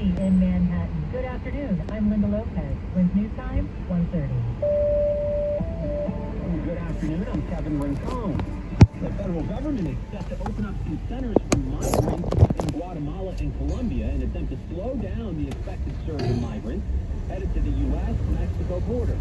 Profanity in Manhattan. Good afternoon. I'm Linda Lopez. When's news time? 1:30. Good afternoon. I'm Kevin Rincon. The federal government is set to open up some centers for migrants in Guatemala and Colombia in an attempt to slow down the expected surge of migrants headed to the U.S.-Mexico border.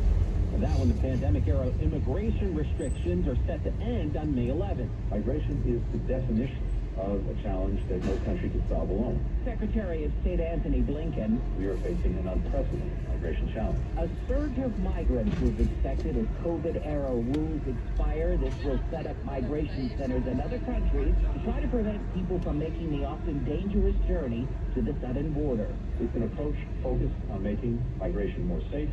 And that when the pandemic-era immigration restrictions are set to end on May 11th. Migration is the definition of a challenge that no country can solve alone. Secretary of State Antony Blinken. We are facing an unprecedented migration challenge. A surge of migrants is expected as COVID-era rules expire. This will set up migration centers in other countries to try to prevent people from making the often dangerous journey to the southern border. It's an approach focused on making migration more safe,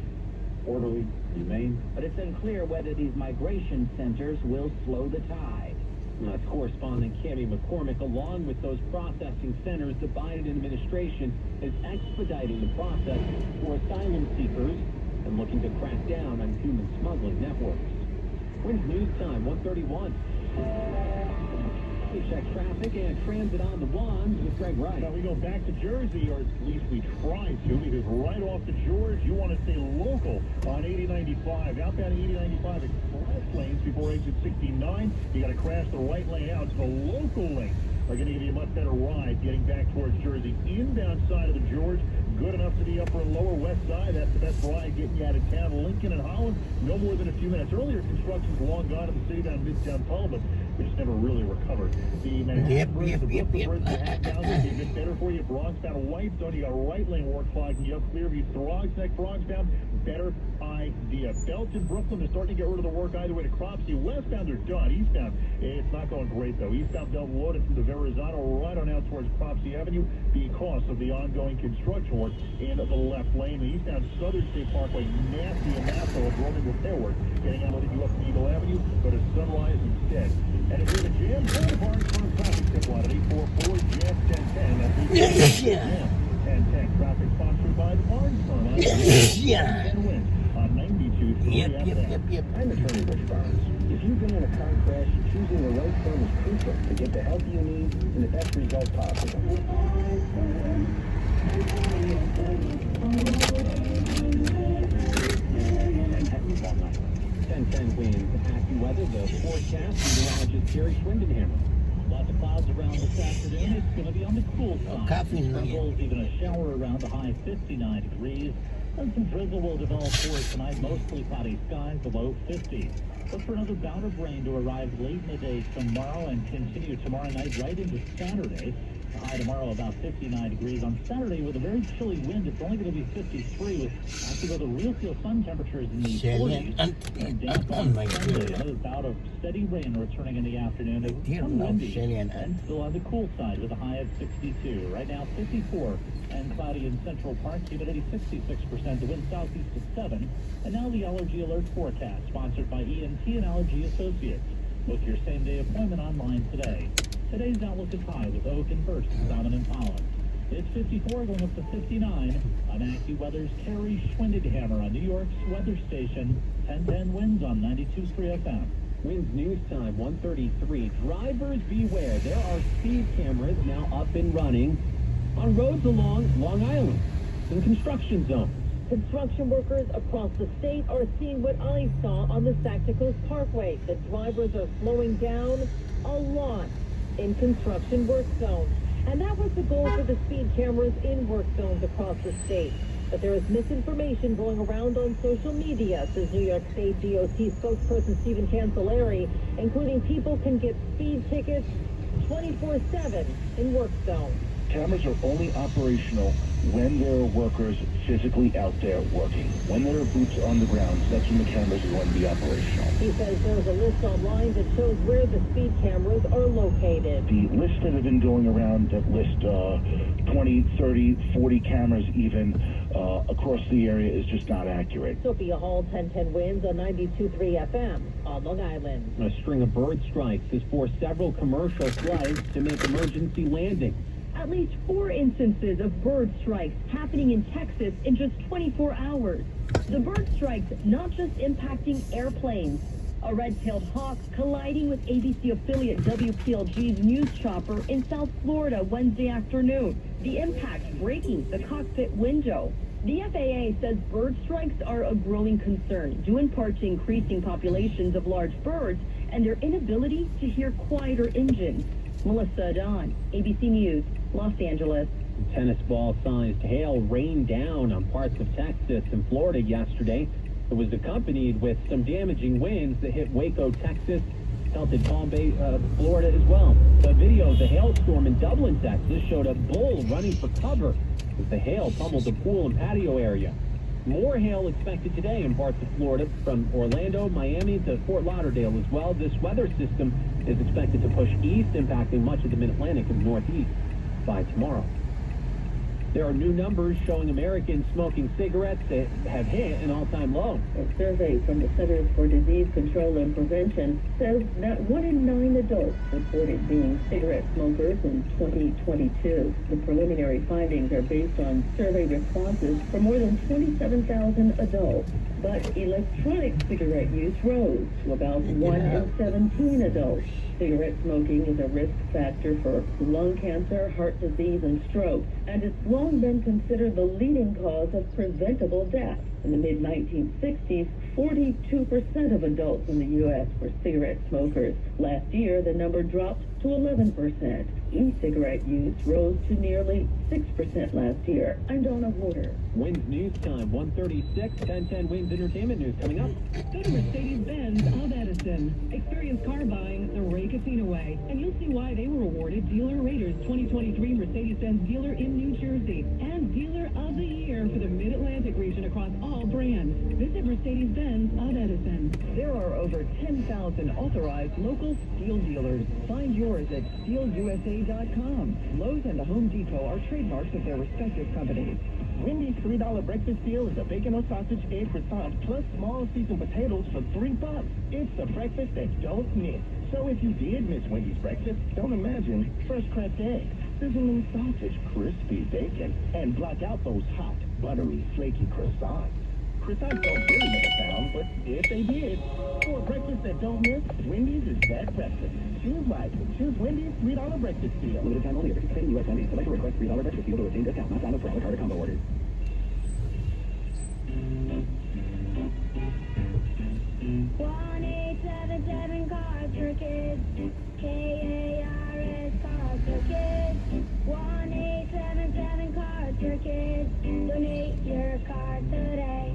orderly, humane. But it's unclear whether these migration centers will slow the tide. That's correspondent Cami McCormick. Along with those processing centers, the Biden administration is expediting the process for asylum seekers and looking to crack down on human smuggling networks. When's news time? 1:31. We check traffic and transit on the ones with Greg Wright. Now we go back to Jersey, or at least we try to, because right off the George, you want to stay local on 8095. Outbound 8095 express lanes before exit 69. You got to crash the right lane out. The local lanes are going to give you a much better ride getting back towards Jersey. Inbound side of the George, good enough to the upper and lower west side. That's the best ride getting you out of town. Lincoln and Holland, no more than a few minutes. Earlier construction's long gone in the city down Midtown Tunnel, but we just never really recovered. The Manhattan Bridge, the Brooklyn Bridge, the half-bound is a bit better for you. Bronxbound, Whitestone, you got a right lane work clogging you up. Clearview, Throgs Neck, Bronxbound, better idea. Belton, Brooklyn, they're starting to get rid of the work either way to Cropsey. Westbound, they're done. Eastbound, it's not going great, though. Eastbound, Belt loaded from the Verrazano right on out towards Cropsey Avenue because of the ongoing construction work in the left lane. The eastbound Southern State Parkway, nasty and massive of roaming repair work. Getting out loaded you up from Eagle Avenue, go to Sunrise instead. And if you're in a jam, go to Barnesburg traffic tip line at 844 Jam 1010. That's 1010 traffic sponsored by the Barnesburg line. 10 wins on 92.3 FM. I'm attorney Rich Barnes. If you've been in a car crash, choosing the right firm is crucial to get the help you need and the best result possible. Queens, AccuWeather, the forecast, meteorologist Jerry Schwindenhammer. Lots of clouds around this afternoon. It's going to be on the cool side. Even a shower around a high 59 degrees. And some drizzle will develop for us tonight. Mostly cloudy skies below 50. Look for another bout of rain to arrive late in the day tomorrow and continue tomorrow night right into Saturday. The high tomorrow about 59 degrees. On Saturday with a very chilly wind, it's only going to be 53 with actually the real feel sun temperatures in the 40s. And damp on Sunday. Another bout of steady rain returning in the afternoon. Some windy and still on the cool side with a high of 62. Right now 54 and cloudy in Central Park. Humidity 66%. The wind southeast to 7. And now the allergy alert forecast sponsored by ENT and Allergy Associates. Book your same-day appointment online today. Today's outlook is high with oak and birch dominant pollen. It's 54 going up to 59. I'm AccuWeather's Kerry Schwindenhammer on New York's weather station. 1010 winds on 92.3 FM. Winds news time 1:33. Drivers beware. There are speed cameras now up and running on roads along Long Island in construction zones. Construction workers across the state are seeing what I saw on the Sacticos Parkway. The drivers are slowing down a lot in construction work zones. And that was the goal for the speed cameras in work zones across the state. But there is misinformation going around on social media, says New York State DOT spokesperson Stephen Cancelleri, including people can get speed tickets 24/7 in work zones. Cameras are only operational when there are workers physically out there working. When there are boots on the ground, that's when the cameras are going to be operational. He says there's a list online that shows where the speed cameras are located. The lists that have been going around that list 20, 30, 40 cameras even across the area is just not accurate. Sophia Hall, 1010 winds on 92.3 FM on Long Island. A string of bird strikes has forced several commercial flights to make emergency landings. At least 4 instances of bird strikes happening in Texas in just 24 hours. The bird strikes not just impacting airplanes, A red-tailed hawk colliding with ABC affiliate WPLG's news chopper in South Florida Wednesday afternoon. The impact breaking the cockpit window. The FAA says bird strikes are a growing concern, due in part to increasing populations of large birds and their inability to hear quieter engines. Melissa Don, ABC News, Los Angeles. Tennis ball-sized hail rained down on parts of Texas and Florida yesterday. It was accompanied with some damaging winds that hit Waco, Texas, pelted Palm Bay, Florida as well. The video of the hailstorm in Dublin, Texas showed a bull running for cover as the hail pummeled the pool and patio area. More hail expected today in parts of Florida, from Orlando, Miami to Fort Lauderdale as well. This weather system is expected to push east, impacting much of the Mid-Atlantic and Northeast by tomorrow. There are new numbers showing Americans smoking cigarettes that have hit an all-time low. A survey from the Centers for Disease Control and Prevention says that 1 in 9 adults reported being cigarette smokers in 2022. The preliminary findings are based on survey responses from more than 27,000 adults. But electronic cigarette use rose to about 1 in 17 adults. Cigarette smoking is a risk factor for lung cancer, heart disease, and stroke, and it's long been considered the leading cause of preventable death. In the mid-1960s, 42% of adults in the U.S. were cigarette smokers. Last year, the number dropped to 11%. E-cigarette use rose to nearly 6% last year. I'm Donna Porter. Wins News Time, 1:36, 10:10 Wins Entertainment News coming up. Go to Mercedes-Benz of Edison. Experience car buying the Ray Casino way, and you'll see why they were awarded Dealer Raiders 2023 Mercedes-Benz Dealer in New Jersey and Dealer of the Year for the Mid-Atlantic region across all brands. Visit Mercedes-Benz of Edison. There are over 10,000 authorized local steel dealers. Find yours at SteelUSA.com. Lowe's and the Home Depot are trademarks of their respective companies. Wendy's $3 breakfast deal is a bacon or sausage egg croissant plus small seasoned potatoes for $3. It's a breakfast that don't miss. So if you did miss Wendy's breakfast, don't imagine fresh cracked eggs, sizzling sausage, crispy bacon, and block out those hot, buttery, flaky croissants. Croissants don't really make a sound, but if they did, for a breakfast that don't miss, Wendy's is that breakfast. Choose wisely. Choose Wendy's $3 breakfast deal. Limited time only. If participating U.S. Wendy's, select a request $3 breakfast deal to retain discount. Not valid for other card or combo orders. 1-877 Cards for Kids. KARS Cards for Kids. 1-877 Cards for Kids. Donate your card today.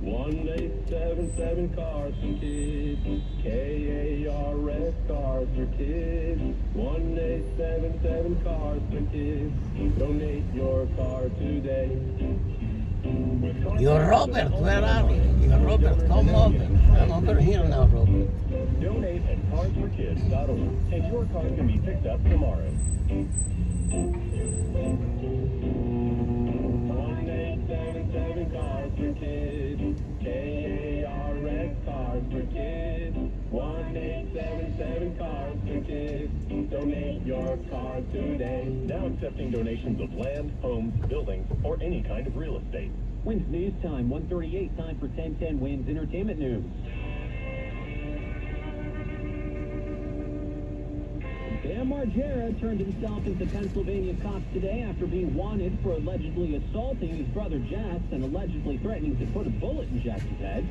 1-877 Cards for Kids. KARS Cards for Kids. 1-877 Cards for Kids. Donate your card today. You're Robert, where are you? You're Robert, come over. I'm over here now, Robert. Donate at cardsforkids.org, and your card can be picked up tomorrow. 1-877 Cards for Kids. KARS Cards for Kids. 1-877 Cards for Kids. Donate your card today. Now accepting donations of land, homes, buildings, or any kind of real estate. Wins News Time, 1:38, time for 10:10 Wins Entertainment News. Bam Margera turned himself into Pennsylvania cops today after being wanted for allegedly assaulting his brother Jess and allegedly threatening to put a bullet in Jess's head.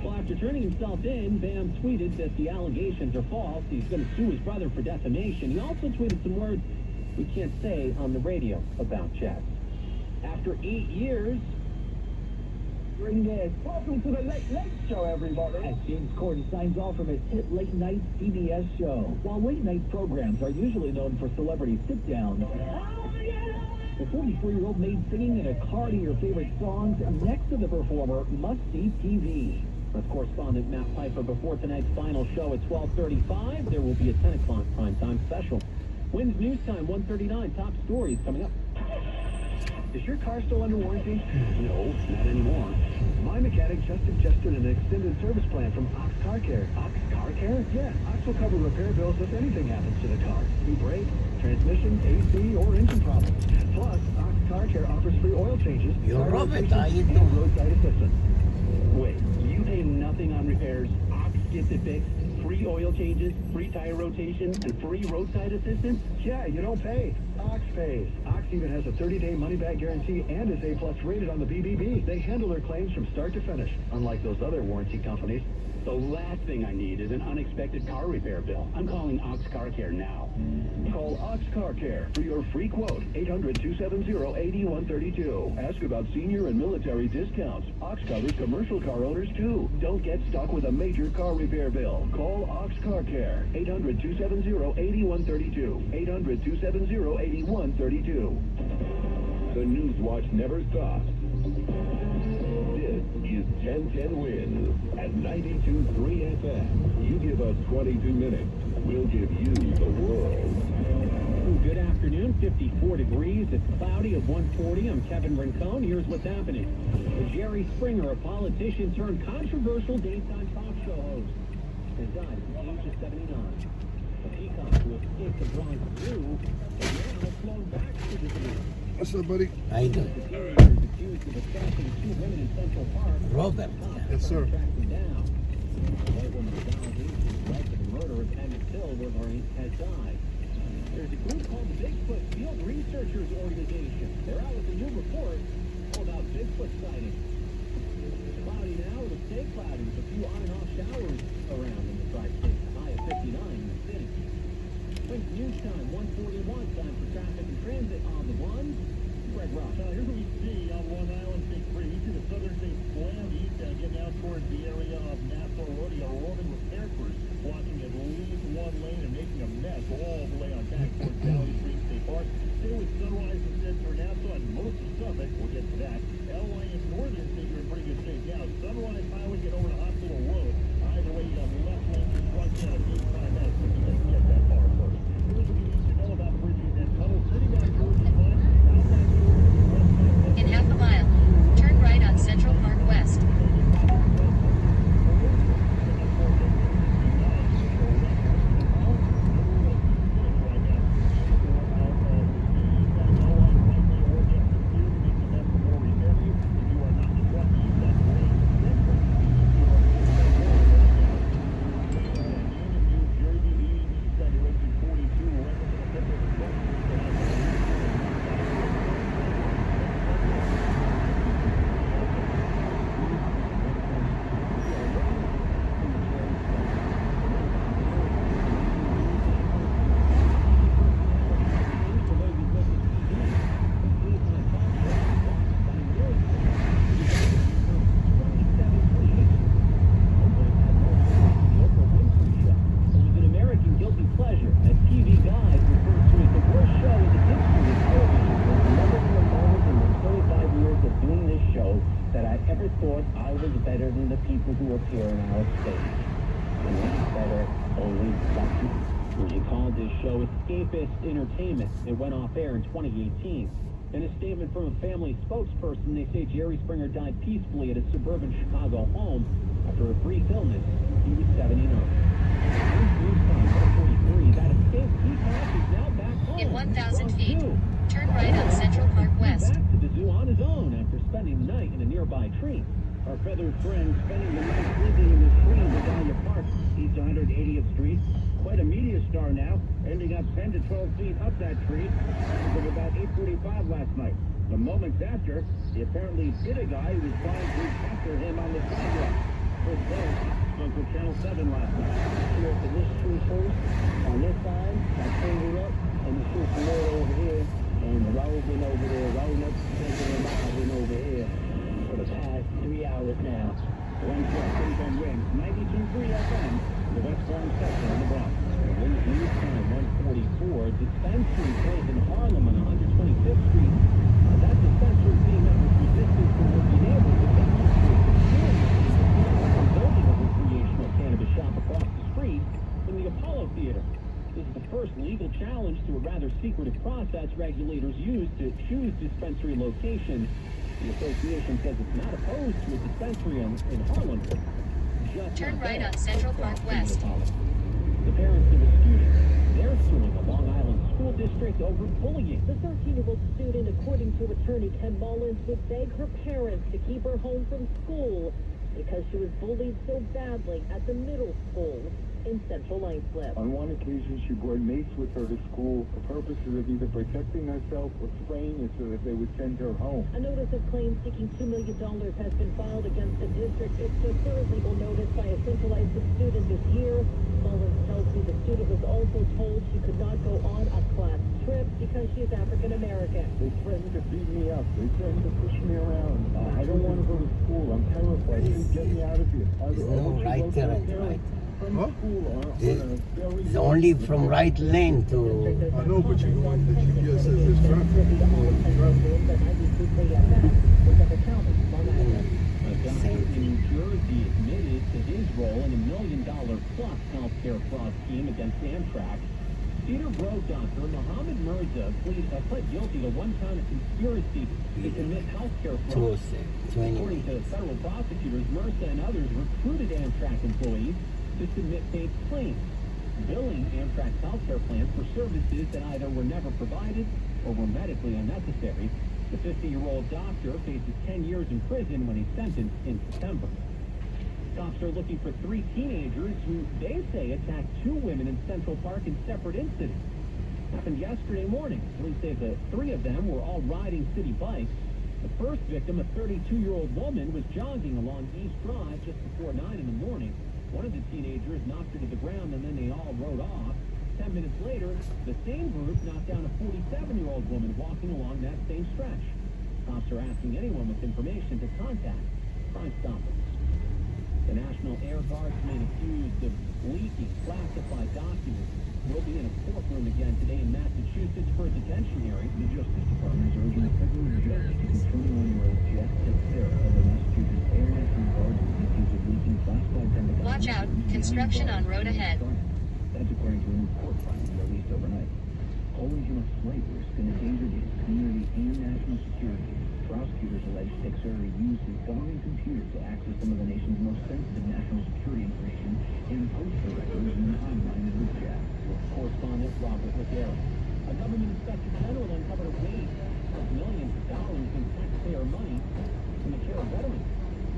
Well, after turning himself in, Bam tweeted that the allegations are false. He's going to sue his brother for defamation. He also tweeted some words we can't say on the radio about Jess. After 8 years... Bring this. Welcome to the Late Late Show, everybody. As James Corden signs off from his hit late night CBS show. While late night programs are usually known for celebrity sit-downs, the 44-year-old maid singing in a car to your favorite songs next to the performer must see TV. With correspondent Matt Piper before tonight's final show at 12:35, there will be a 10 o'clock primetime special. Wins News Time, 1:39, top stories coming up. Is your car still under warranty? No, not anymore. My mechanic just suggested an extended service plan from Ox Car Care. Ox Car Care? Yeah, Ox will cover repair bills if anything happens to the car. New brake, transmission, AC, or engine problems. Plus, Ox Car Care offers free oil changes, You're Robert, and roadside assistance. Wait, you pay nothing on repairs? Ox Gets it fixed, free oil changes, free tire rotation, and free roadside assistance? Yeah, you don't pay. Ox pays. Ox even has a 30-day money-back guarantee and is A+ rated on the BBB. They handle their claims from start to finish, unlike those other warranty companies. The last thing I need is an unexpected car repair bill. I'm calling Ox Car Care now. Call Ox Car Care for your free quote, 800-270-8132. Ask about senior and military discounts. Ox covers commercial car owners, too. Don't get stuck with a major car repair bill. Call Ox Car Care, 800-270-8132. 800-270-8132. The News Watch never stops. This is 1010 Wins at 92.3 FM. You give us 22 minutes, we'll give you the world. Good afternoon, 54 degrees. It's cloudy at 1:40. I'm Kevin Rincon. Here's what's happening. Jerry Springer, a politician turned controversial daytime talk show host, has died at the age of 79. A peacock who escaped the Bronx Zoo has now flown back to the zoo. What's up, buddy? How you doing? Accused of assaulting 2 women in Central Park. Robert. Yes, sir. Tracked them down. The white woman was allegations led to the murder of Emmett Till, where has died. There's a group called the Bigfoot Field Researchers Organization. They're out with a new report all about Bigfoot sightings. It's cloudy now, it'll stay cloudy with a few on and off showers around in the tri-state. High of 59 in the city. Quick news time, 1:41. Time for traffic and transit on the one. Greg Ross. Here's what we see on Long Island State 3. We see the southern state slammed east and getting out towards the area of Nassau Road. You got rolling repair crews blocking at least one lane and making a mess all the way on back towards Valley Street State Park. Stay with Sunrise instead for Nassau and most of Suffolk. We'll get to that. LA and Northern State are in pretty good shape now. Sunrise Highway, get over to Hospital Road. Either way, you got left lane construction at this time. That's if you can get that far first. Here's what you need to know about bridges and tunnels. Sitting down George's Line, in half a mile, turn right on Central Park West. Entertainment. It went off air in 2018. In a statement from a family spokesperson, they say Jerry Springer died peacefully at his suburban Chicago home after a brief illness. He was 79. That escaped peacock is now back home. In 1,000 feet, turn right on Central Park West. Back to the zoo on his own after spending the night in a nearby tree. Our feathered friend spending the night sleeping in the tree in Vidalia Park, east 180th Street. Quite a media star now, ending up 10 to 12 feet up that tree as of about 8:45 last night. The moments after, he apparently hit a guy who was trying to capture him on the sidewalk. First place spoke with Channel 7 last night. Here to this tree first, on this side, I cleaned it up, and the shoot some more over here, and rolling over there, rolling up, taking him out and over here for the past 3 hours now. One shot, 10 wins, 92.3 FM, the West Farm section of the Bronx. News time 1:44. Dispensary closed in Harlem on 125th Street. That dispensary is being met with resistance from working neighbors to demonstrate the building of a recreational cannabis shop across the street from the Apollo Theater. This is the first legal challenge to a rather secretive process regulators use to choose dispensary locations. The association says it's not opposed to a dispensary in Harlem. Turn right on Central Park West. The parents of a student, they're suing a Long Island school district over bullying. The 13-year-old student, according to attorney Ken Mullins, would beg her parents to keep her home from school. because she was bullied so badly at the middle school in Central Islip. On one occasion, she brought mates with her to school for purposes of either protecting herself or spraying it so that they would send her home. A notice of claim seeking $2 million has been filed against the district. It's the third legal notice by a Central Islip student this year. Mullins tells me the student was also told she could not go on a class trip because she is African American. They threatened to beat me up. They threatened to push me around. I don't want to go to school. I'm terrified. Please get me out of here. There's no right there and right. Huh? It's only from right lane to... I know, but you just said there's traffic. A doctor in New Jersey admitted to his role in $1 million plus healthcare fraud scheme against Amtrak. Cedar Grove doctor Mohammed Mirza pled guilty to one count of conspiracy to commit healthcare fraud. According to federal prosecutors, Mirza and others recruited Amtrak employees to submit fake claims, billing Amtrak's healthcare plans for services that either were never provided or were medically unnecessary. The 50-year-old doctor faces 10 years in prison when he's sentenced in September. Cops are looking for 3 teenagers who they say attacked 2 women in Central Park in separate incidents. Happened yesterday morning. Police say the 3 of them were all riding city bikes. The first victim, a 32-year-old woman, was jogging along East Drive just before 9 in the morning. One of the teenagers knocked her to the ground and then they all rode off. 10 minutes later, the same group knocked down a 47-year-old woman walking along that same stretch. Cops are asking anyone with information to contact Crime Stoppers. The National Air Guardsman accused of leaking classified documents will be in a courtroom again today in Massachusetts for a detention hearing. The Justice Department is urging a federal judge to give 21-year-old Jeff Sarah of the Massachusetts Air National Guardsman accused of leaking classified documents. Watch out, construction on road ahead. That's according to a new court filing released overnight. Holding him a flight risk and endangered his community and national security. Prosecutors allege Texera used his government computer to access some of the nation's most sensitive national security information and post the records in the timeline of the jet. Correspondent Robert Rivera. A government inspector general uncovered a waste of millions of dollars in taxpayer money in the care of veterans.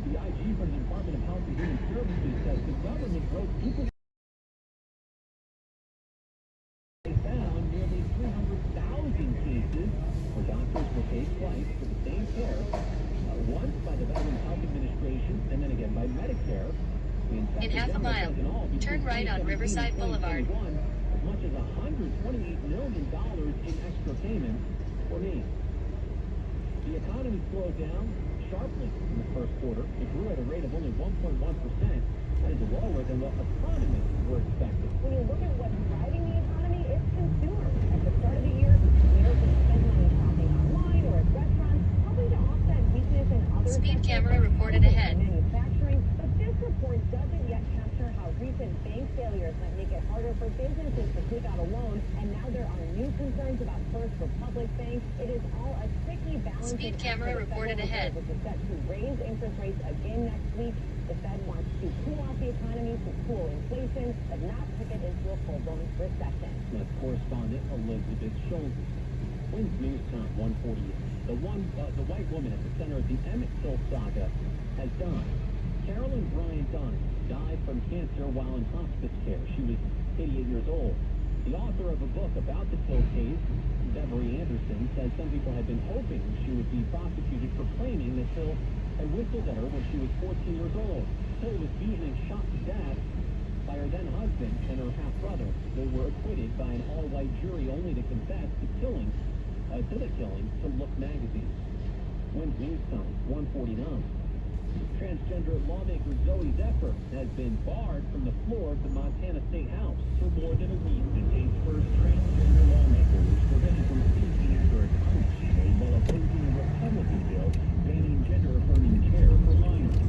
The IG for the Department of Health and Human Services says the government wrote people. They found nearly 300,000 cases where doctors were paid twice for the same care, once by the Veterans Health Administration and then again by Medicare. In half a mile, turn right on Riverside Boulevard. As much as $128 million in extra payments for me. The economy slowed down sharply in the first quarter. It grew at a rate of only 1.1%. That is lower than what economists were expecting. When you look at what's driving the economy, it's consumers. At the start of the year, Americans spend money shopping online or at restaurants, hoping to offset weakness in other Speed camera reported ahead. manufacturing. But this report doesn't yet capture how recent bank failures might make it harder for businesses to take out a loan, and now there are new concerns about First Republic Bank. It is all a tricky balance. Speed camera reported ahead. Which is set to raise interest rates again next week. The Fed wants to cool off the economy to cool inflation, but not kick it into a full-blown recession. That's correspondent Elizabeth Shoulders. Wins News Time 148. The white woman at the center of the Emmett Till saga has died. Carolyn Bryant Donovan died from cancer while in hospice care. She was 88 years old. The author of a book about the Till case, Beverly Anderson, says some people had been hoping she would be prosecuted for claiming that Till had whistled at her when she was 14 years old. Till was beaten and shot to death by her then husband and her half-brother. They were acquitted by an all-white jury only to confess to the killing to Look magazine. Wins News Time 149. Transgender lawmaker Zoe Zephyr has been barred from the floor of the Montana State House for more than a week. The state's first transgender lawmaker was prevented from speaking after a comment she made while opposing a Republican bill banning gender-affirming care for minors.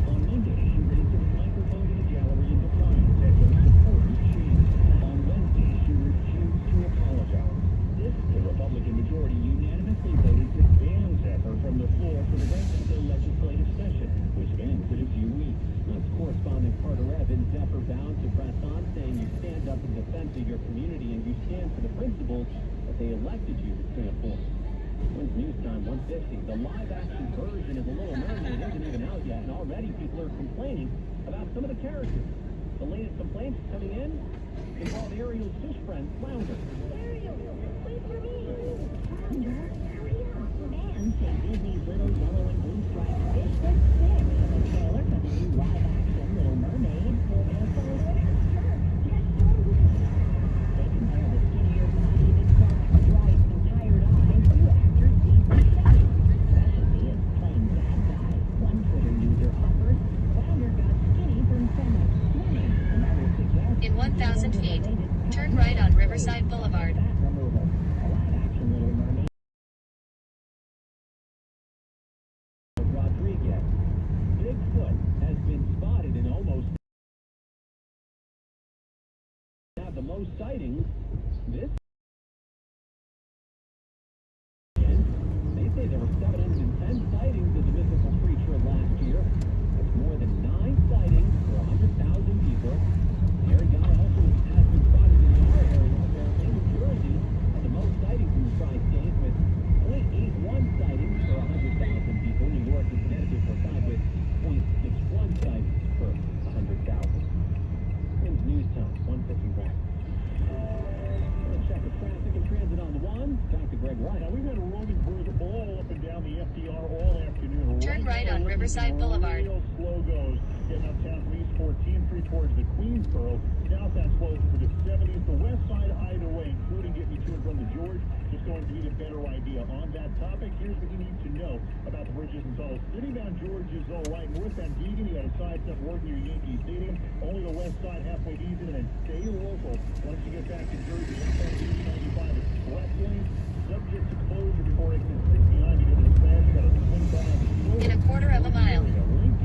On Monday, she raised a microphone to the gallery in defiance as her supporters chanted. On Wednesday, she refused to apologize. The Republican majority unanimously voted to ban Zephyr from the floor for the rest of the legislative session, which ends in a few weeks. That's correspondent Carter Evans. Zephyr bound to press on, saying you stand up in defense of your community and you stand for the principles that they elected you to stand for. When's news time? 150. The live-action version of The Little Mermaid isn't even out yet, and already people are complaining about some of the characters. The latest complaints coming in involve Ariel's fish friend, Flounder. Ariel, wait for me. Flounder, hurry up. And say Disney's little yellow and blue striped fish was sick. The trailer for the new live-action Little Mermaid will also yes, totally. They compare the skinnier body, big dark stripes, and tired eyes to actors Steve Buscemi. Specialty is plain bad guy. One Twitter user offers Flounder got skinny from so much swimming. Another suggests In 1,000 feet, turn right on Riverside Boulevard. fat removal. A live-action Little Mermaid. Rodriguez. Bigfoot has been spotted in almost have the most sightings this weekend. They say there were 710 sightings of the mythical creature last year. That's more than 9 sightings for 100,000 people. The area also has been spotted in our area where in New Jersey had the most sightings in the tri-state with 0.81 sightings for 100,000 people. New York and Connecticut were tied with 0.61 sightings per 100,000. When's news time? 151. Let's check the traffic and transit on the 1. Back to Greg Wright. Now, we've had a rolling bird all up and down the FDR all afternoon. Turn right on Riverside Boulevard. Real slow goes. Getting uptown from East 14th Street towards the Queensboro. Southbound slows for the 70th. The west side either way, including getting you to and from the George, just going to get a better idea. On that topic, here's what you need to know about the bridges and tunnels. Citybound George is all right. Northbound Deegan, you got a side step work near Yankee Stadium. Only the west side halfway decent, and then stay local. Once you get back to Jersey, southbound 95 express lane, subject to closure before exit 69 to get to the flash. You got to swing by. In a quarter of a mile,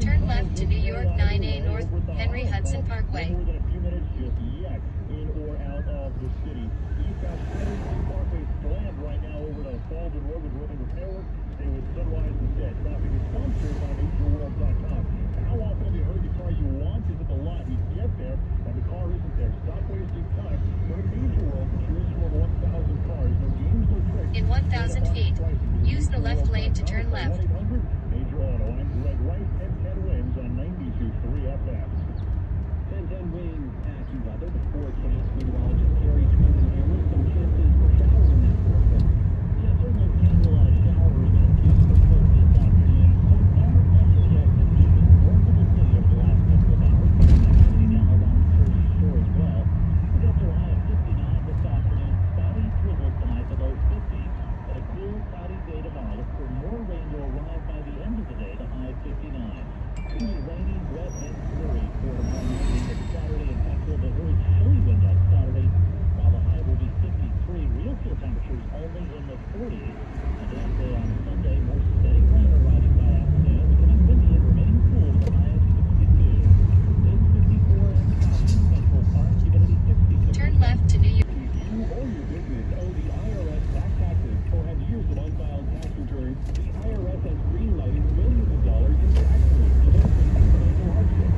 turn left to New York 9A North Henry Hudson Parkway. More than a few minutes just yet in or out of the city. Eastbound Center Parkway slammed right now over to Baldwin Road with road repair work. Stay with Sunrise instead. Traffic is sponsored by NatureWorld.com. How often have you heard the car you want is at the lot? You get there and the car isn't there. Stop wasting time. Go to Nature World and choose from over 1,000 cars. No games, no tricks. In 1,000 feet, use the left lane to turn left. 1-800-Major Auto. I'm Greg Wright. 10 wins on 92.3 FM. 10-10 winds, AccuWeather, the forecast. Meteorologist Gary Twindenhammer, some chances for showers in that forecast. Yeah, certainly handle a shower or even a few sprinkles this afternoon. So far, most of the activity has been north of the city over the last couple of hours. Activity down along the Jersey Shore as well. We got to a high of 59 this afternoon. Spotty drizzle tonight, the low 50s. But a clear, cloudy day tomorrow. Look for more rain to arrive by the end of the day, the high of 59. It's going to be rainy, wet, and flurry for tomorrow morning and Saturday. In fact, we'll have a very chilly wind on Saturday, while the high will be 53. Real feel temperatures only in the 40s. And then on Sunday, more steady rain arriving by afternoon. It's going to be windy and remain cool with a high of 62. Then 54 and cloudy in Central Park, humidity 60. Turn left to New York. You or your business owe the IRS back taxes or have years of unfiled tax returns. The IRS has greenlighted millions of dollars in tax relief. So don't face financial hardship.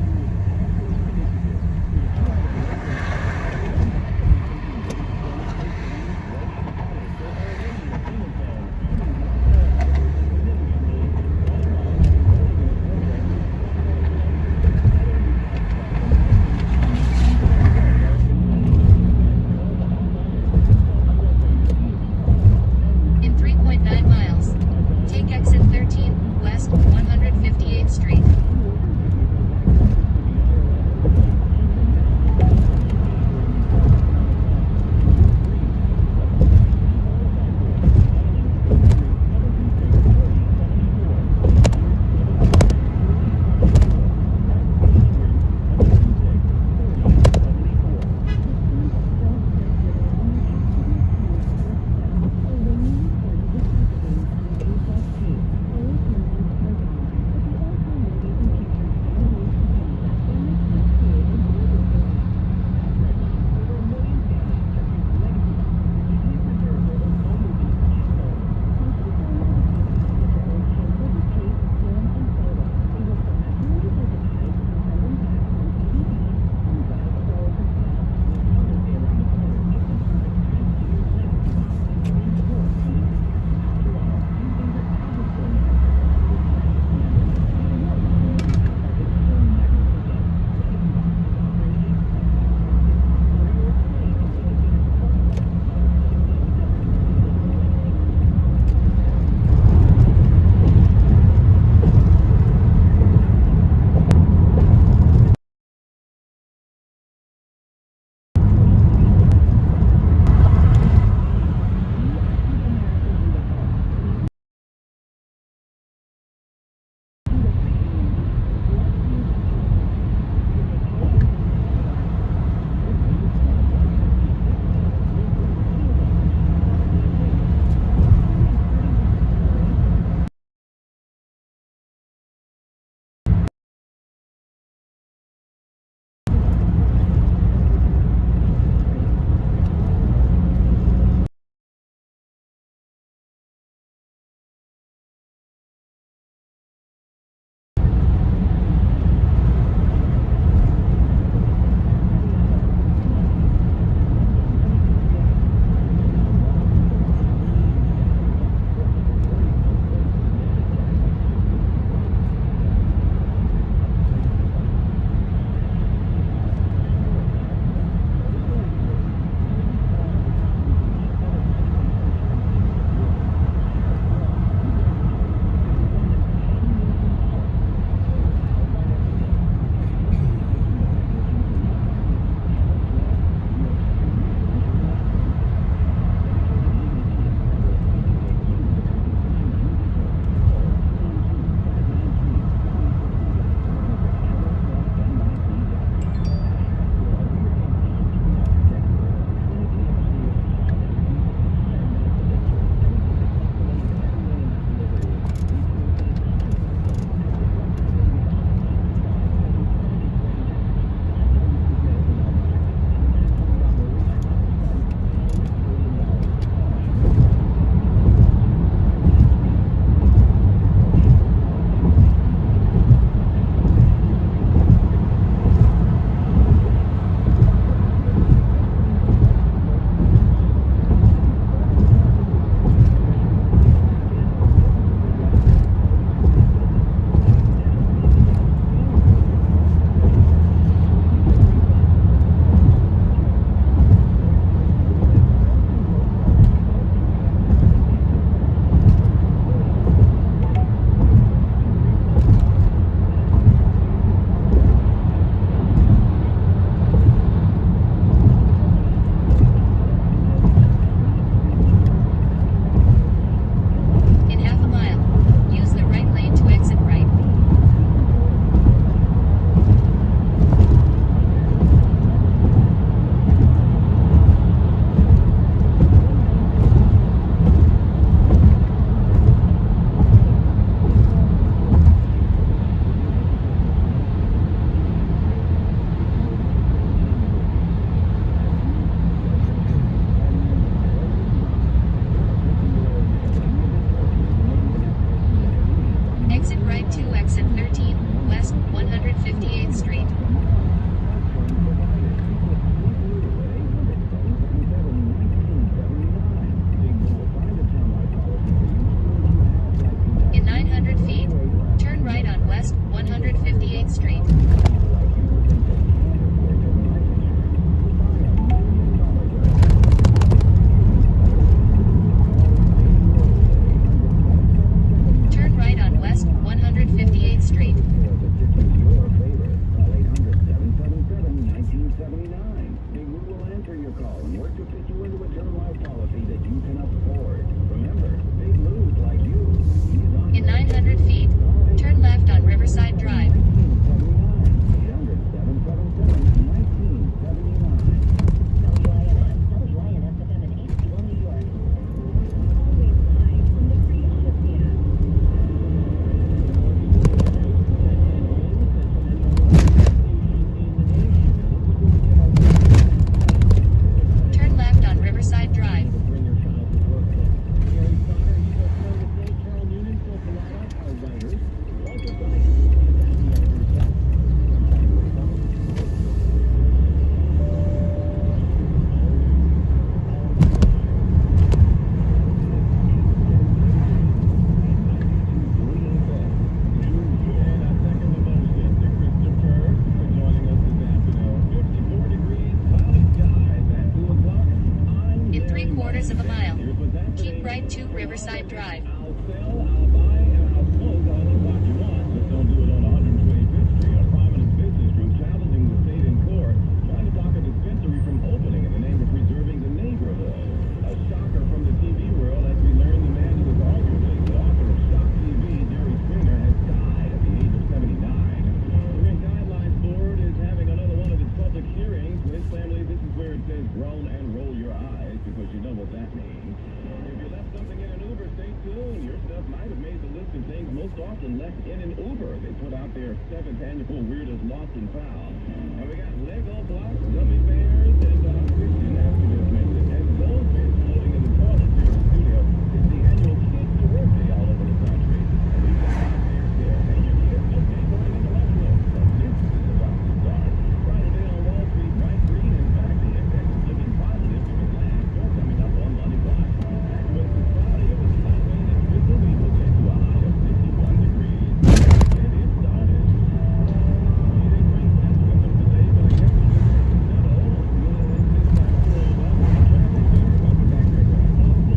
right to Riverside Drive. I'll sell, I'll buy, and I'll smoke all the pot you want. Just don't do it on 125th Street. A prominent business group challenging the state in court, trying to block a dispensary from opening in the name of preserving the neighborhood. A shocker from the TV world as we learn the man who was arguably the author of Shock TV, Jerry Springer, has died at the age of 79. The Rent Guidelines Board is having another one of its public hearings. For his family, this is where it says groan and roll your eyes, because you know what that means. If you left something in an Uber, stay tuned. Your stuff might have made the list of things most often left in an Uber. They put out their 7th annual Weirdest Lost and Found. And we got Lego blocks, gummy bears, and Christian, as we just mentioned, and goldfish floating in the toilet here in the studio. It's the annual Kids to Work Day all over the country. And we've got our bears here. And your kids, okay, going into lunchroom. So this is about to start. Friday on Wall Street, bright green. In fact, the index is looking positive because last year coming up on Monday Block. West is cloudy with light rain and drizzle. We will get to a high of 51 degrees. And it started. We didn't bring test with them today, but I guess we just settle. This time pulled up. Traffic here. Welcome back, Greg.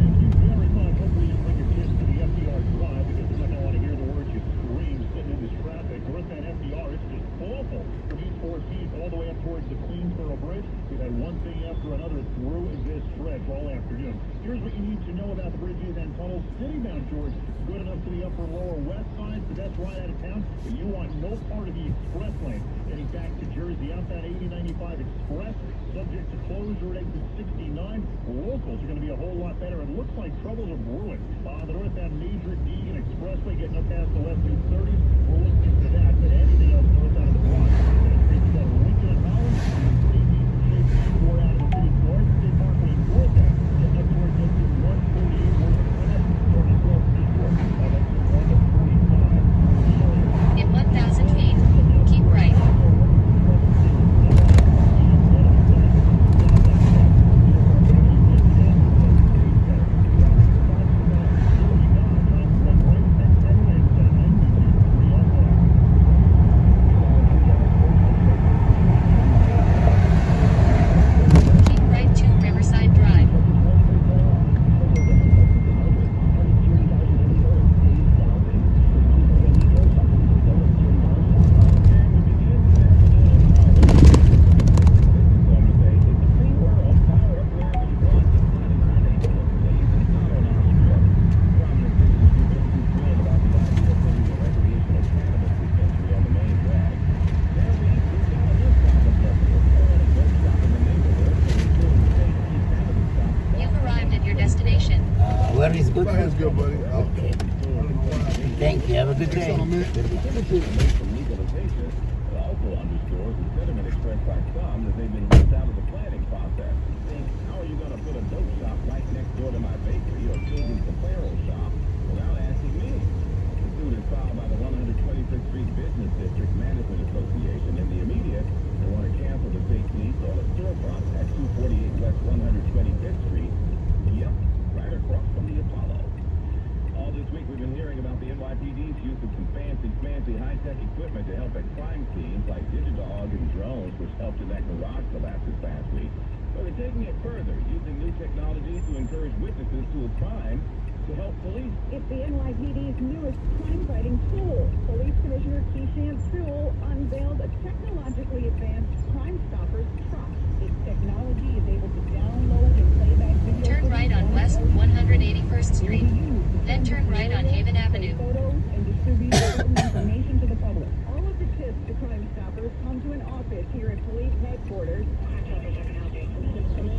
Thank you very much. Hopefully you bring your kids to the FDR Drive because they're not going to want to hear the words you scream sitting in this traffic. North Van FDR, it's just awful. From East 4th East all the way up towards the Queensboro Bridge. We've had one thing after another through this stretch all afternoon. Here's what you need to know about the bridges and tunnels. Citybound, George, good enough to the upper lower west side, but that's right out of town. But you want no part of the express lane. Getting back to Jersey, outbound 8095 Express, subject to closure at exit 69. Locals are going to be a whole lot better. It looks like troubles are brewing. The northbound Major Deegan Expressway getting up past the West 230s. We're looking into that, but anything else northbound of the block. Streets got Lincoln and Holland. Pretty decent shape before out of the city's north. State Parkway northbound, getting up towards exit 148. We're looking at 1254. That's 145. In 1,000 feet, keep right. Keep right to Riverside Drive. You've arrived at your destination. Where is good? That's good, buddy. Okay. Thank you. Have a good day. From legalization, it also underscores the sentiment expressed by some that they've been left out of the planning process. Think, how are you going to put a dope shop right next door to my bakery or children's apparel shop without asking me? The suit is filed by the 125th Street Business District Management Association. In the immediate, they want to cancel the fake lease on a storefront at 248 West 125th Street. Yep, right across from the Apollo. All this week we've been hearing about the NYPD's use of some fancy high-tech equipment to help at crime scenes like Digidog and drones, which helped in that garage collapse this past week. But they're taking it further, using new technologies to encourage witnesses to a crime to help police. It's the NYPD's newest crime-fighting tool. Police Commissioner Keishan Sewell unveiled a technologically advanced Crime Stoppers truck. Its technology is able to download and play back video. Turn right on West 181st Street. Then turn right on Haven Avenue. Photos and distribute certain information to the public. All of the tips to Crime Stoppers come to an office here at police headquarters.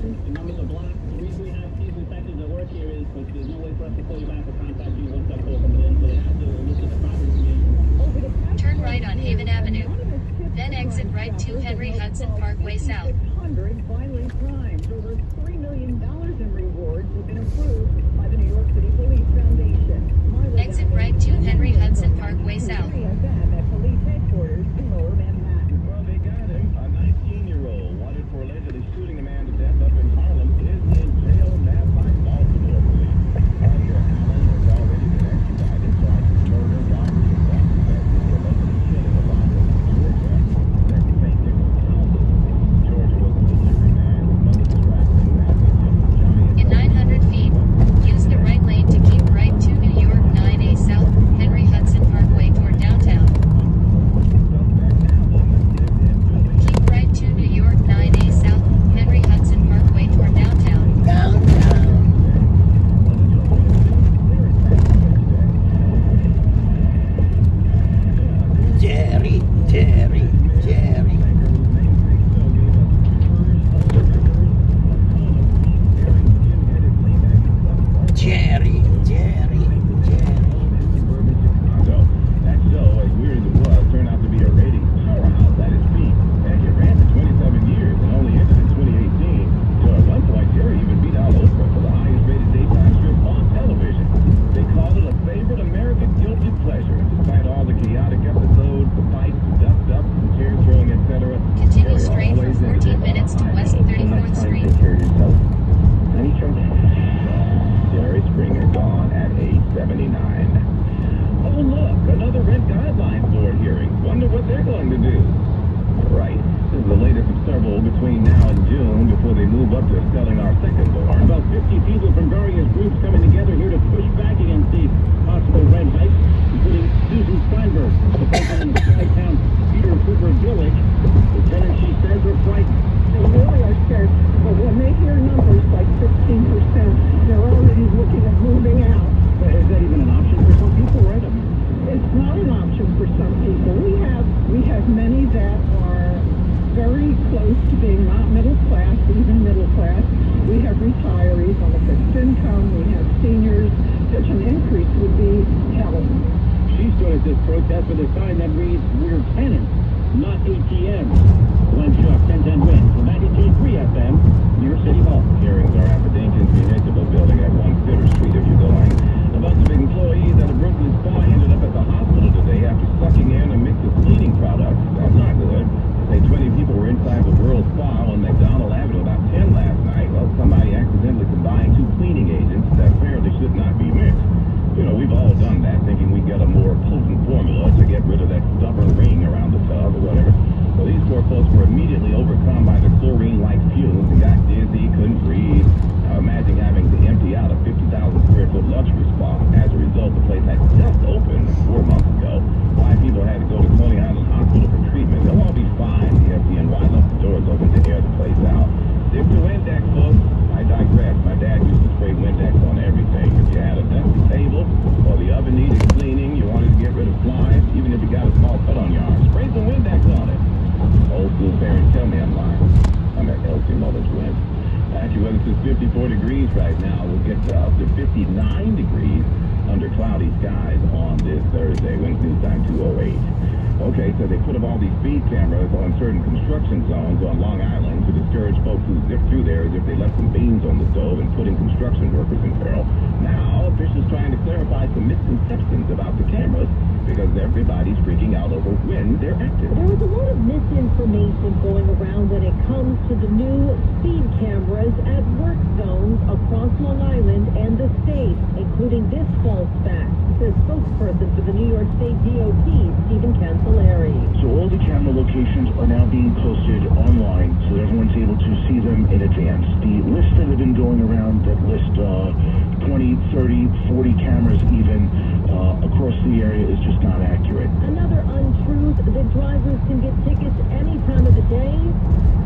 The numbers are blocked. The reason we have these inspectors that work here is because there's no way for us to call you back or contact you once that call comes in, so they have to look at the property information. Turn right on Haven Avenue. Then exit right to Henry Hudson Parkway South. 600 violent crimes. Over $3 million in rewards have been approved by the New York City Police Foundation. Exit right to Henry Hudson Parkway South. At police headquarters in Lower Manhattan. Well, they got him. A 19-year-old wanted for allegedly shooting a man to death up in Harlem is in jail now by Baltimore police. Under Allen has already been extradited, charged with murder, robbery, and self-defense for allegedly killing a father in Georgia. That's St. Nicholas houses. Georgia was a delivery man. His mother was wrapped in that giant. In 900 feet, this protest with a sign that reads, "We're tenants, not ATMs." Glenn Schuck, 1010 wins, 92.3 FM, New York City Hall. Hearings are at the Dinkins Municipal Building at 1 Fitter Street if you're going. A bunch of employees at a Brooklyn spa ended up at the hospital today after sucking in a mix of cleaning products. That's not good. They say 20 people were inside the World Spa on McDonald Avenue about 10 last night. Well, somebody accidentally combined two cleaning agents that apparently should not be mixed. You know, we've all done that, thinking we'd get a more potent formula to get rid of that stubborn ring around the tub or whatever. Well, these poor folks were immediately overcome by the chlorine-like fumes and got dizzy, couldn't breathe. Now imagine having to empty out a 50,000 square foot luxury spa. As a result, the place had just opened 4 months ago. 5 people had to go to Coney Island Hospital for treatment. They'll all be fine. The FDNY left the doors open to air the place out. Stick to Windex, folks. I digress. My dad used to spray Windex on everything. If you had a dusty table or the oven needed cleaning, you wanted to get rid of flies, even if you got a small cut on your arm, spray some Windex on it. Old school parents tell me I'm lying. I'm at LC Mother's Win. AccuWeather says 54 degrees right now. We'll get to up to 59 degrees under cloudy skies on this Thursday. Winds news time 2:08. Okay, so they put up all these speed cameras on certain construction zones on Long Island to discourage folks who zip through there as if they left some beans on the stove and putting construction workers in peril. Now, officials trying to clarify some misconceptions about the cameras because everybody's freaking out over when they're active. There was a lot of misinformation going around when it comes to the new speed cameras at work zones across Long Island and the state, including this false fact, says spokesperson for the New York State DOT, Stephen Cancelleri. So all the camera locations are now being posted online so that everyone's able to see them in advance. The lists that have been going around that list 20, 30, 40 cameras even across the area is just not accurate. Another untruth that drivers can get tickets any time of the day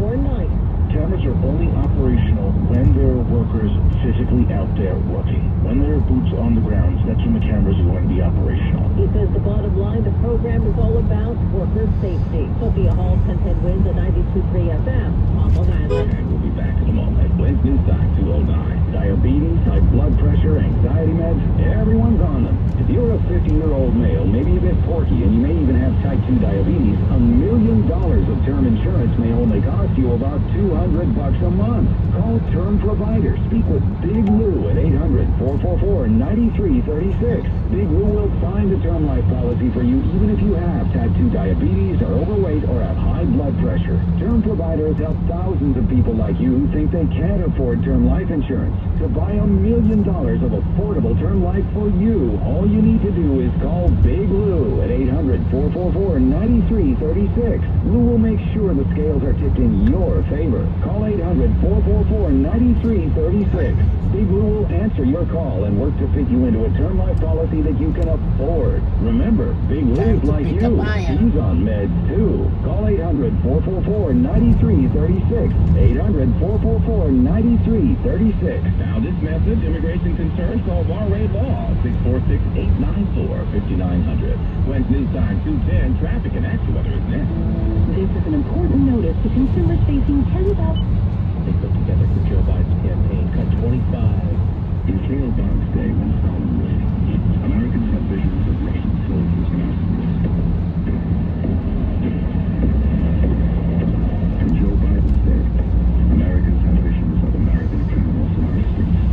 or night. Cameras are only operational when there are workers physically out there working. When there are boots on the ground, that's when the cameras are going to be operational. He says the bottom line, the program is all about worker safety. Sophia Hall, 1010 wins at 92.3 FM on Long Island. And we'll be back in a moment. Winds news time 2:09. Diabetes, high blood pressure, anxiety meds, everyone's on them. If you're a 50-year-old male, maybe a bit porky, and you may even have type 2 diabetes, $1 million of term insurance may only cost you about $200 a month. Call Term Provider. Speak with Big Lou at 800-444-9336. Big Lou will find a term life policy for you even if you have type 2 diabetes, are overweight, or have high blood pressure. Term Provider has helped thousands of people like you who think they can't afford term life insurance. To buy $1 million of affordable term life for you, all you need to do is call Big Lou at 800-444-9336. Lou will make sure the scales are tipped in your favor. Call 800-444-9336. Big Lou will answer your call and work to fit you into a term life policy that you can afford. Remember, Big Lou's like you. He's on meds too. Call 800-444-9336. 800-444-9336. Now this message, immigration concerns, call Warray Law, 646-894-5900. Winds news time 2:10, traffic and AccuWeather is next. This is an important notice to consumers facing 10,000. They put together for Joe Biden's campaign, cut 25. If Joe Biden's day was on risk, Americans have visions of Russian soldiers and astronauts. And Joe Biden's day, Americans have visions of American criminals in our streets.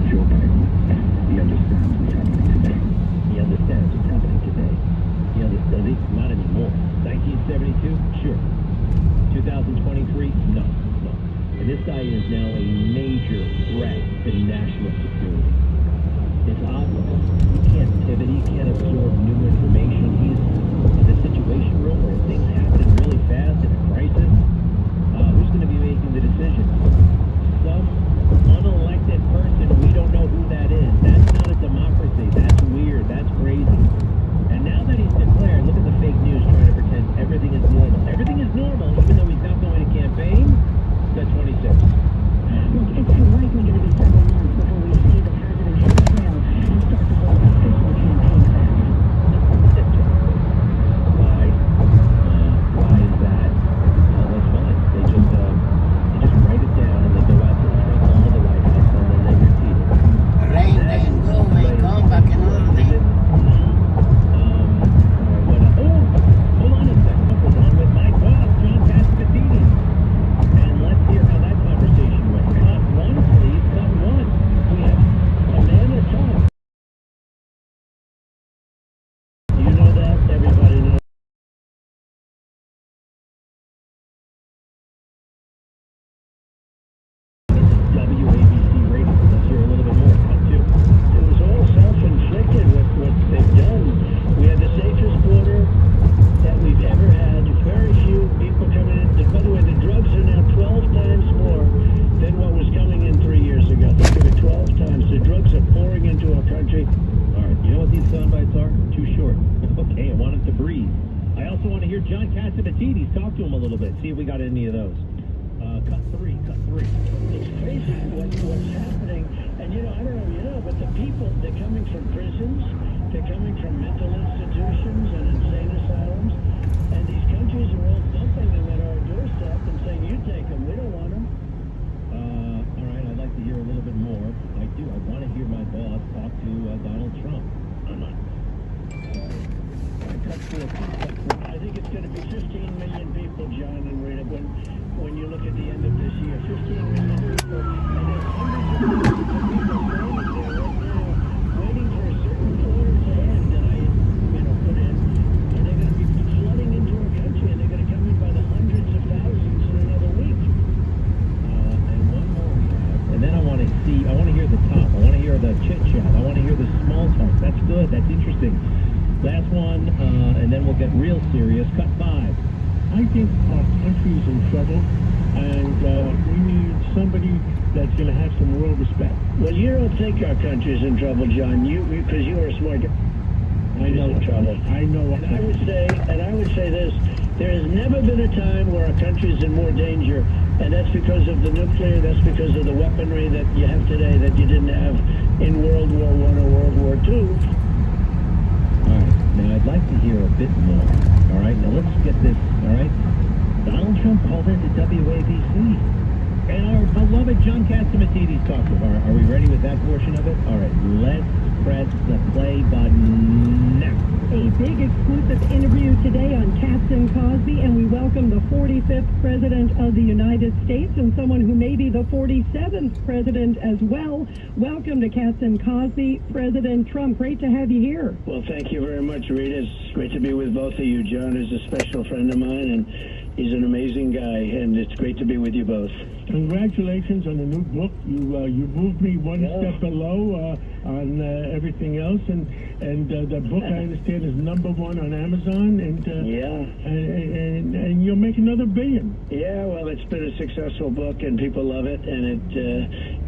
Joe Biden, he understands what's happening today. He understands what's happening today. He understands it? Not anymore. 1972? Sure. 2023? No. And this guy is now a major threat to national security. also want to hear John Catsimatidis talk to him a little bit. See if we got any of those. Cut three. It's crazy what's happening. And, you know, I don't know if you know, but the people, they're coming from prisons, they're coming from mental institutions and insane asylums, and these countries are all dumping them at our doorstep and saying, you take them, we don't want them. All right, I'd like to hear a little bit more. I do. I want to hear my boss talk to Donald Trump. I think it's going to be 15 million people, John and Rita, when you look at the end of this year. 15 million people, and there's hundreds of millions of people standing there right now, waiting for a certain order to end that I, put in, and they're going to be flooding into our country, and they're going to come in by the hundreds of thousands in another week. And one more we have. And then I want to hear the top. I want to hear the chit-chat. I want to hear the small talk. That's good. That's interesting. Last one, and then we'll get real serious. Cut 5. I think our country's in trouble, and we need somebody that's going to have some world respect. Well, you don't think our country's in trouble, John, because you are a smart guy. I know in trouble. I know. And I would say this: there has never been a time where our country's in more danger, and that's because of the nuclear. That's because of the weaponry that you have today that you didn't have in World War I or World War II. All right, now I'd like to hear a bit more. All right, now let's get this. All right, Donald Trump called into WABC, and our beloved John Catsimatidis talked to him. Are we ready with that portion of it? All right, let's press the play button now. A big exclusive interview today on Katz and Cosby, and we welcome the 45th President of the United States and someone who may be the 47th President as well. Welcome to Katz and Cosby, President Trump. Great to have you here. Well, thank you very much, Rita. It's great to be with both of you. John is a special friend of mine, and he's an amazing guy, and it's great to be with you both. Congratulations on the new book. You moved me one step below on everything else, and the book I understand is #1 on Amazon, and you'll make another $1 billion. Yeah, well, it's been a successful book, and people love it, and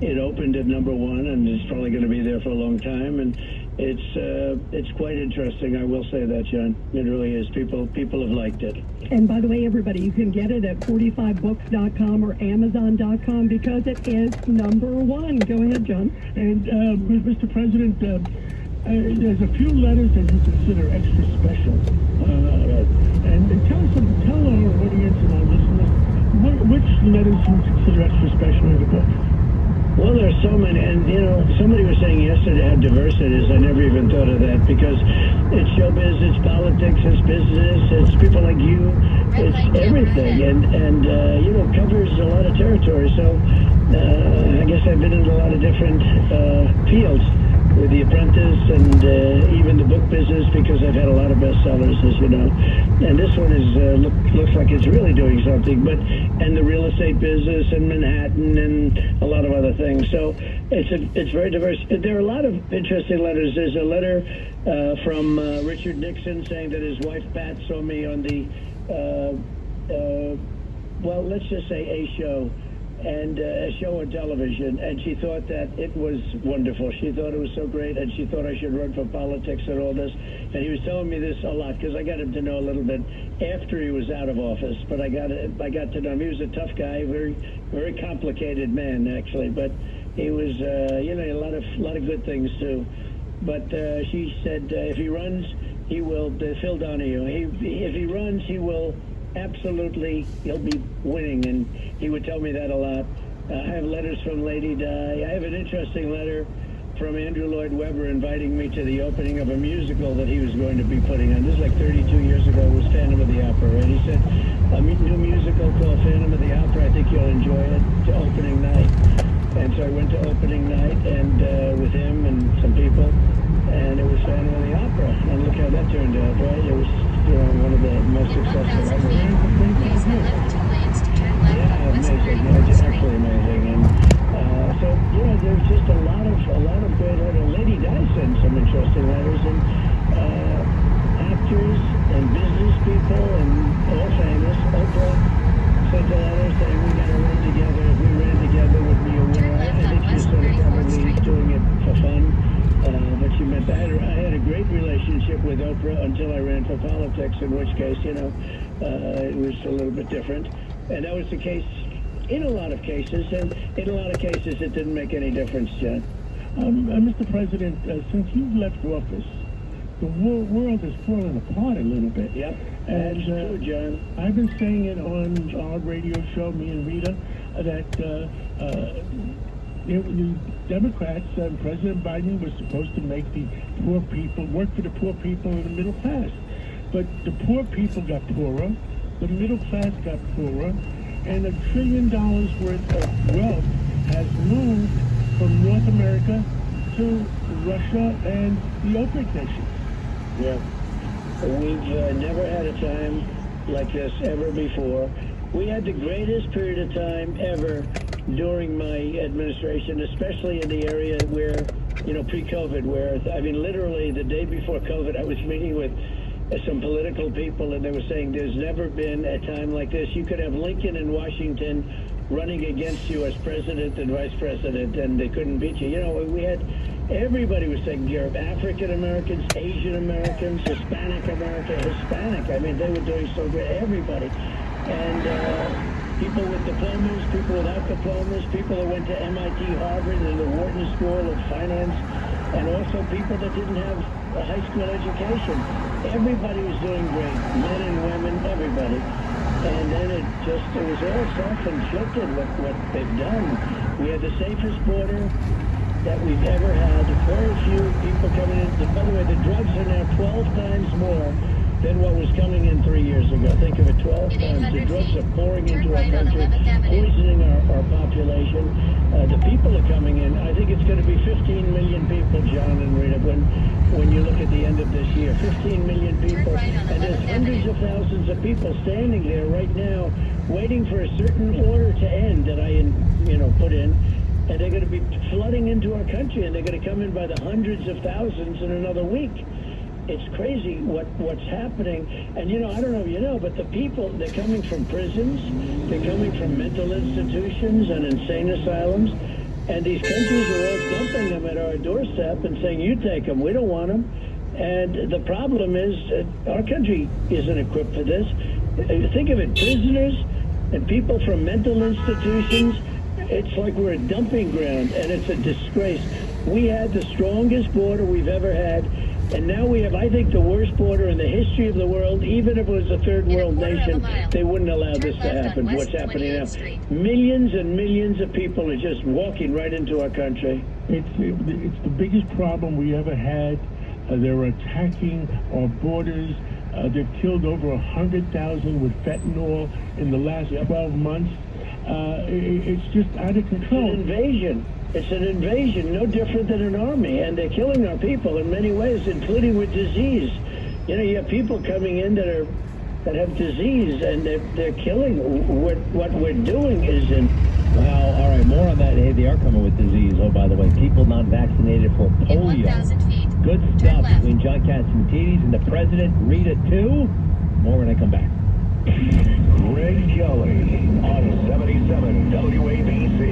it opened at #1, and it's probably going to be there for a long time, and it's quite interesting. I will say that, John. It really is. People have liked it. And by the way, everybody, you can get it at 45books.com or Amazon.com because it is #1. Go ahead, John. And Mr. President, there's a few letters that you consider extra special. And tell our audience and our listeners which letters you consider extra special in the book. Well, there's so many, and somebody was saying yesterday how diverse it is. I never even thought of that because it's showbiz, it's politics, it's business, it's people like you, it's everything, and covers a lot of territory. So I guess I've been in a lot of different fields with The Apprentice and even the book business because I've had a lot of bestsellers, as you know. And this one is looks like it's really doing something. And the real estate business in Manhattan and a lot of other things. So it's very diverse. There are a lot of interesting letters. There's a letter from Richard Nixon saying that his wife Pat saw me on the let's just say a show on television, and she thought that it was wonderful. She thought it was so great, and she thought I should run for politics and all this. And he was telling me this a lot because I got him to know a little bit after he was out of office. But I got to know him. He was a tough guy, very very complicated man actually. But he was a lot of good things too. But she said if he runs, he will. Phil Donahue. If he runs, he will. Absolutely, he'll be winning, and he would tell me that a lot. I have letters from Lady Di. I have an interesting letter from Andrew Lloyd Webber inviting me to the opening of a musical that he was going to be putting on. This is like 32 years ago. It was Phantom of the Opera, right? He said, a new musical called Phantom of the Opera. I think you'll enjoy it, to opening night. And so I went to opening night and with him and some people, and it was Phantom of the Opera. And look how that turned out, right? It was one of the most successful ever. Use the left 2 lanes to turn left on West Amazing. 31st It's Street. actually amazing. And so there's just a lot of great letters. Lady Di sent some interesting letters, and actors and business people and all famous. Oprah sent a letter saying we got to run together. If we ran together, would be a winner. I think she was sort of probably doing it for fun, but she meant that. I had a great relationship with Oprah until I ran for politics, in which case, it was a little bit different. And that was the case in a lot of cases, and in a lot of cases it didn't make any difference, John. Mr. President, since you've left office, the world is falling apart a little bit. Yep, that's true, John. I've been saying it on our radio show, me and Rita, that the Democrats and President Biden was supposed to make the poor people, work for the poor people in the middle class. But the poor people got poorer, the middle class got poorer, and $1 trillion worth of wealth has moved from North America to Russia and the OPEC nations. Yeah. We've never had a time like this ever before. We had the greatest period of time ever during my administration, especially in the area where, pre-COVID, where, literally the day before COVID, I was meeting with some political people, and they were saying there's never been a time like this. You could have Lincoln in Washington running against you as president and vice president, and they couldn't beat you. We had, everybody was taken care of. African Americans, Asian Americans, Hispanic America, Hispanic. They were doing so good. Everybody. And people with diplomas, people without diplomas, people that went to MIT, Harvard, and the Wharton School of Finance, and also people that didn't have a high school education. Everybody was doing great, men and women, everybody. And then it was all self-inflicted what they've done. We had the safest border that we've ever had. Very few people coming in. By the way, the drugs are now 12 times more than what was coming in 3 years ago. Think of it, 12 times. The drugs are pouring into our country, poisoning our population. The people are coming in. I think it's going to be 15 million people, John and Rita, when you look at the end of this year. 15 million people. And there's hundreds of thousands of people standing there right now waiting for a certain order to end that I, put in. And they're going to be flooding into our country, and they're going to come in by the hundreds of thousands in another week. It's crazy what's happening. And, I don't know if you know, but the people, they're coming from prisons, they're coming from mental institutions and insane asylums, and these countries are all dumping them at our doorstep and saying, you take them, we don't want them. And the problem is our country isn't equipped for this. Think of it, prisoners and people from mental institutions, it's like we're a dumping ground, and it's a disgrace. We had the strongest border we've ever had, and now we have, I think, the worst border in the history of the world. Even if it was a third world nation, they wouldn't allow this to happen. What's happening now? Millions and millions of people are just walking right into our country. It's the biggest problem we ever had. They're attacking our borders. They've killed over 100,000 with fentanyl in the last 12 months. It's just out of control. It's an invasion. It's an invasion, no different than an army, and they're killing our people in many ways, including with disease. You have people coming in that have disease, and they're killing. What we're doing is Wow, all right, more on that. Hey, they are coming with disease. Oh, by the way, people not vaccinated for polio. In 1,000 feet. Good stuff between John Catsimatidis and the president. Rita, too. More when I come back. Greg Kelly on 77 WABC.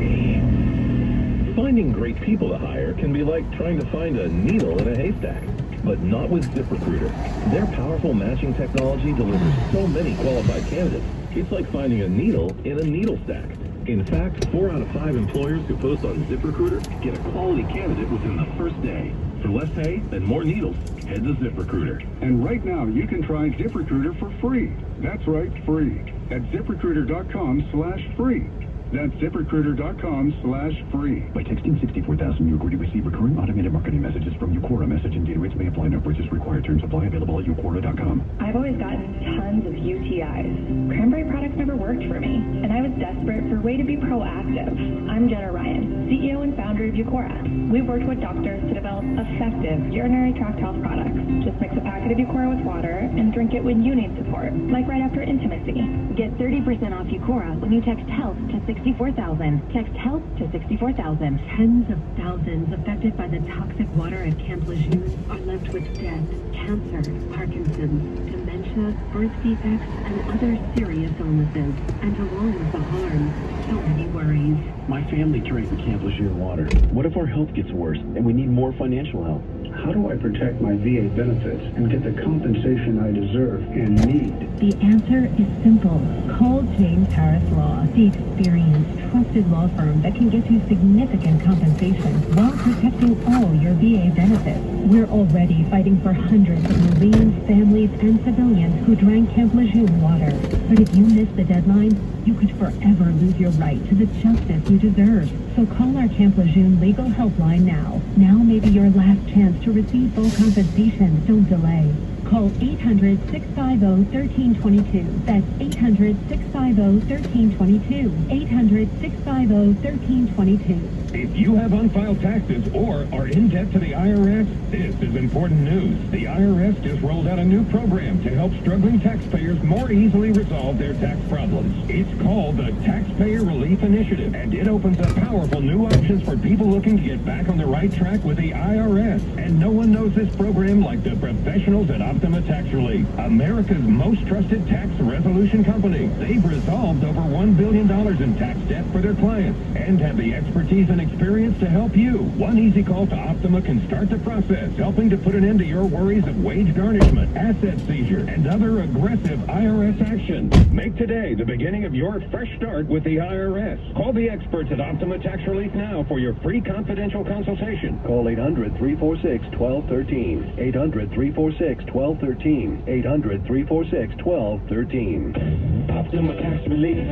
Finding great people to hire can be like trying to find a needle in a haystack, but not with ZipRecruiter. Their powerful matching technology delivers so many qualified candidates. It's like finding a needle in a needle stack. In fact, 4 out of 5 employers who post on ZipRecruiter get a quality candidate within the first day. For less pay and more needles, head to ZipRecruiter. And right now, you can try ZipRecruiter for free. That's right, free. At ZipRecruiter.com/free. That's ZipRecruiter.com/free. By texting 64,000, you agree to receive recurring automated marketing messages from Uquora. Message and data rates may apply. No purchase required. Terms apply. Available at Uquora.com. I've always gotten tons of UTIs. Cranberry products never worked for me, and I was desperate for a way to be proactive. I'm Jenna Ryan, CEO and founder of Uquora. We've worked with doctors to develop effective urinary tract health products. Just mix a packet of Uquora with water and drink it when you need support, like right after intimacy. Get 30% off Uquora when you text HEALTH to 64,000. Text HEALTH to 64,000. Tens of thousands affected by the toxic water at Camp Lejeune are left with death, cancer, Parkinson's, dementia, birth defects, and other serious illnesses. And along with the harm, so many worries. My family drank the Camp Lejeune water. What if our health gets worse and we need more financial help? How do I protect my VA benefits and get the compensation I deserve and need? The answer is simple. Call James Harris Law, the experienced, trusted law firm that can get you significant compensation while protecting all your VA benefits. We're already fighting for hundreds of Marines, families, and civilians who drank Camp Lejeune water. But if you miss the deadline, you could forever lose your right to the justice you deserve. So call our Camp Lejeune legal helpline now. Now may be your last chance to receive full compensation. Don't delay. Call 800-650-1322. That's 800-650-1322. 800-650-1322. If you have unfiled taxes or are in debt to the IRS, this is important news. The IRS just rolled out a new program to help struggling taxpayers more easily resolve their tax problems. It's called the Taxpayer Relief Initiative, and it opens up powerful new options for people looking to get back on the right track with the IRS. And no one knows this program like the professionals at Optima Tax Relief, America's most trusted tax resolution company. They've resolved over $1 billion in tax debt for their clients and have the expertise and experience to help you. One easy call to Optima can start the process, helping to put an end to your worries of wage garnishment, asset seizure, and other aggressive IRS action. Make today the beginning of your fresh start with the IRS. Call the experts at Optima Tax Relief now for your free confidential consultation. Call 800-346-1213. 800-346-1213. 800-346-1213. Optima Tax Relief.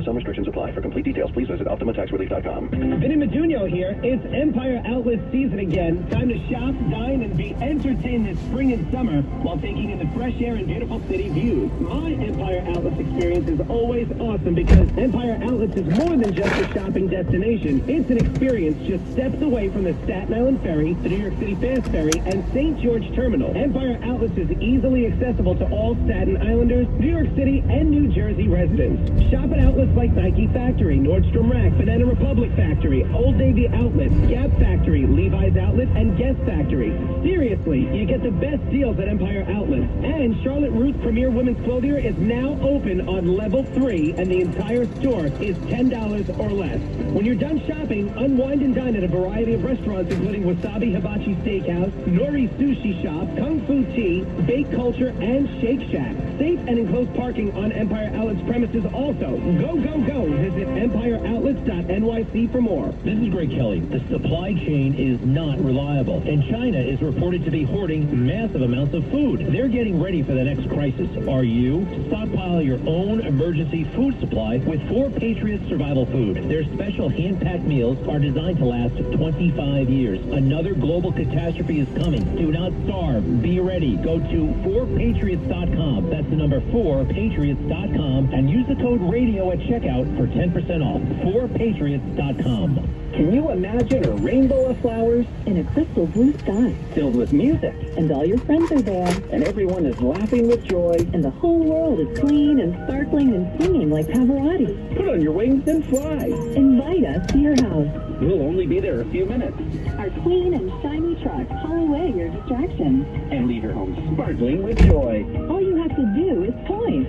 Some restrictions apply. For complete details, please visit OptimaTaxRelief.com. Vinny Maduno here. It's Empire Outlet season again. Time to shop, dine, and be entertained this spring and summer while taking in the fresh air and beautiful city views. My Empire Outlets experience is always awesome because Empire Outlets is more than just a shopping destination. It's an experience just steps away from the Staten Island Ferry, the New York City Fast Ferry, and St. George Terminal. Empire Outlets is easily accessible to all Staten Islanders, New York City, and New Jersey residents. Shop at outlets like Nike Factory, Nordstrom Rack, Banana Republic Factory, Old Navy Outlet, Gap Factory, Levi's Outlet, and Guess Factory. Seriously, you get the best deals at Empire Outlets. And Charlotte Ruth's Premier Women's Clothier is now open on level 3, and the entire store is $10 or less. When you're done shopping, unwind and dine at a variety of restaurants, including Wasabi Hibachi Steakhouse, Nori Sushi Shop, Kung Fu Tea, Bake Culture, and Shake Shack. Safe and enclosed parking on Empire Outlets premises also. Go, go, go. Visit empireoutlets.nyc for more. This is Greg Kelly. The supply chain is not reliable, and China is reported to be hoarding massive amounts of food. They're getting ready for the next crisis. Are you? Stockpile your own emergency food supply with 4 Patriots Survival Food. Their special hand-packed meals are designed to last 25 years. Another global catastrophe is coming. Do not starve. Be ready. Go to 4patriots.com. That's the number 4patriots.com and use the code RADIO at checkout for 10% off. 4patriots.com. Can you imagine a rainbow of flowers In a crystal blue sky, filled with music, and all your friends are there, and everyone is laughing with joy? and the whole world is clean and sparkling and singing like Pavarotti. Put on your wings and fly. Invite us to your house. We'll only be there a few minutes. Our clean and shiny trucks haul away your distractions. And leave your home sparkling with joy. All you have to do is point.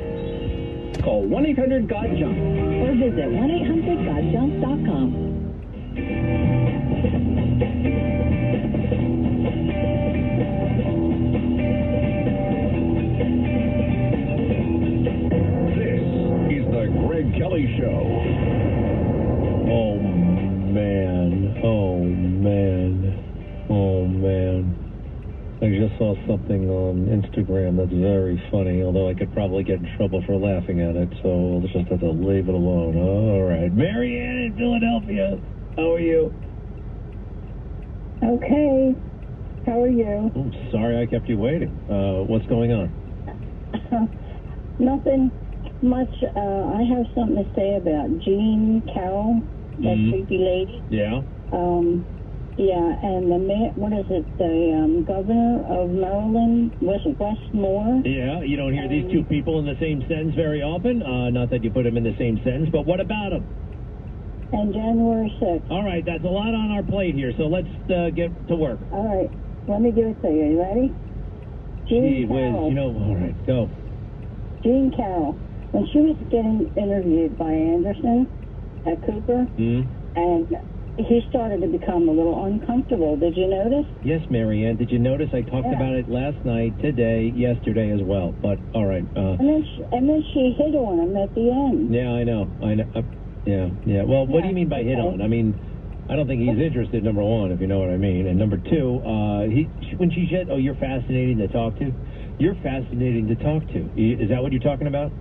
Call 1-800-GOD-JUMP. Or visit 1-800-GODJUMP.com. This is the Greg Kelly Show. Oh, man. Oh, man. Oh, man. I just saw something on Instagram that's very funny, although I could probably get in trouble for laughing at it, so let's just have to leave it alone. All right. Marianne in Philadelphia. How are you? Okay. How are you? Oh, sorry I kept you waiting. What's going on? Nothing much. I have something to say about Jean Carroll, that creepy lady. Yeah? Yeah, and the the governor of Maryland, Westmore. Yeah, you don't hear these two people in the same sentence very often. Not that you put them in the same sentence, but what about them? And January 6th. All right, that's a lot on our plate here, so let's get to work. All right, let me give it to you. You ready? Gee whiz, all right, go. Jean Carroll, when she was getting interviewed by Anderson at Cooper, and he started to become a little uncomfortable. Did you notice? Yes, Marianne. Did you notice I talked about it last night, today, yesterday as well? But all right. And then she hit on him at the end. Yeah, I know. Yeah. Well, what do you mean by hit on? I mean, I don't think he's interested. Number one, if you know what I mean, and number two, when she said, "Oh, you're fascinating to talk to," you're fascinating to talk to. Is that what you're talking about?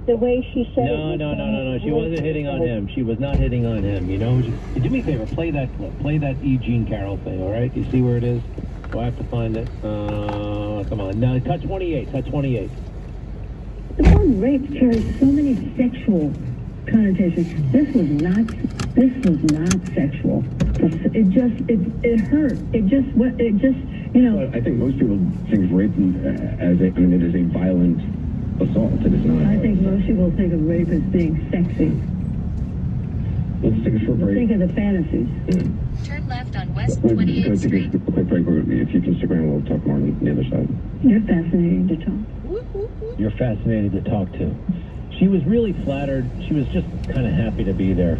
The way she said it. No. She wasn't hitting on him. She was not hitting on him. You know, do me a favor. Play that clip. Play that E. Jean Carroll thing. All right. You see where it is? Do I have to find it? Come on. Now, cut 28. Cut 28. The word rape carries so many sexual connotations. This was not sexual. It hurt. Well, I think most people think of rape it is a violent assault. It is not. I think most people think of rape as being sexy. Let's take a short break. Think of the fantasies. Turn left on West 28th Street. Take a quick break. If you can stick around, we'll talk more on the other side. You're fascinating to talk. You're fascinating to talk to. She was really flattered. She was just kind of happy to be there.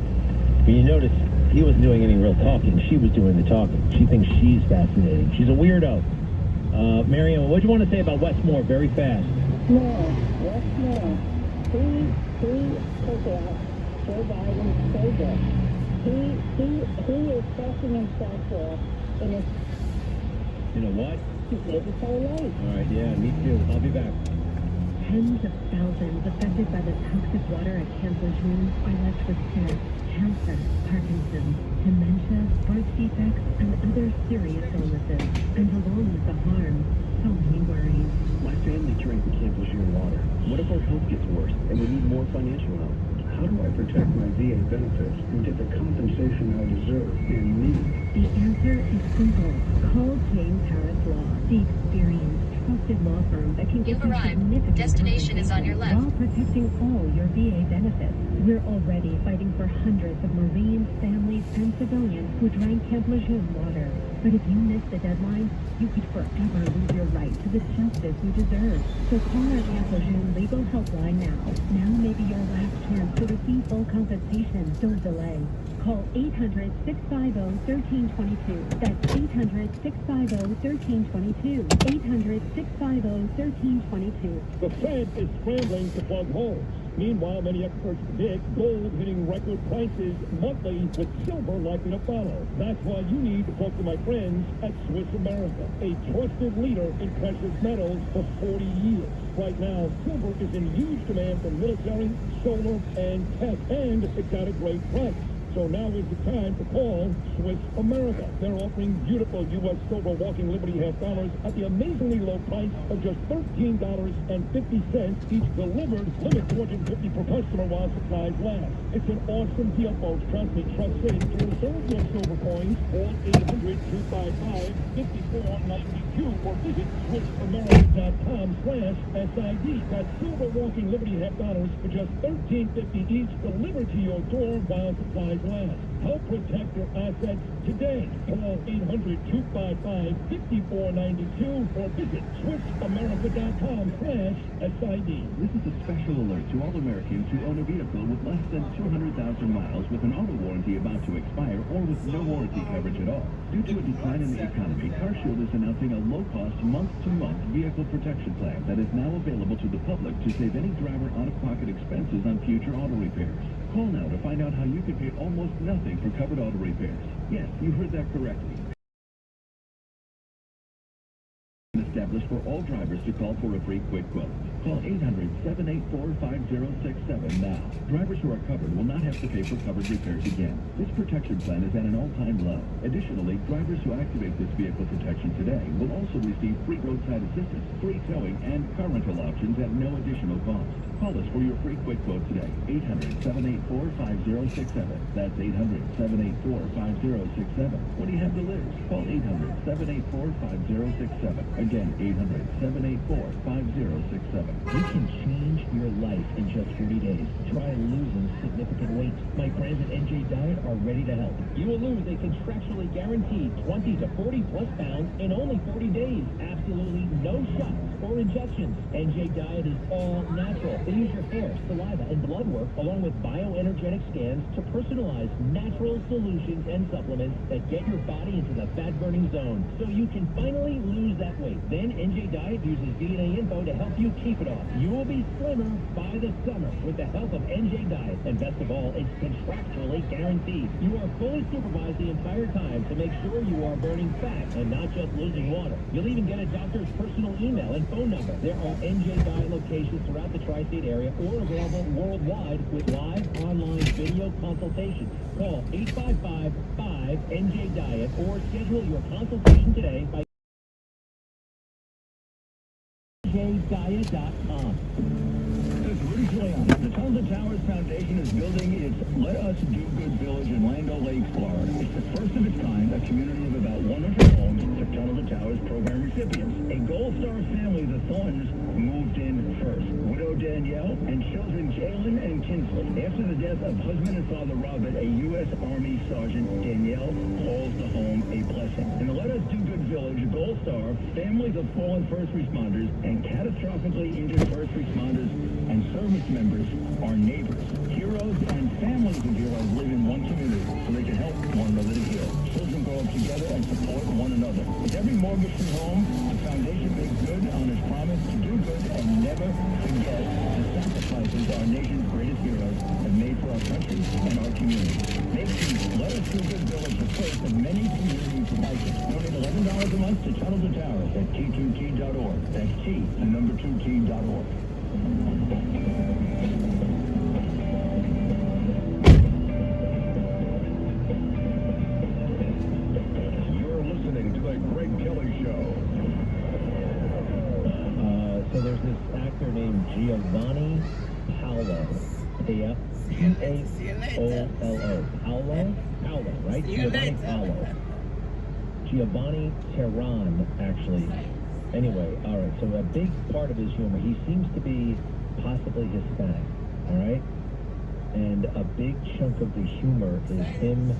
But you notice he wasn't doing any real talking. She was doing the talking. She thinks she's fascinating. She's a weirdo. Marianne, what do you want to say about Westmore very fast? Westmore. He took out Joe Biden's playbook. He is setting himself off in his... You know what? He's lived his whole life. All right, yeah, me too. I'll be back. Tens of thousands affected by the toxic water at Camp Lejeune are left with death, cancer, Parkinson's, dementia, birth defects, and other serious illnesses. And along with the harm, so many worries. My family drank the Camp Lejeune water. What if our health gets worse and we need more financial help? How do I protect my VA benefits and get the compensation I deserve and need? The answer is simple. Call Jane Paris Law, the experienced, trusted law firm that can give You've you arrived. significant Destination is on your left. while protecting all your VA benefits. We're already fighting for hundreds of Marines, families, and civilians who drank Camp Lejeune water. But if you miss the deadline, you could forever lose your right to the justice you deserve. So call our Camp Lejeune legal helpline now. Now may be your last chance to receive full compensation. Don't delay. Call 800-650-1322. That's 800-650-1322. 800-650-1322. The Fed is scrambling to plug holes. Meanwhile, many experts predict gold hitting record prices monthly with silver likely to follow. That's why you need to talk to my friends at Swiss America, a trusted leader in precious metals for 40 years. Right now, silver is in huge demand from military, solar, and tech, and it's at a great price. So now is the time to call Swiss America. They're offering beautiful U.S. silver walking Liberty half dollars at the amazingly low price of just $13.50 each delivered. Limit 250 per customer while supplies last. It's an awesome deal, folks. Trust me, trust me. To reserve your silver coins, call 800-255-5492 or visit SwissAmerica.com/SID. That's silver walking Liberty half dollars for just $13.50 each delivered to your door while supplies last. Help protect your assets today. Call 800-255-5492 or visit SwissAmerica.com/SID. This is a special alert to all Americans who own a vehicle with less than 200,000 miles with an auto warranty about to expire or with no warranty coverage at all. Due to a decline in the economy, CarShield is announcing a low-cost month-to-month vehicle protection plan that is now available to the public to save any driver out-of-pocket expenses on future auto repairs. Call now to find out how you can pay almost nothing for covered auto repairs. Yes, you heard that correctly. Established for all drivers to call for a free quick quote. Call 800-784-5067 now. Drivers who are covered will not have to pay for covered repairs again. This protection plan is at an all-time low. Additionally, drivers who activate this vehicle protection today will also receive free roadside assistance, free towing, and car rental options at no additional cost. Call us for your free quick quote today. 800-784-5067. That's 800-784-5067. What do you have to lose? Call 800-784-5067. Again, 800-784-5067. You can change your life in just 40 days. Try losing significant weight. My friends at NJ Diet are ready to help. You will lose a contractually guaranteed 20 to 40 plus pounds in only 40 days. Absolutely no shots or injections. NJ Diet is all natural. They use your hair, saliva, and blood work along with bioenergetic scans to personalize natural solutions and supplements that get your body into the fat-burning zone so you can finally lose that weight. Then NJ Diet uses DNA info to help you keep it off. You will be slimmer by the summer with the help of NJ Diet. And best of all, it's contractually guaranteed. You are fully supervised the entire time to make sure you are burning fat and not just losing water. You'll even get a doctor's personal email and phone number. There are NJ Diet locations throughout the tri-state area or available worldwide with live online video consultations. Call 855-5-NJ-DIET or schedule your consultation today by njdiet.com. This is Rudy Giuliani. The Tunnels and Towers Foundation is building its Let Us Do Good Village in Land O'Lakes, Florida. It's the first of its kind, a community of about 100 homes for Tunnels and Towers program recipients. A Gold Star family, the Thorntons, moved in first. Widow Danielle and children Jalen and Kinsley. After the death of husband and father Robert, a U.S. Army Sergeant, Danielle calls the home a blessing. In the Let Us Do Good Village, Gold Star, families of fallen first responders and catastrophically injured first responders and service members are neighbors. Heroes and families of heroes live in one community so they can help one another to heal. Children grow up together and support one another. With every mortgage-free home, the foundation makes good on its promise to do good and never forget the sacrifices our nation's greatest heroes have made for our country and our community. Make the Let Us Do Good Village the first of many communities like it. Donate $11 a month to Tunnels and Towers at T2T.org. That's T2T.org. You're listening to The Greg Kelly Show. So there's this actor named Giovanni Paolo. P-A-O-L-O. Paolo, right? Giovanni Paolo. Giovanni Terran, actually. Anyway, all right, so a big part of his humor, he seems to be possibly Hispanic, all right? And a big chunk of the humor is him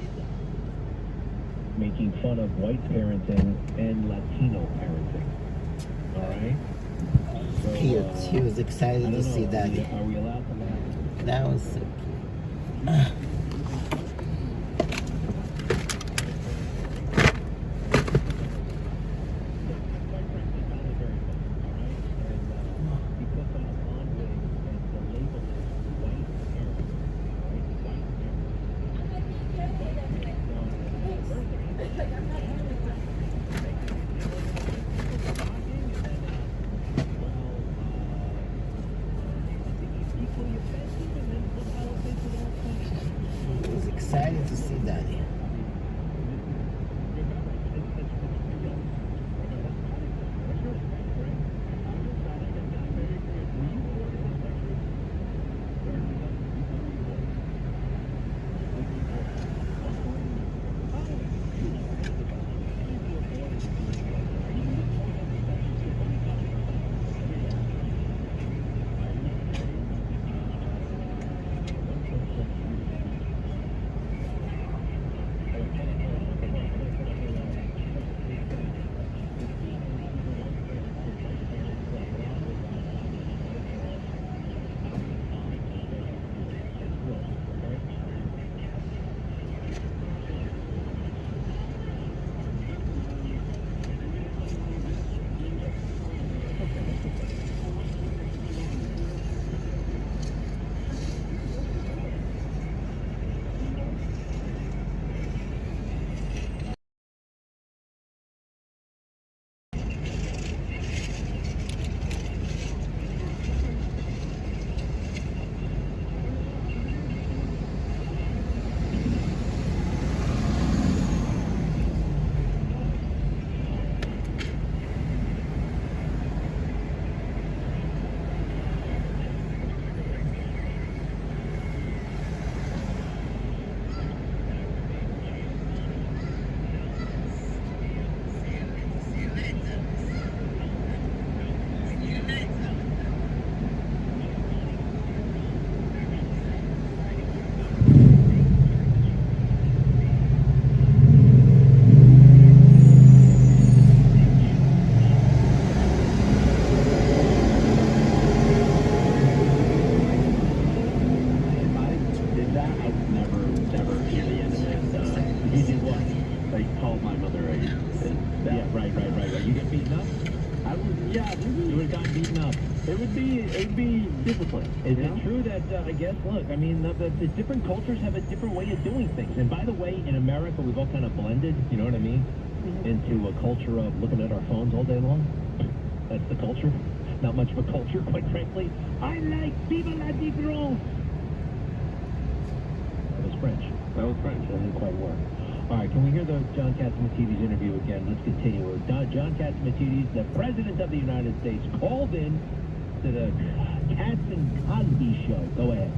making fun of white parenting and Latino parenting, all right? So, He was excited to see that. Are we allowed to laugh? That was so cute. Right. You get beaten up? You would have gotten beaten up. It would be discipline. Is it true that, I guess, look, I mean, the different cultures have a different way of doing things. And by the way, in America, we've all kind of blended, you know what I mean, into a culture of looking at our phones all day long. That's the culture. Not much of a culture, quite frankly. I like people la Negro. That was French. That didn't quite work. All right, can we hear the John Catsimatidis interview again? Let's continue. John Catsimatidis, the President of the United States, called in to the Katz and Cosby show. Go ahead.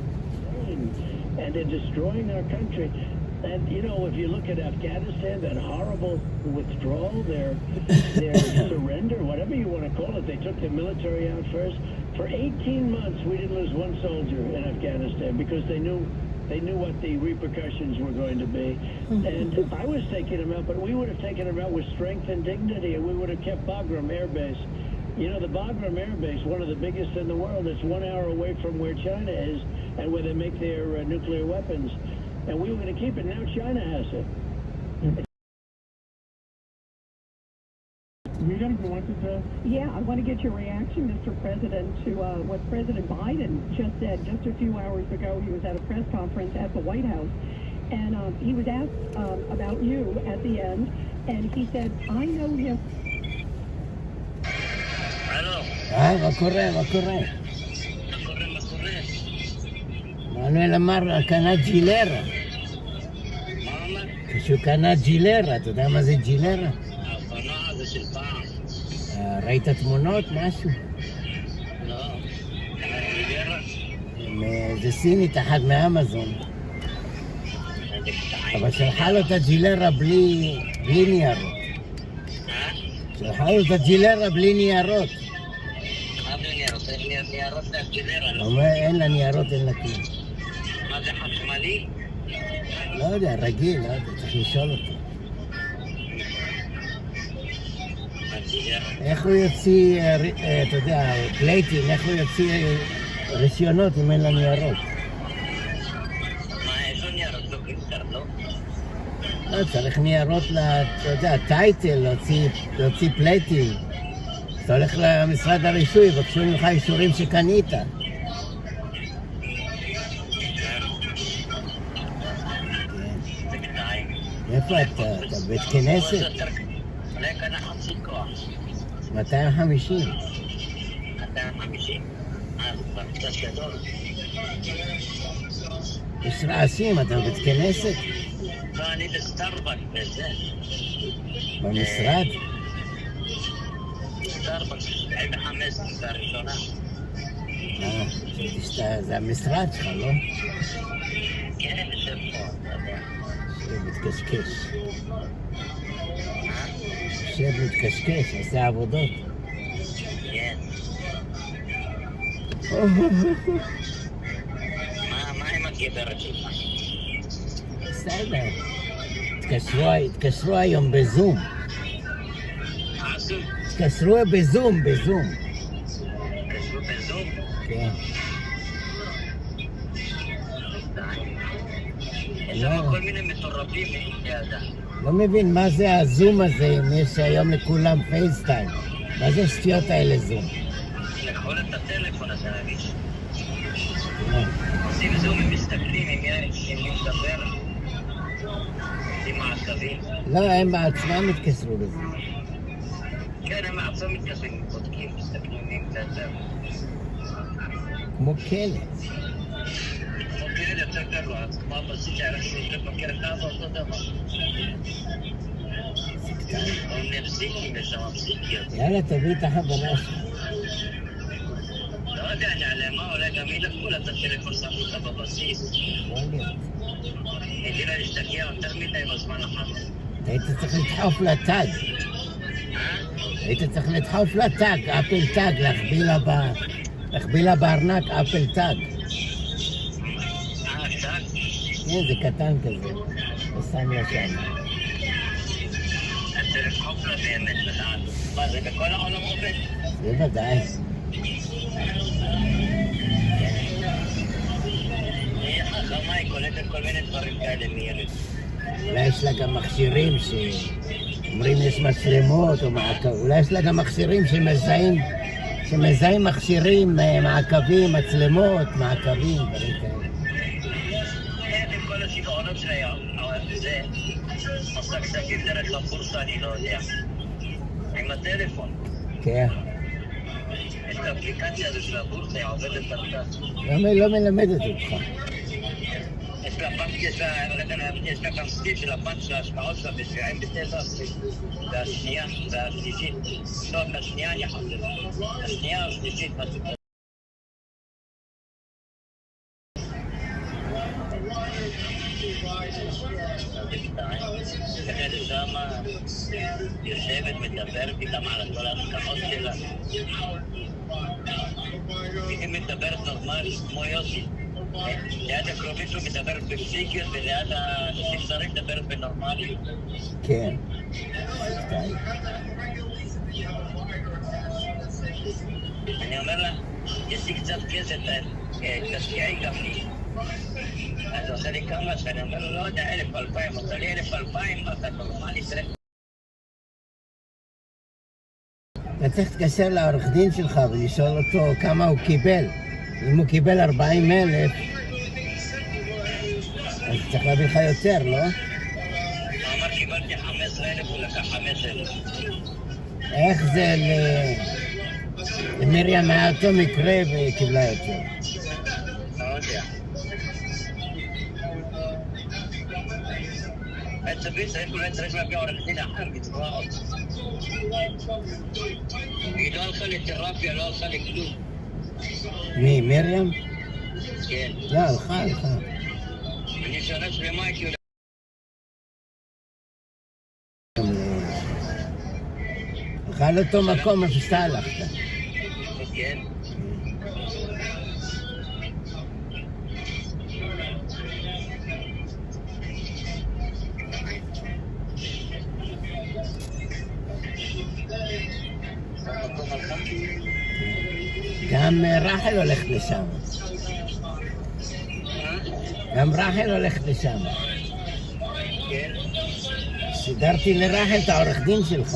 And they're destroying our country. And, you know, if you look at Afghanistan, that horrible withdrawal, their surrender, whatever you want to call it, they took the military out first. For 18 months, we didn't lose one soldier in Afghanistan because they knew what the repercussions were going to be. And I was taking them out, but we would have taken them out with strength and dignity, and we would have kept Bagram Air Base. You know, the Bagram Air Base, one of the biggest in the world, it's 1 hour away from where China is and where they make their nuclear weapons. And we were going to keep it. Now China has it. Yeah, I want to get your reaction, Mr. President, to what President Biden just said just a few hours ago. He was at a press conference at the White House, and he was asked about you at the end, and he said, I know him. מה קורה? מנואל אמר, קנה ג'ילרה. כשהוא קנה ג'ילרה, אתה יודע מה זה ג'ילרה? האופנוע זה של פעם. ראית תמונות? משהו? לא. ג'ילרה? זה סינית אחת מאמזון. אבל שלחה לו את הג'ילרה בלי ניירות. שלחה לו את הג'ילרה בלי ניירות. מה בלי ניירות? יש ניירות לג'ילרה, לא? אומר, אין לה ניירות, אין לה כלום. מה זה, חשמלי? לא יודע, רגיל, לא יודע, צריך לשאול אותו. איך הוא יוציא, אתה יודע, פלייטים, איך הוא יוציא רישיונות אם אין לה ניירות? מה, איזו ניירות? לא קיצר, לא? לא, צריך ניירות, אתה יודע, טייטל, להוציא פלייטים. אתה הולך למשרד הרישוי, בקשו ממך אישורים שקנית. איפה אתה? אתה בית כנסת? אולי קנה חצי כוח. 250. 250? זה כבר קצת גדול. יש רעשים, אתה בית כנסת? לא, אני בסטארבק בזה. במשרד? סטארבק, 15, זה הראשונה. זה המשרד שלך, לא? כן, יושב פה, אתה יודע. מתקשקש. יושב מתקשקש, עושה עבודות. כן. מה עם הגברת שלך? בסדר. התקשרו היום בזום. התקשרו בזום. התקשרו בזום? כן. יש שם כל מיני מטורפים, לא מבין מה זה הזום הזה, אם יש היום לכולם פייסטיים. מה זה השטויות האלה זום? לקחו את הטלפון הזה להגיש. עושים זום, הם מסתכלים אם מי מדבר, עם מעקבים. לא, הם בעצמם התקשרו לזה. כן, הם בעצמם מתקשרים, בודקים, מסתכלים מי מדבר. כמו כלב. כן, יותר גרוע, אז כמו הבסיס היה שזה מכיר את זה אותו דבר. הם נפסיקים, יש שם פסיקיות. יאללה, תביא את החברה שלך. לא יודע, אני עלימה, אולי גם ילכו לתת טלפון שמו אותה בבסיס. נדירה להשתקיע יותר מדי בזמן האחרון. היית צריך לדחוף לטאג. היית צריך לדחוף לטאג, אפל טאג, להחביא לה בארנק אפל טאג. כן, זה קטן כזה, ושם לה שם. אתה לדחוף לה באמת לדעת. מה, זה בכל העולם עובד? זה ודאי. היא חכמה, היא קולטת כל מיני דברים כאלה מילד. אולי יש לה גם מכשירים אומרים יש מצלמות או מעקב, אולי יש לה גם מכשירים שמזהים מכשירים, מעקבים, מצלמות, מעקבים, דברים כאלה. עם כל השיגעונות של היום, זה עושה כספים דרך הבורסה, אני לא יודע. עם הטלפון. כן. יש את האפליקציה הזו של הבורסה, היא עובדת על זה. למה היא לא מלמדת אותך? יש לה בנק, יש לה גם סניף של הבנק של ההשקעות שלה בשביעים בטבע, והשנייה, והשלישית. לא, השנייה אני חושב. השנייה והשלישית, משהו כזה. כדי שמה יושבת, מדברת איתם על כל ההשקעות שלה. היא מדברת נורמלית, כמו יוסי. ליד הקרובים שלו מדברת בפסיקיות, וליד האנשים זרים מדברת בנורמליות. כן. אני אומר לה, יש לי קצת כסף, תשקיעי גם לי. אז עושה לי כמה שאני אומר לו, לא יודע, 1,000-2,000, עושה לי 1,000-2,000, אתה נורמלי צריך. אתה צריך להתקשר לעורך דין שלך ולשאול אותו כמה הוא קיבל. אם הוא קיבל 40,000, אז צריך להביא לך יותר, לא? הוא אמר, קיבלתי 15,000, הוא לקח 5,000. איך זה למרים היה אותו מקרה וקיבלה יותר? לא יודע. בעצם צריך להביא עורך דין אחר, בצבוע עוד. היא לא הלכה לתרפיה, לא הלכה לכלום. מי, מרים? כן. לא, הלכה. אני שנה שלמה הייתי הולך. הלכה לאותו מקום איפה שאתה הלכת. כן. גם רחל הולכת לשם. גם רחל הולכת לשם. כן. סידרתי לרחל את העורך דין שלך.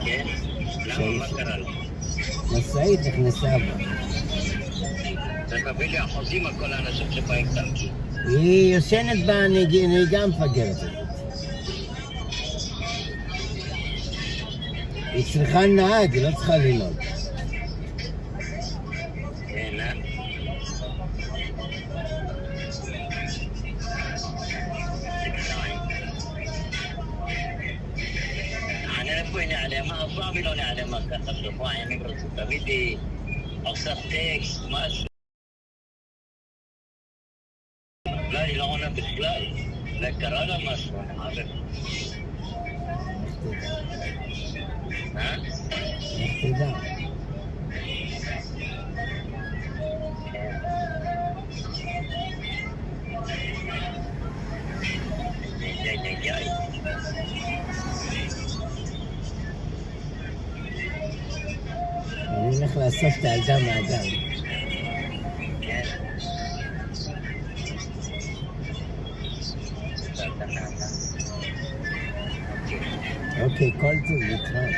כן? למה? מה קרה לו? משאית נכנסה בה. צריך להביא לי אחוזים על כל האנשים שבאים כאן. היא יושנת בנהיגה מפגרת. היא צריכה נהג, היא לא צריכה לנהוג. صعب لو نعلم ما كان تشوفوا يعني برسول بدي اوصف تكست ماشي لا لو انا بسلاي ذكر هذا ما شو عارف ها אני הולך לאסוף את הילדה מהגן. אוקיי, כל טוב, להתראות.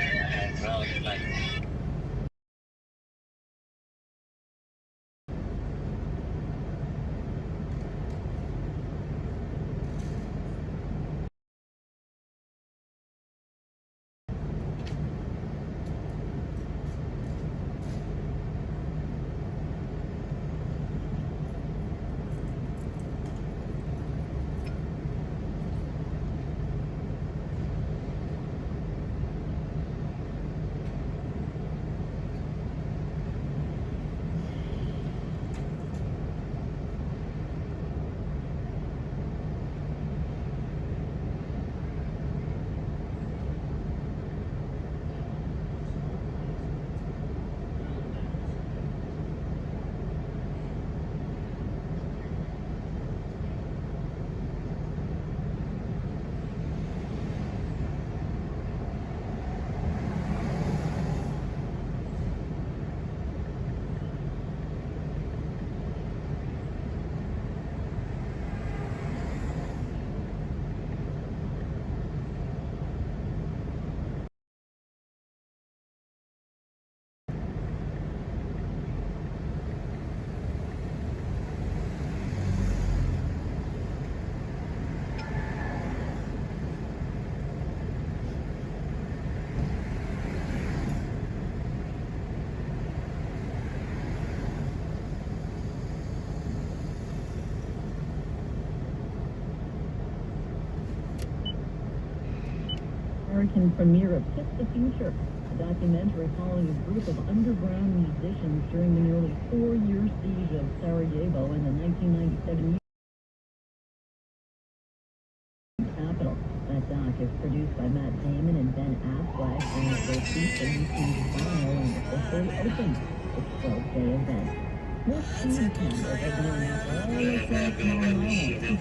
American premiere of Kiss the Future, a documentary following a group of underground musicians during the nearly 4-year siege of Sarajevo in the 1997 capital. That doc is produced by Matt Damon and Ben Affleck, and it will feature YouTube's final and officially opened its 12-day event. More speed cameras are going up all across Long Island to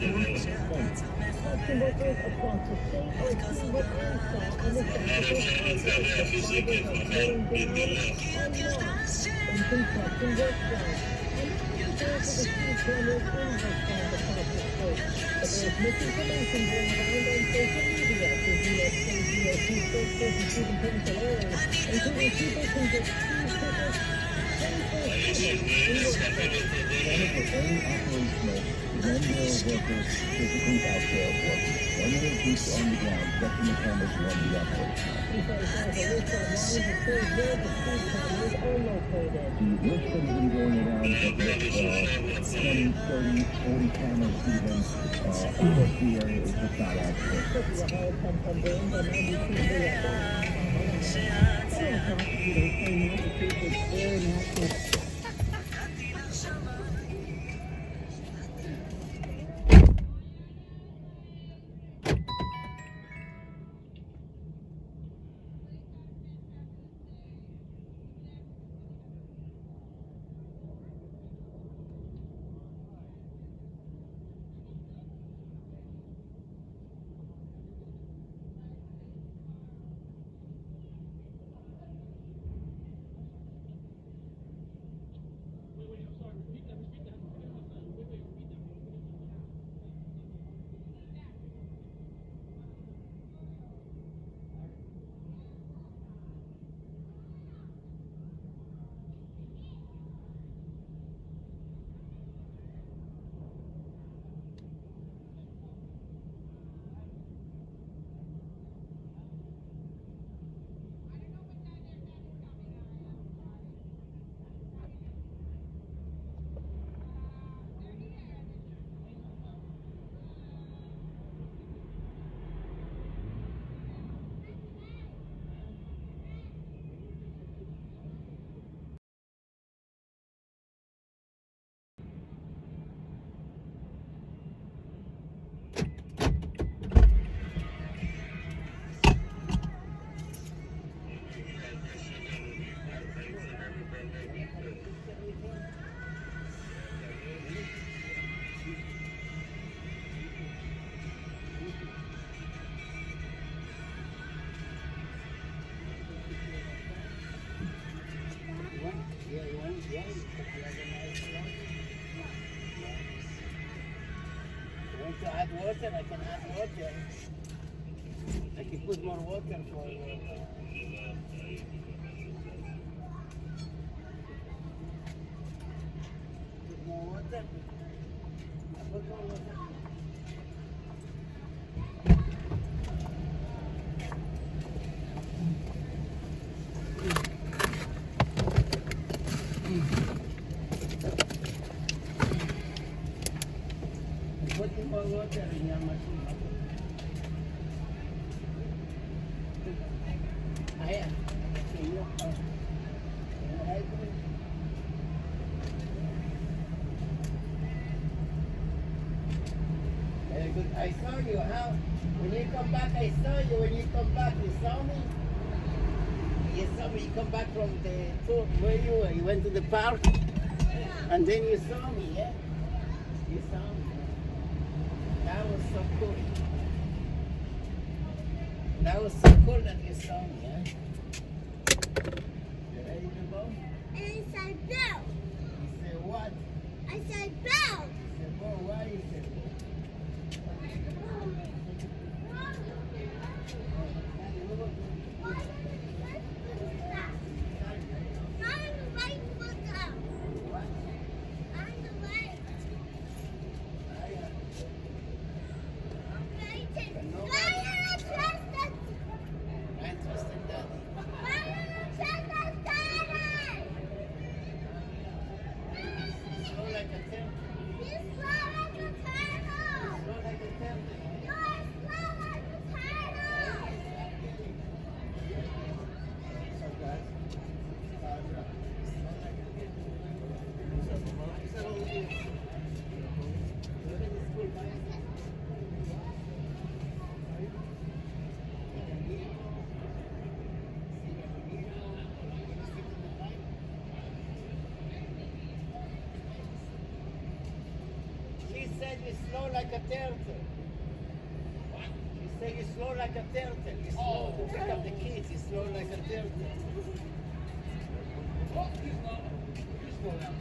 construction workers across the state are seeing what I saw on the Sacramento highway. The drivers are slowing down a lot in construction work zones. And that was there for the speed cameras in high crimes across the state. But there's misinformation going around on social media, says New York State DOT spokesperson Stephen Pincelleri, including people who get speed tickets 24/7 in work zones. Only operational when there are workers physically out there working. When there are people on the ground, checking the cameras when the operation. He says there's a list online that shows where the speed cameras are located. The list that has been going around that lists 20, 30, 40 cameras even across the area is just not accurate. Sophia Hall comes from Burns on 92 Federal prosecutors say Massachusetts Air National to add water, I can add water. I can put more water for put more water. I put more water. Putting more water in your machine. Ayan. Very good. I saw you. How? When you come back, I saw you. When you come back, you saw me. You saw me. You come back from the tour. Where you were? You went to the park, and then you saw me. Yeah. You saw me. That was so cool. That was so cool that you saw me, huh? You ready to go? I said no. You said what? I said no. You said go. Why you said go? I trusted Daddy. a turtle. What? You say you slow like a turtle. You slow to pick up the kids. You slow like a turtle. Oh, you slow down.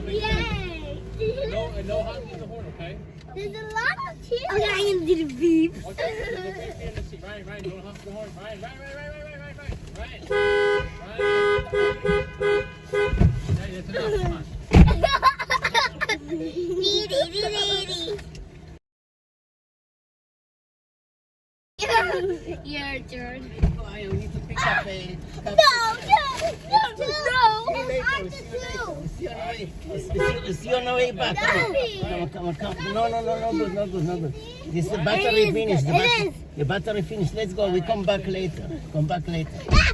Yay! No honking in the horn, okay? There's a lot of tears. Okay, I'm gonna do the beep. Okay, let's see. Ryan, don't honk the horn. Ryan. Right, that's enough. Come on. Your turn. I need to pick up a cup. No. See you on the way back. Come on. No, good. This is the battery finished. The battery finished. Let's go. We come back later. We come back. Ah!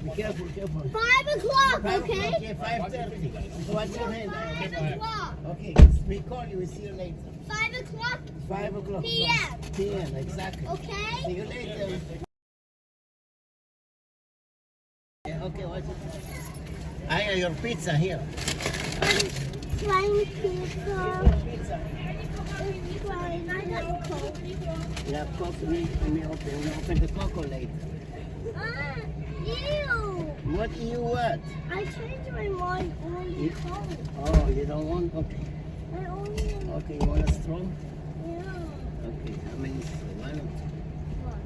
Be careful. 5 o'clock, okay? Okay, 5:30. What's your name? 5 o'clock. Okay, we call you. We see you later. 5 o'clock. 5 o'clock. PM. PM, exactly. Okay? See you later. Okay, what's it? I have your pizza here. Flying pizza. Pizza. It's flying. I have Coke. You have coffee. We open the cocoa later. Ew. What do you want? I changed my mind only Coke. Oh, you don't want? Okay. I only want. Okay, you want a straw? Yeah. Okay, how many straw? Why not? What?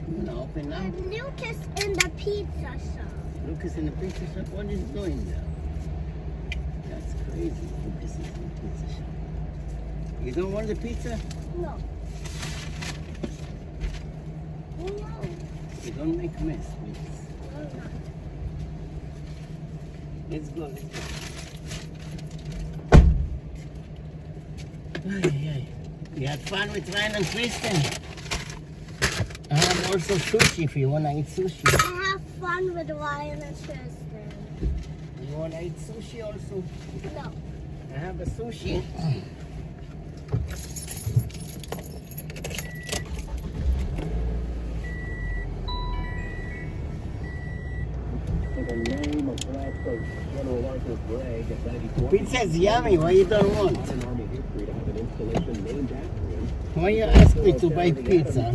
You want to open now? And Lucas in the pizza shop. Lucas in the pizza shop? What is he doing there? That's crazy. Lucas is in the pizza shop. You don't want the pizza? No. No. You don't make a mess, please. Let's go. You had fun with Ryan and Kristen. I have also sushi if you want to eat sushi. I have fun with Ryan and Tristan. You want to eat sushi also? No. I have a sushi. Pizza is yummy. Why you don't want? Why you ask me to buy pizza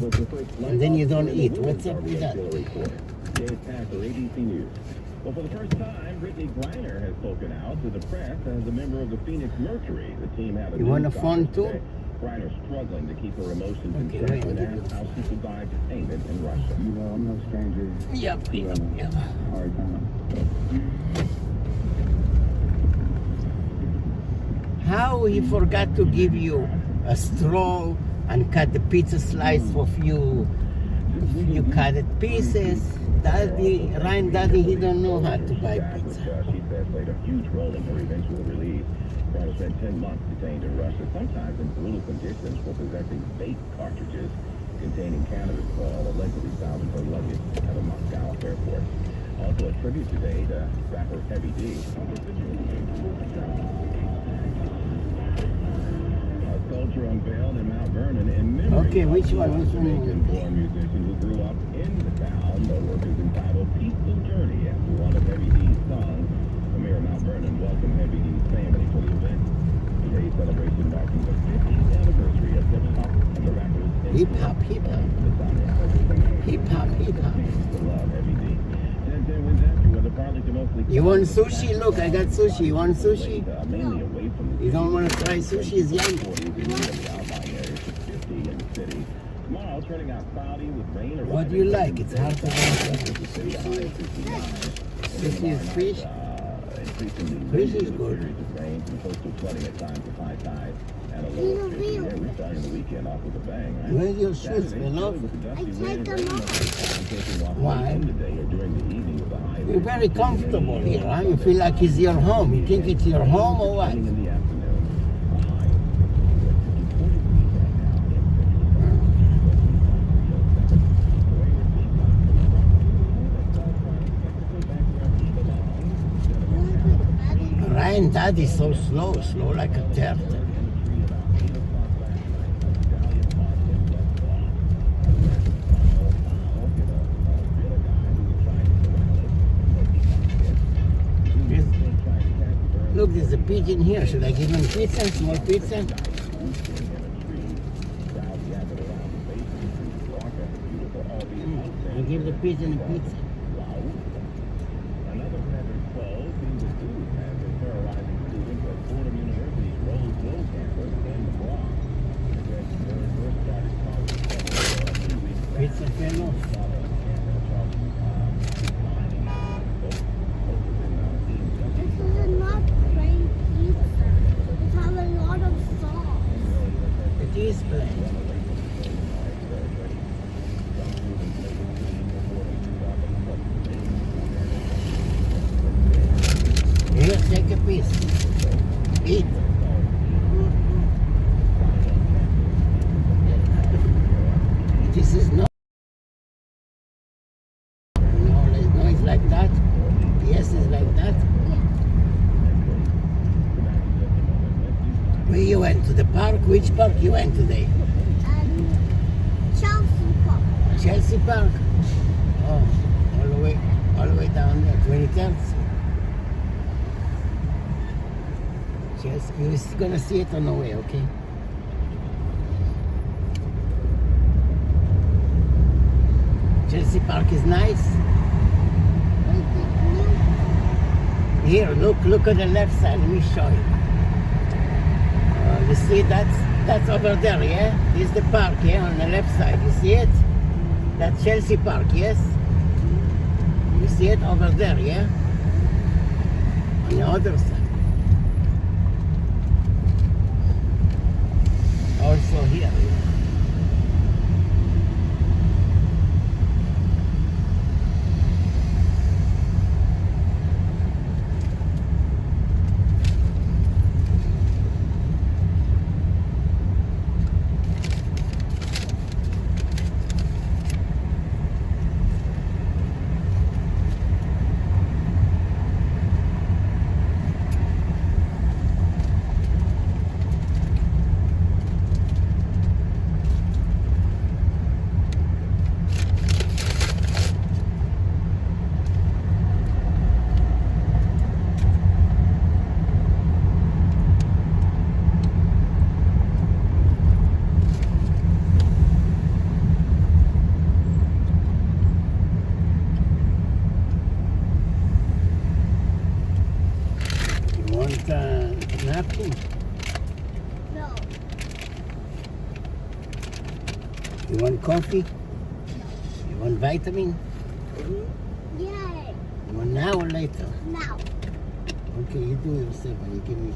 and then you don't eat? What's up with that? Well, for the first time, Brittany Griner has spoken out to the press as a member of the Phoenix Mercury. The team had a You want a phone too? Griner's struggling to keep her emotions in check and asked how she survived detainment in Russia. You know, I'm no stranger Yep. to hard times. How he forgot to give you a straw and cut the pizza slice for few cut it pieces. Ryan Daddy, he don't know how to buy pizza. She says played a huge role in her eventual release. Griner spent 10 months detained in Russia, sometimes in brutal conditions for possessing vape cartridges containing cannabis oil allegedly found in her luggage at a Moscow airport. Also a tribute today to rapper Heavy D. A sculpture unveiled in Mount Vernon in memory Okay, which one? of the Jamaican-born musician who grew up in the town. The work is entitled Peaceful Journey after one of Heavy D's songs. The mayor of Mount Vernon welcomed Heavy D's family to the event. Today's celebration marking the 50th anniversary of hip-hop and the rappers. Hip-hop. Love Heavy D. 10-10 wins after weather partly to mostly. You want sushi? Look, I got sushi. You want sushi? Mainly away from the You don't want to try sushi? It's yummy. 40s in the outlying areas to 50 in the city. Tomorrow, turning out cloudy with rain arriving. What do you like? It's hard to answer. Sushi is fish. Fish is good. Series of rains and coastal flooding at times with high tides and a low of 50. Yeah, we're starting the weekend off with a bang, right? Where's your shoes, beloved? Why? You're very comfortable here, huh? You feel like it's your home. You think it's your home or what? Ryan Daddy's so slow like a turtle. Look, there's a pigeon here. Should I give him pizza? Small pizza? give the pigeon a pizza. Another center closed in the zoo after terrorizing students at Fordham University's Roseville campus in the Bronx. The first started college 2 weeks back. Pizza fellow. This is not plain pizza. It has a lot of sauce. It is plain. Here, take a piece. Eat. This is not. No, it's like that. Yes, it's like that. Where you went? To the park? Which park you went today? Chelsea Park. Chelsea Park. Oh, all the way down there, 23rd. Chelsea, you're gonna see it on the way, okay? Chelsea Park is nice. Here, look at the left side. Let me show you. You see that's over there, yeah? This is the park, yeah, on the left side. You see it? That's Chelsea Park, yes? You see it over there, yeah? On the other side. Also here. Napkin? No. You want coffee? No. You want vitamin? Yay. You want now or later? Now. Okay, you do it yourself and you give me.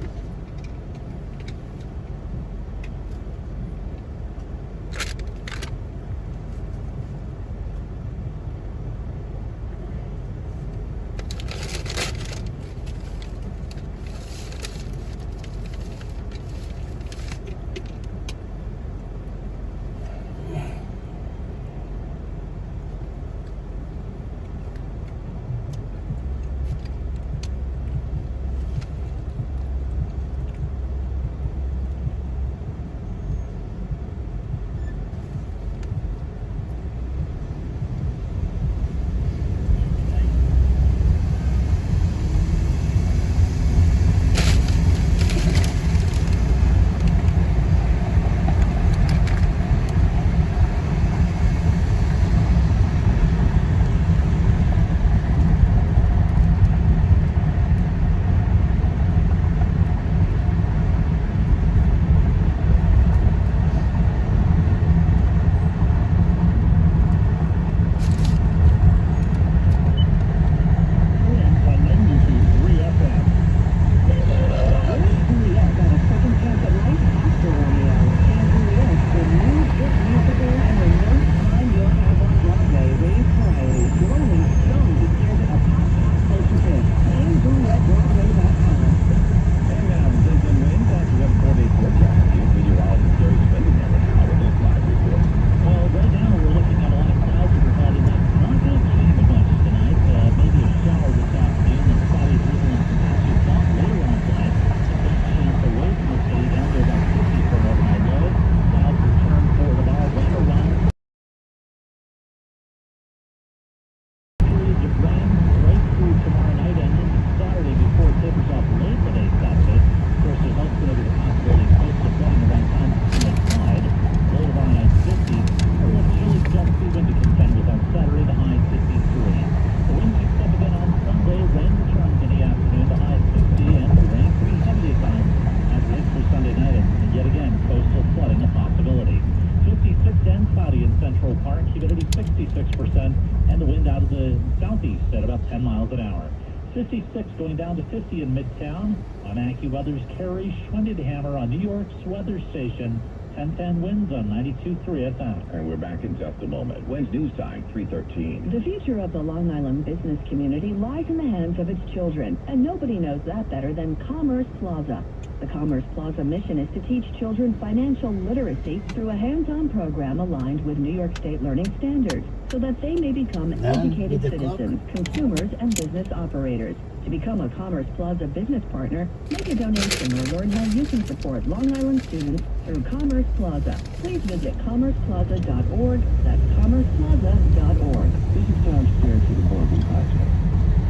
Central Park, humidity 66%, and the wind out of the southeast at about 10 miles an hour. 56 going down to 50 in Midtown. I'm AccuWeather's Carrie Schwindenhammer on New York's weather station. 1010 winds on 92.3 FM. And we're back in just a moment. When's news time? 3:13. The future of the Long Island business community lies in the hands of its children, and nobody knows that better than Commerce Plaza. The Commerce Plaza mission is to teach children financial literacy through a hands-on program aligned with New York State learning standards, so that they may become educated citizens, consumers, and business operators. To become a Commerce Plaza business partner, make a donation or learn how you can support Long Island students through Commerce Plaza. Please visit commerceplaza.org. That's commerceplaza.org. This is Tom Steer for the Borgen Project.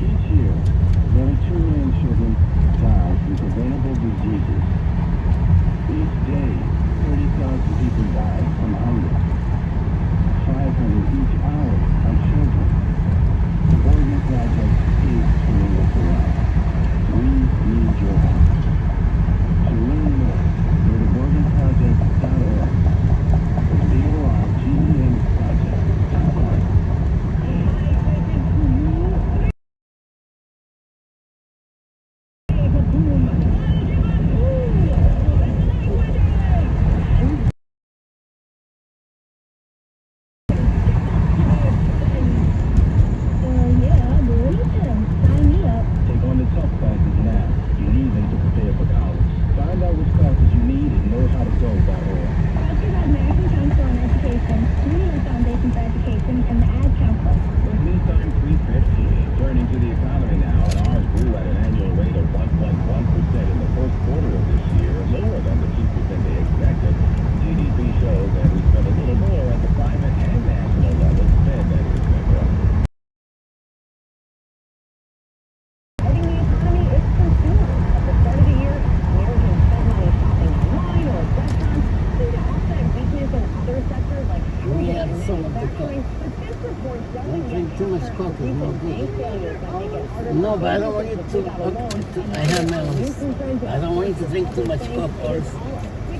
Each year, nearly 2 million children die from preventable diseases. Each day, 30,000 people die from hunger. 500 each hour are children. The Borgen Project is to make us alive. We need your help. To learn more, go to BorgenProject.org. It's BORGEN Project.org. Take on the tough classes now. You need them to prepare for college. Find out which classes you need and know how to go.org. Sponsored by American Council on Education, Community Foundation for Education, and the Ad Council. With news time 3:15. Turning to the economy now, and ours grew at an annual rate of 1.1% in the first quarter of this year, lower than the 2% they expected. GDP shows that we spent a little more at the private and national levels than that is remember. Driving the economy is consumers. At the start of the year, Americans spent money shopping online or at restaurants, so to offset weakness in other sectors like housing and manufacturing. But this report doesn't drink too much coffee. recent No bank good. failures that make it harder No, for but I don't want you businesses to. pick up loans. I have melons. I don't want you to drink too much coffee. Also,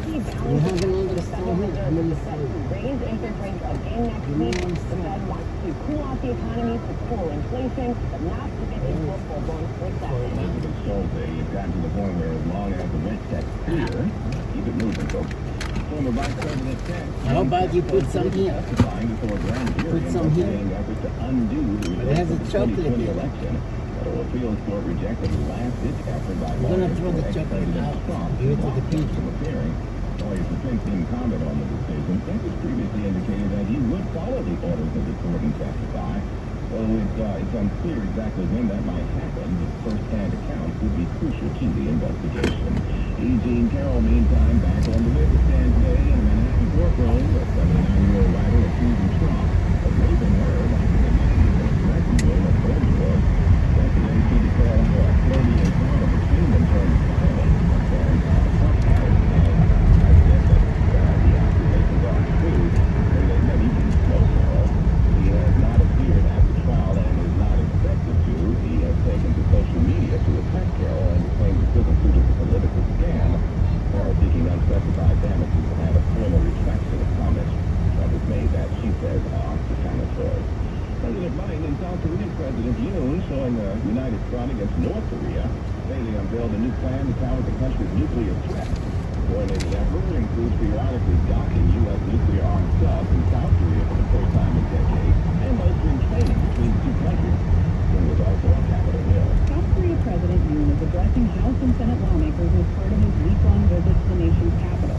you have another story. I'm gonna say. Raise interest rates again next week. The Fed wants to cool off the economy to cool inflation, but not to get into a full-blown recession. Elizabeth Schultz, it's gotten to the point where as long as the rent check's clear, keep it moving, folks. Former Vice President Pence. How about you put some here? Testifying before a grand jury Put some here. saying efforts to undo the It has a results of the chocolate 2020 here. election. Federal appeals court rejected the last-ditch effort by I'm gonna lawyers throw the for chocolate ex-President out. Trump Give it to the stop people. from appearing. Lawyers for Pence didn't comment on the decision. Pence has previously indicated that he would follow the orders of the court and testify. Though it's unclear exactly when that might happen, but first-hand accounts would be crucial to the investigation. Eugene Carroll, meantime, back on the witness stand today in a Manhattan courtroom. The 79-year-old writer accusing Trump of raping her back in the 90s in a dressing room at Baltimore. Yesterday, she declared how a flirty encounter between them turned violent. And Trump has said that the accusations are true, and that he didn't know Carroll. He has not appeared at the trial and is not expected to. He has taken to social media to attack Carroll and claimed the civil suit is a political scam. Carroll seeking unspecified damages and had a formal retraction of comments that was made that she says are defamatory. President Biden and South Korean President Yoon showing a united front against North Korea. Today they unveiled a new plan to counter the country's nuclear threat. The coordinated effort includes periodically docking U.S. nuclear armed subs in South Korea for the first time in decades, and bolstering training between the two countries. Yoon was also on Capitol Hill. South Korea President Yoon is addressing House and Senate lawmakers as part of his week-long visit to the nation's capital.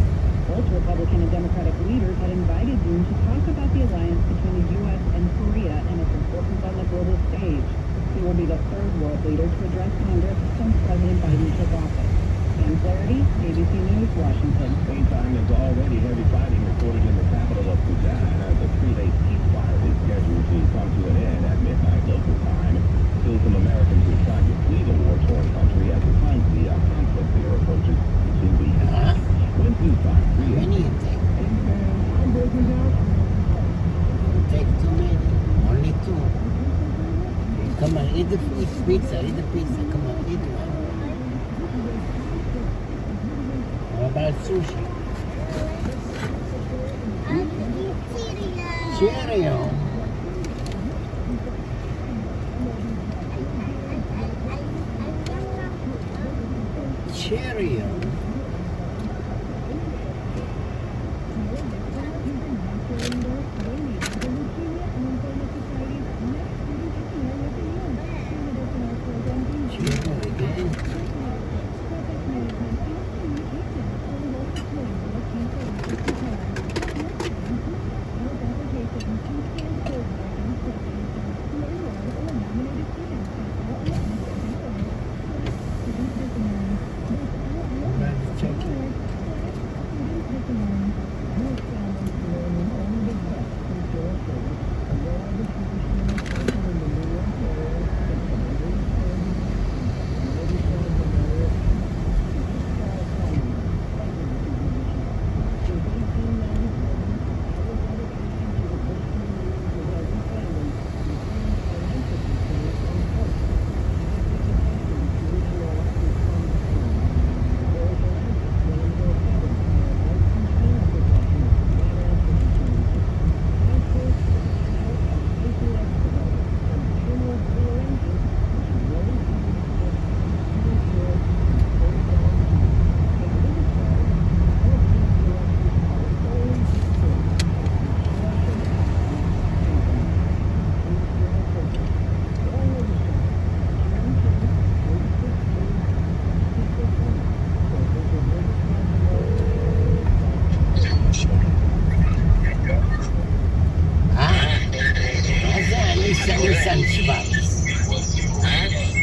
Both Republican and Democratic leaders had invited Yoon to talk about the alliance between the U.S. and Korea and its importance on the global stage. He will be the third world leader to address Congress since President Biden took office. Sam Flaherty, ABC News, Washington. Meantime, there's already heavy fighting reported in the capital of Sudan as a 3-day ceasefire is scheduled to come to an end at midnight local time. Still some Americans who are trying to flee the war-torn country as the time the conflict there approaches 2 weeks. When's news time? 3 Anything. I'm breaking down. Take too many. Only 2. Come on, eat the pizza. Eat the pizza. Come on, eat one. What about sushi? Cheerio. Cheerio.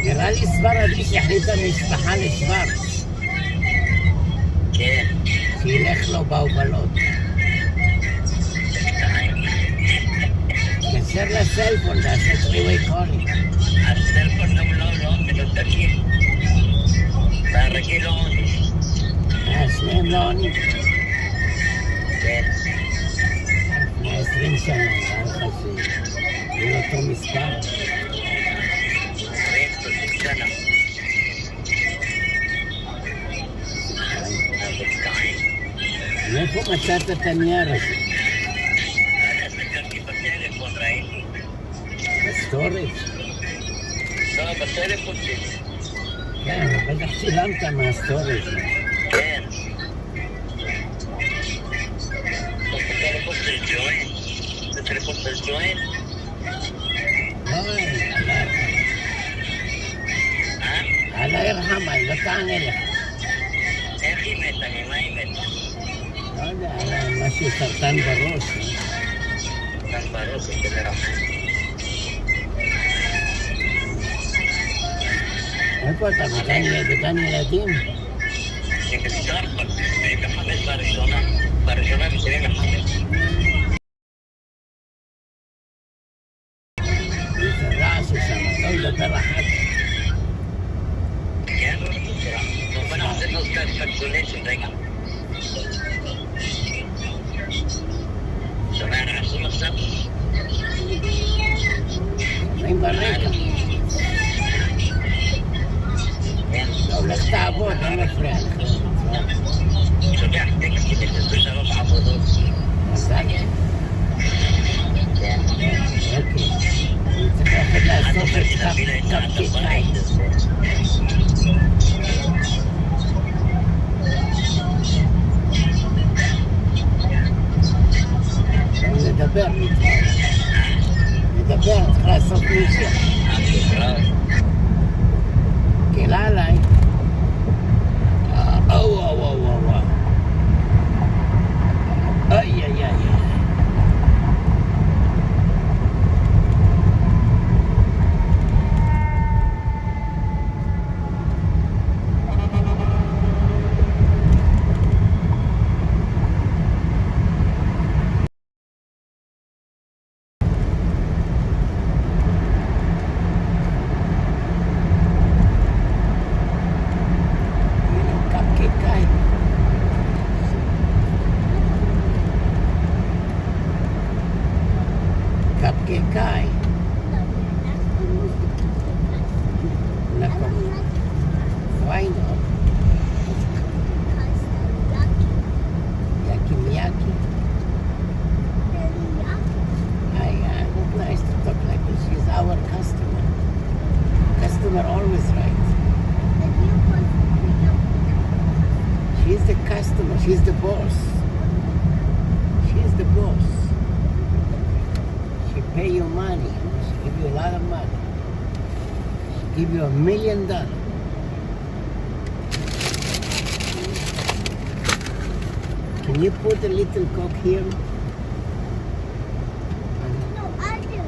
נראה לי ספרדי שהחליט המשפחה לשוורץ. כן. שילך לו בהובלות. תקשר לסלפון, תעשה פריווי קולי. הסלפון גם לא מנותקים. והרגיל לא עוני. שניהם לא עוני. כן. לפני 20 שנה, נראה לך שיהיה אותו מספר. מאיפה מצאת את הנייר הזה? הסתכלתי בטלפון, ראיתי. בסטורג'? לא, בטלפון שלי. כן, בטח צילמת מהסטורג'. כן. זה טלפון של ג'וין? זה טלפון של ג'וין? אוי, אללה ירחמה, היא לא תענה לך. איך היא מתה? ממה היא מתה? לא יודע, משהו סרטן בראש. סרטן בראש, זה מרחם. איפה אתה? בגן ילדים? זה בסטארבקס, ב-5 בראשונה. בראשונה ב-75. איזה רעש שם, לא לדבר אחת. כן, לא לדבר. בוא נעשה נוזקת פקסולציה, רגע. שומע רעשים עכשיו? שומעים ברקע. לא, לך תעבוד, לא מפריע לך. שומע, תקס כדי שתעשו 3 עבודות. מזל? כן. אוקיי. אני צריך לאסוף את קפקיקאי. נדבר, צריך לאסוף מישהו. קהילה עליי. אוי. Cupcake. Why not? Yaki. pay you money. She'll give you a lot of money. She'll give you $1 million. Can you put a little Coke here? No, I do it.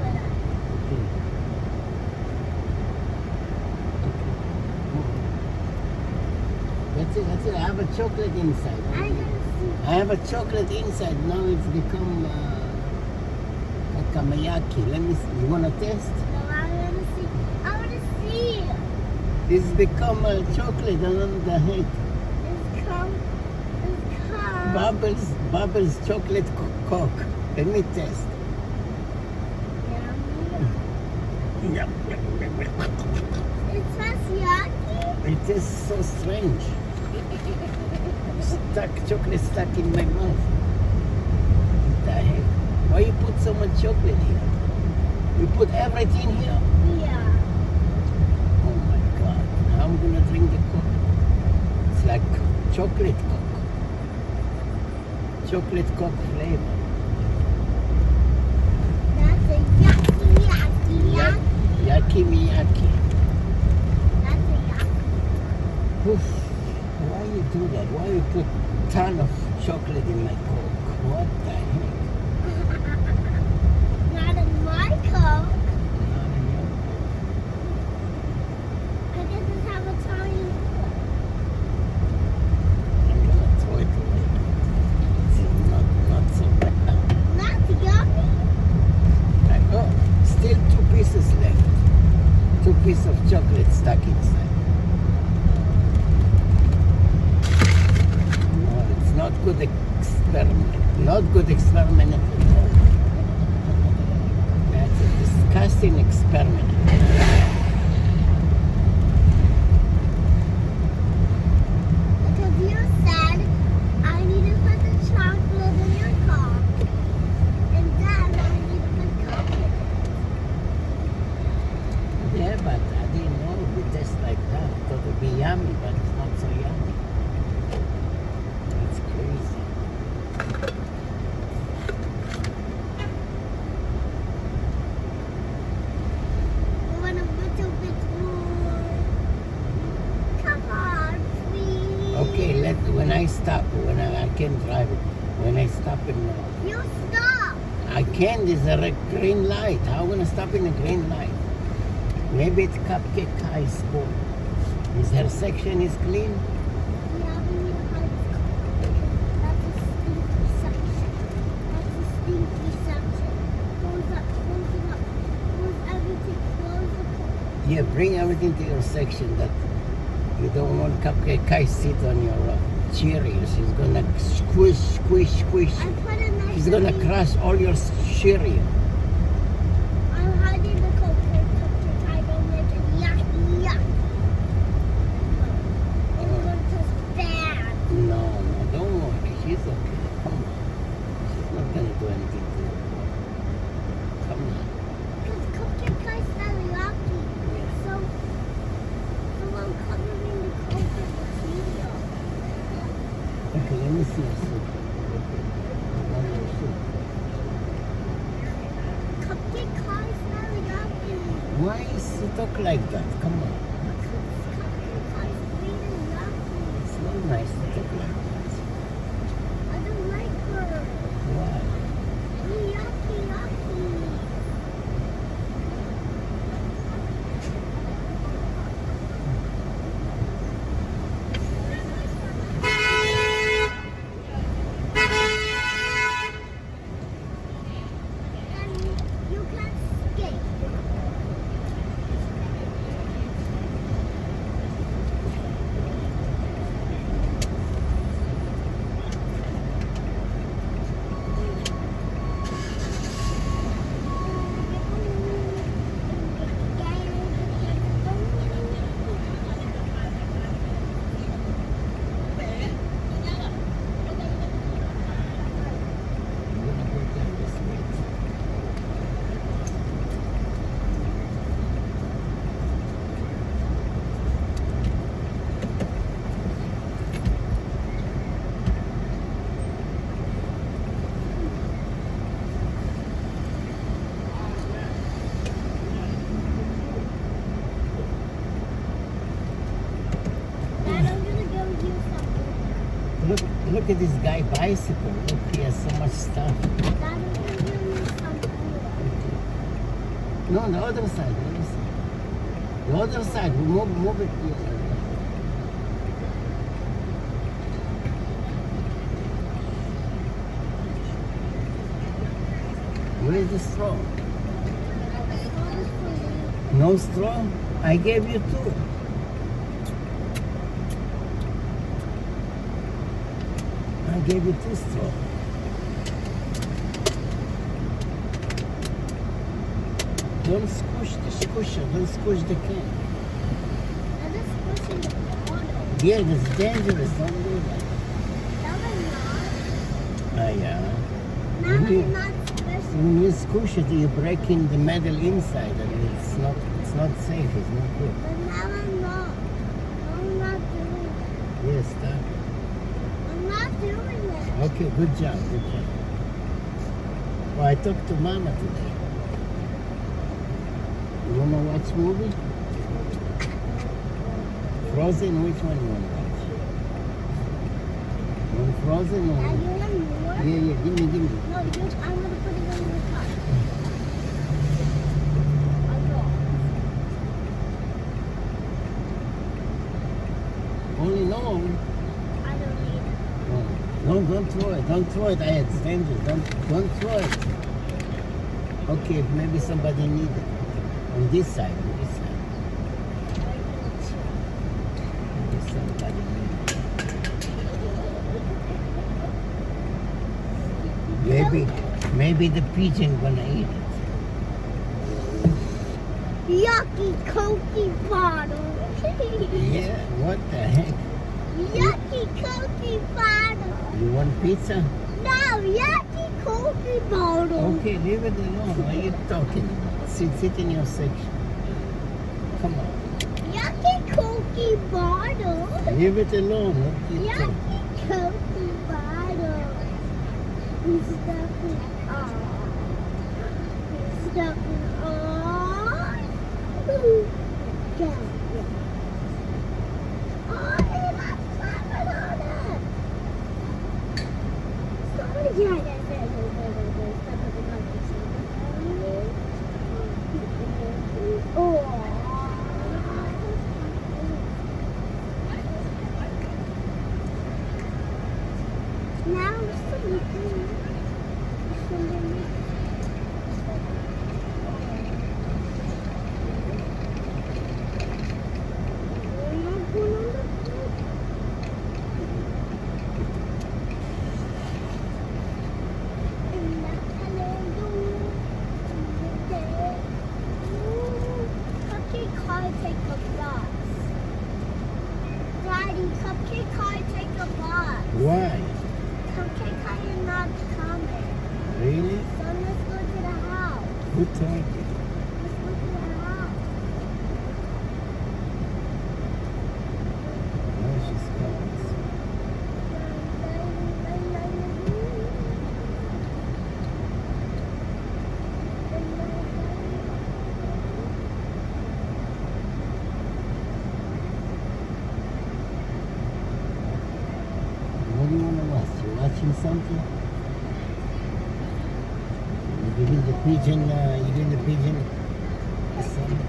That's it. I have a chocolate inside. I have a chocolate inside. Now it's become like a mayaki. Let me see. You want to taste? No, I want to see. I want to see. It's become a chocolate on the head. It's come. Bubbles chocolate Coke. Let me taste. Yeah. It smells yucky. It is so strange. Chocolate stuck in my mouth. What the heck? Why you put so much chocolate here? You put everything here? Yeah. Oh my God. Now I'm gonna drink the Coke. It's like chocolate Coke. Chocolate Coke flavor. That's a yucky. Yucky miyaki. That's a yucky. Oof. Why you do that? Why you put ton of chocolate in my Coke? What the heck? Not in my Coke. I guess it's have a tiny. I'm gonna throw it away. It's not so bad now. That's yummy. Oh, still 2 pieces left. 2 pieces of chocolate stuck inside. Not good experiment. Not good experiment at all. That's a disgusting experiment. Because you said I need to put the chocolate in your car. And then I need to put chocolate. Yeah, but I didn't know it would taste like that. I thought it would be yummy, but it's not so yummy. It's crazy. You want a little bit more? Come on, please. Okay, when I stop, when I can drive it. When I stop in You stop. I can't, there's a green light. How am I gonna stop in a green light? Maybe it's Cupcake High School. Is her section is clean? Yeah, we need a high school. That's a stinky section. That's a stinky section. Close up, close it up. Close everything, close the door. Yeah, bring everything to your section that you don't want Cupcake High sit on your Cheerios. She's gonna squish. I put it next She's to gonna me. crush all your Cheerios. I'm hiding the cupcake. I don't make it yucky. It's going to bad. No, don't worry. She's okay. Come on. She's not gonna do anything to you. Come on. Because cupcake guys smell yucky. So I'm covering the coke with the Cheeto. Okay, let me see your soup. Cupcake guys smell yucky. Why is she talk like that? Come on. Cupcake guys smell yucky. It's not nice to talk like that. I don't like her. Why? Yucky. And you can skate. look at this guy bicycle. Look, he has so much stuff. No, the other side. The other side. Move it. Where's the straw? No straw? I gave you 2. I gave you 2 straws. Don't squish the squisher. Don't squish the can. I'm just pushing the bottle. Yeah, it's dangerous. Don't do that. Yeah. When you squish it, you're breaking the metal inside, and it's not safe. It's not good. But now I'm not. I'm not doing it. Yes, stop. I'm not doing it. Okay, good job. Well, I talked to Mama today. You wanna watch movie? Frozen? Which one you wanna watch? You want Frozen or? You want more? Yeah, give me. No, I'm gonna put it on the top. Only no. I don't need it. No, don't throw it. Don't throw it. It's dangerous. Don't throw it. Okay, maybe somebody needs it. On this side. Maybe somebody needs it. Maybe the pigeon gonna eat it. Yucky Cokie bottle. Yeah, what the heck? Yucky Cokie bottle. You want pizza? No, yucky Cokie bottle. Okay, leave it alone. What are you talking about? Sit in your section. Come on. Yucky Cokie bottle. Leave it alone. What are you talking? Yucky Cokie bottle. He's stuffing on. He's stuffing on. Yeah. Oh, he got slapping on it. Now something. Cupcake car take a bus. Daddy, cupcake car take a bus. Why? Cupcake car is not coming. Really? So let's go to the house. Who told you? Let's go to the house. Oh, she's gone. What do you want to watch? You watching something? You giving the pigeon, something?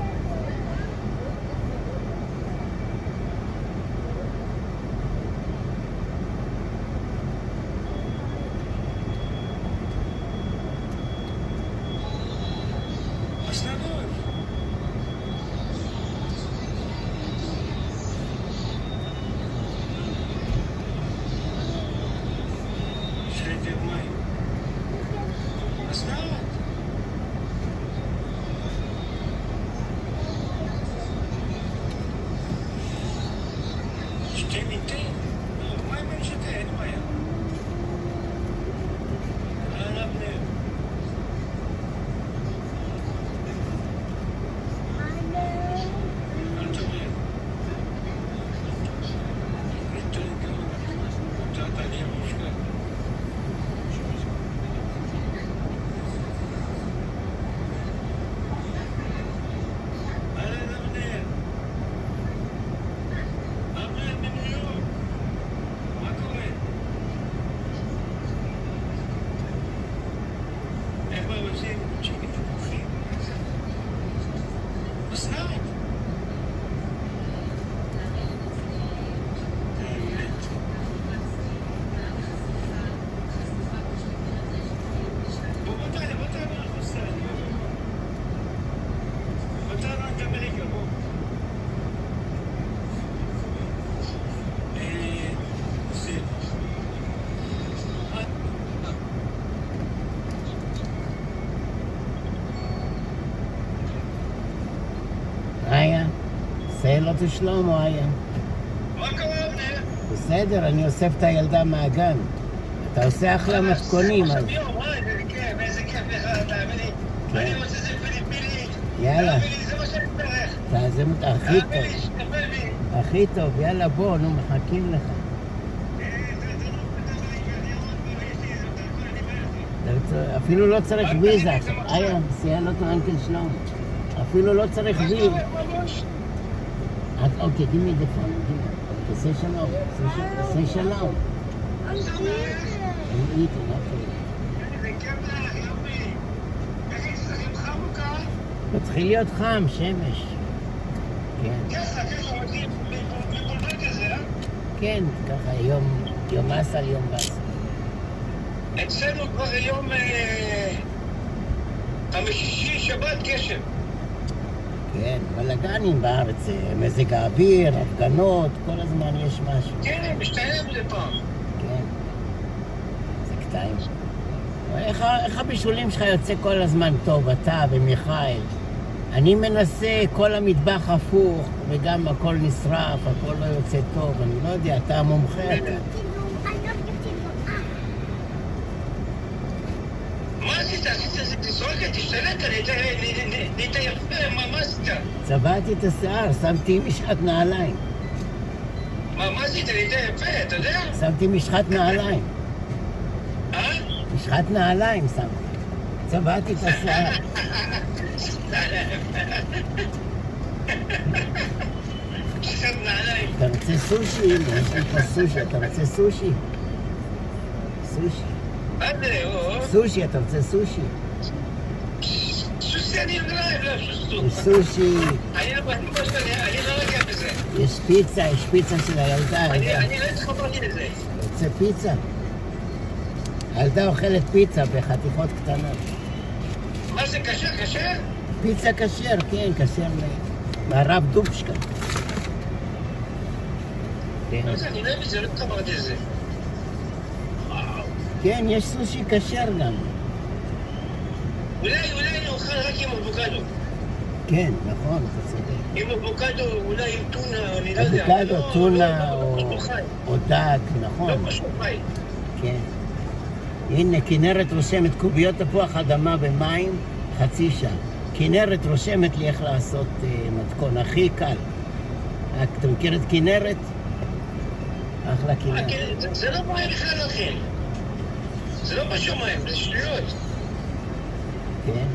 say hello to שלמה, איה. מה קורה, אבנר? בסדר, אני אוסף את הילדה מהגן. אתה עושה אחלה מתכונים. כן, איזה כיף לך, תאמין לי. אני רוצה זה פיליפינית. יאללה. תאמין לי, זה מה שאני צריך. זה הכי טוב. תאמין לי, שתקבל בי. הכי טוב, יאללה בוא, נו, מחכים לך. אפילו לא צריך ויזה. איה, סייע לו אנקל שלום. אפילו לא צריך ויזה. אוקיי, give me the phone. say שלום. say שלום. זה אוקיי. כיף לך, יופי. איך אצלכם חם או קר? מתחיל להיות חם, שמש. כן. ככה, מבולבל כזה, אה? כן, ככה, יום אסל, יום בסל. אצלנו כבר יום חמישי, שבת, גשם. כן, בלגנים בארץ, מזג האוויר, הפגנות, כל הזמן יש משהו. כן, משתלם לפעם. כן, זה קטעים. איך הבישולים שלך יוצא כל הזמן טוב, אתה ומיכאל? אני מנסה, כל המטבח הפוך, וגם הכל נשרף, הכל לא יוצא טוב, אני לא יודע, אתה המומחה. מה עשית? עשית תסרוקת, תשתלט, נהיית יפה, מה עשית? צבעתי את השיער, שמתי משחת נעליים. מה עשית? נהיית יפה, אתה יודע? שמתי משחת נעליים. משחת נעליים שמתי. צבעתי את השיער. משחת נעליים. אתה רוצה סושי? יש לי פה סושי. אתה רוצה סושי? סושי. מה זה? סושי, אתה רוצה סושי? סושי אני לא סושי. סושי. אני לא רגע בזה. יש פיצה של הילדה. אני לא התחברתי לזה. רוצה פיצה? הילדה אוכלת פיצה בחתיכות קטנות. מה זה, כשר? פיצה כשר, כן, כשר מהרב דובשקה. לא זה, אני לא יודע, זה לא התחברתי לזה. כן, יש סושי כשר גם. אולי אני אוכל רק עם אבוקדו. כן, נכון, אתה צודק. עם אבוקדו, אולי עם טונה, אני לא יודע. אבוקדו, טונה או דג, נכון. לא פשוט חי. כן. הנה, כנרת רושמת קוביות תפוח אדמה במים חצי שעה. כנרת רושמת לי איך לעשות מתכון, הכי קל. אתה מכיר את כנרת? אחלה כנרת. זה לא בעיה בכלל לכם. זה לא בשומעים, זה שטויות. כן.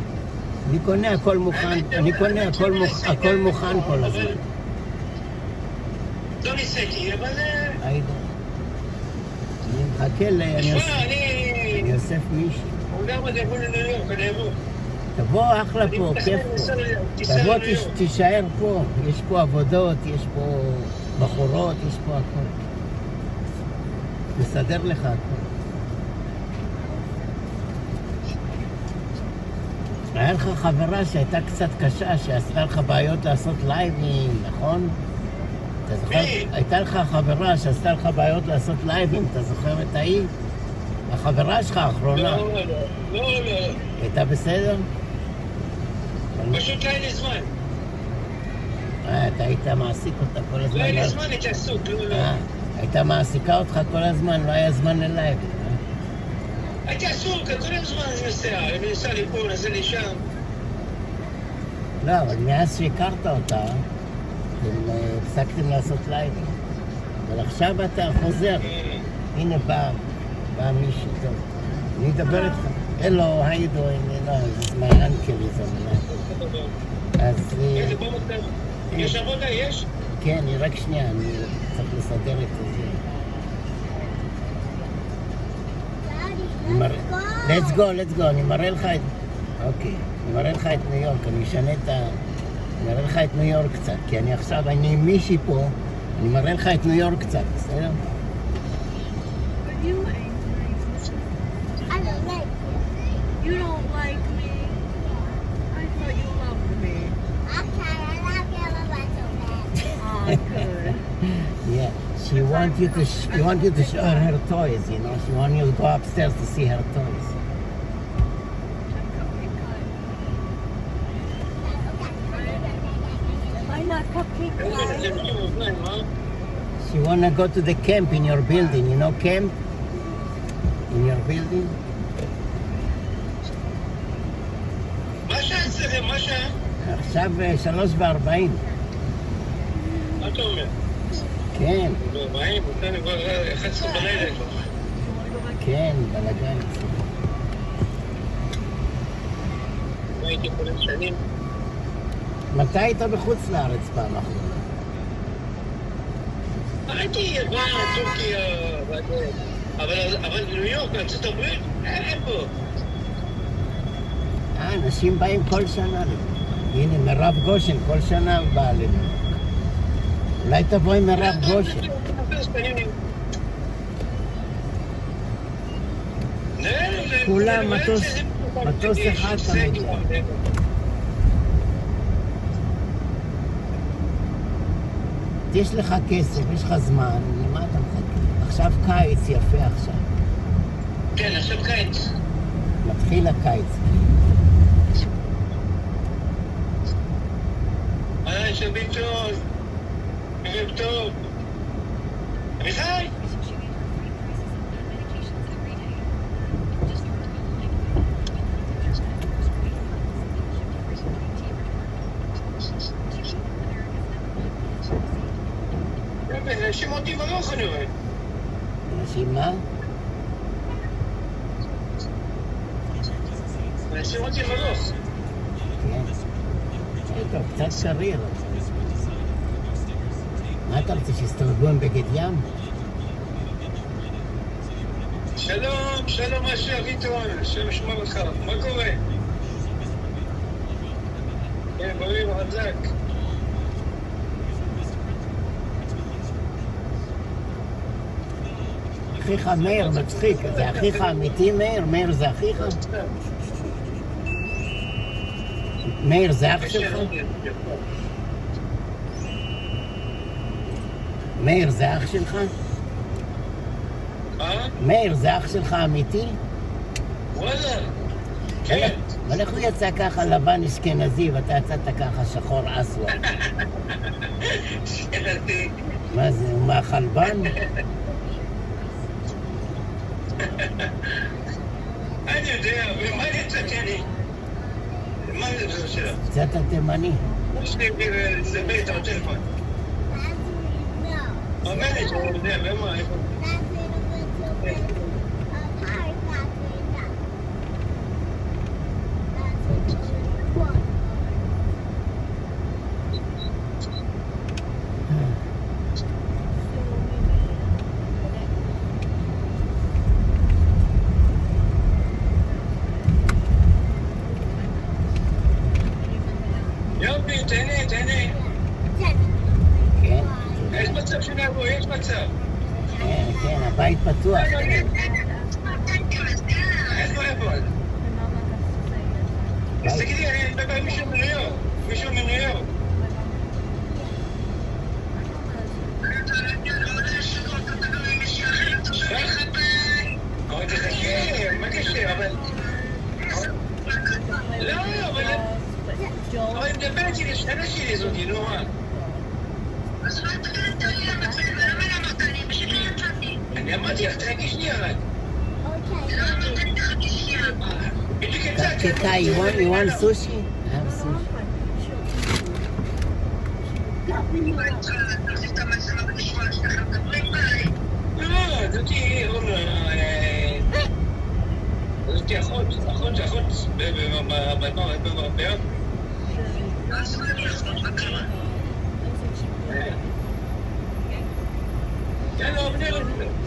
אני קונה הכל מוכן, הכל מוכן כל הזמן. לא ניסיתי, אבל... אני מחכה אני אוסף מישהי. הוא גם עוד יבוא לניו יורק, אני אבוא. תבוא אחלה פה, כיף פה. תבוא, תישאר פה. יש פה עבודות, יש פה בחורות, יש פה הכל. נסדר לך הכל. היה לך חברה שהייתה קצת קשה, שעשתה לך בעיות לעשות לייבים, נכון? אתה זוכר? הייתה לך חברה שעשתה לך בעיות לעשות לייבים, אתה זוכר את ההיא? החברה שלך האחרונה. לא. הייתה בסדר? פשוט לא היה לי זמן. אתה היית מעסיק אותה כל הזמן. לא היה לי זמן, הייתי עסוק, לא. הייתה מעסיקה אותך כל הזמן, לא היה זמן ללייבים, הייתי עסוק, כל הזמן אני נסע לי פה, נסע לי שם. לא, אבל מאז שהכרת אותה, הפסקתם לעשות לייבים. אבל עכשיו אתה חוזר. הנה בא מישהו טוב. אני אדבר איתך. Hello, how you doing? This is my uncle is on. אז... יש עבודה, יש? כן, רק שנייה, אני צריך לסדר את זה. let's go, אני מראה לך את... אוקיי, אני מראה לך את ניו יורק, אני אשנה את ה... אני מראה לך את ניו יורק קצת, כי אני עם מישהי פה, אני מראה לך את ניו יורק קצת, בסדר? I don't like you. You don't like me? I thought you loved me. Okay, I love you, but so bad. Oh, good. Yeah, she wants you to show her toys, you know? She wants you to go upstairs to see her toys. I She wanna go to the camp in your building, you know camp? In your building? מה שעה אצלכם? מה שעה? עכשיו 3:40. מה אתה אומר? כן. 40? אותנו כבר 11 בלילה כבר. כן, בלגן. לא הייתי חולם שנים. מתי היית בחוץ לארץ פעם אחרונה? הייתי יוון, טורקיה, אבל ניו יורק, ארצות הברית, איפה? אנשים באים כל שנה. הנה, מירב גושן, כל שנה באה לניו יורק. אולי תבוא עם מירב גושן. כולם מטוס אחד תמיד. יש לך כסף, יש לך זמן, למה אתה מחכה? עכשיו קיץ, יפה עכשיו. כן, עכשיו קיץ. מתחיל הקיץ. שבים טוב. ערב טוב. אביחי! אנשים אותי ברוך אני רואה. אנשים מה? אנשים אותי ברוך. כן. טוב, קצת סביר. מה אתה רוצה, שיסתובבו עם בגד ים? שלום, שלום אשר, ויטרון, השם ישמור לך, מה קורה? כן, בריא וחזק. אחיך מאיר מצחיק, זה אחיך אמיתי מאיר? מאיר זה אחיך? מאיר זה אח שלך? מאיר זה אח שלך? מאיר זה אח שלך אמיתי? וואלה, כן. אבל איך הוא יצא ככה לבן אשכנזי ואתה יצאת ככה שחור אסווה? אשכנזי. מה זה, הוא מהחלבן? אני יודע, ומה יצאתי אני? מה זה שלו? קצת תימני. יש לי לסבר את הטלפון. אומרת, הוא יודע, ומה, איפה? יופי, תהנה, תהנה. כן. יש מצב שנבוא, יש מצב. כן, כן, הבית פתוח. איפה? אז תגידי, אני מדבר עם מישהו מניו יורק. מישהו מניו יורק. אבל תחכה, מה קשה, אבל... לא, אבל... אבל אני מדברת שלי, שכנה שלי זאתי, נו מה? אני אמרתי לך, תחכי שנייה רק. בדיוק יצאתי. Kika, you want sushi? I have sushi. לא, זאתי, זאתי אחות בבעיה.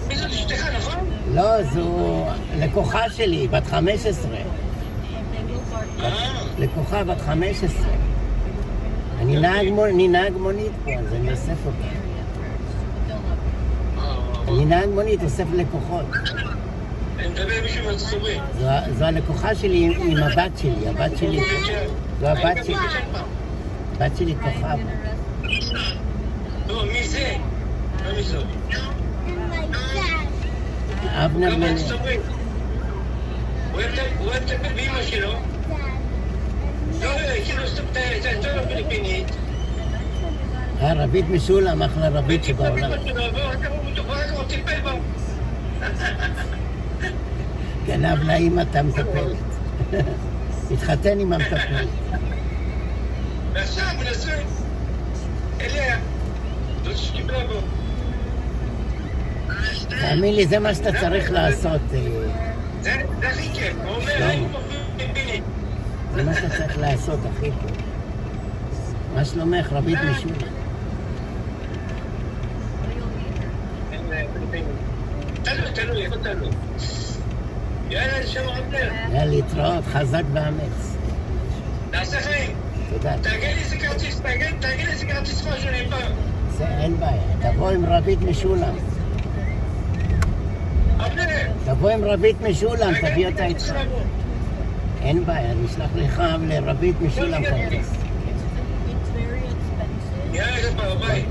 מי זאת אשתך, נכון? לא, זו לקוחה שלי, בת 15. לקוחה בת 15. אני נהג מונית פה, אז אני אוסף אותה. אני נהג מונית, אוסף לקוחות. אני מדבר מישהו מארצות הברית. זו הלקוחה שלי עם הבת שלי, הבת שלי. זו הבת שלי. הבת שלי כוכב. לא, מי זה? מה מי זאת? אבנר גם מארצות הברית. הוא אוהב לטפל באמא שלו. לא, כאילו סתם את הפיליפינית. רבית משולם, אחלה רבית שבעולם. גנב לאמא את המטפלת. התחתן עם המטפלת. ועכשיו מנסה אליה, זאת שקיבלה בו. תאמין לי, זה מה שאתה צריך לעשות. זה הכי כיף, הוא אומר, היינו מבינים. זה מה שאתה צריך לעשות, הכי טוב. מה שלומך, רבית משולם? תלוי, איפה תלוי? יאללה, נשמע עבדר. יאללה, להתראות, חזק ואמץ. תעשה חיים. תודה. תארגן לי איזה כרטיס, תארגן לי איזה כרטיס משהו נהפר. זה אין בעיה, תבוא עם רבית משולם. עבדר. תבוא עם רבית משולם, תביא אותה איתך. אין בעיה, נשלח לך לרבית משולם כרטיס. יאללה, ביי.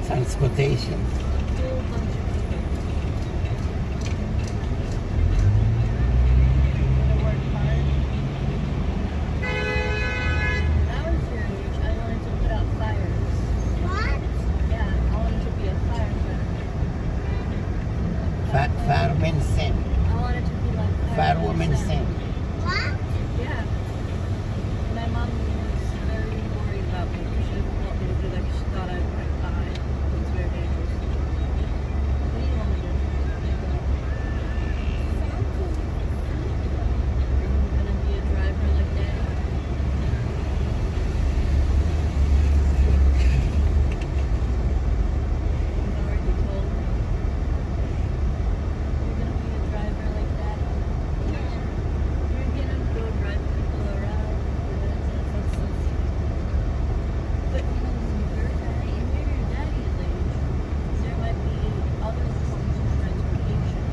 Transportation. Fireman Sam. I wanted to be like Firewoman Sam. What? Yeah. My mom was very worried about me. She didn't want me to do that because she thought I might die. It's very dangerous. What do you want me to do? Are you gonna be a driver like Daddy? I've already told her. You're gonna be a driver like Daddy? You're gonna go drive people around. But you know, when you're your daddy's age, there might be other forms of transportation.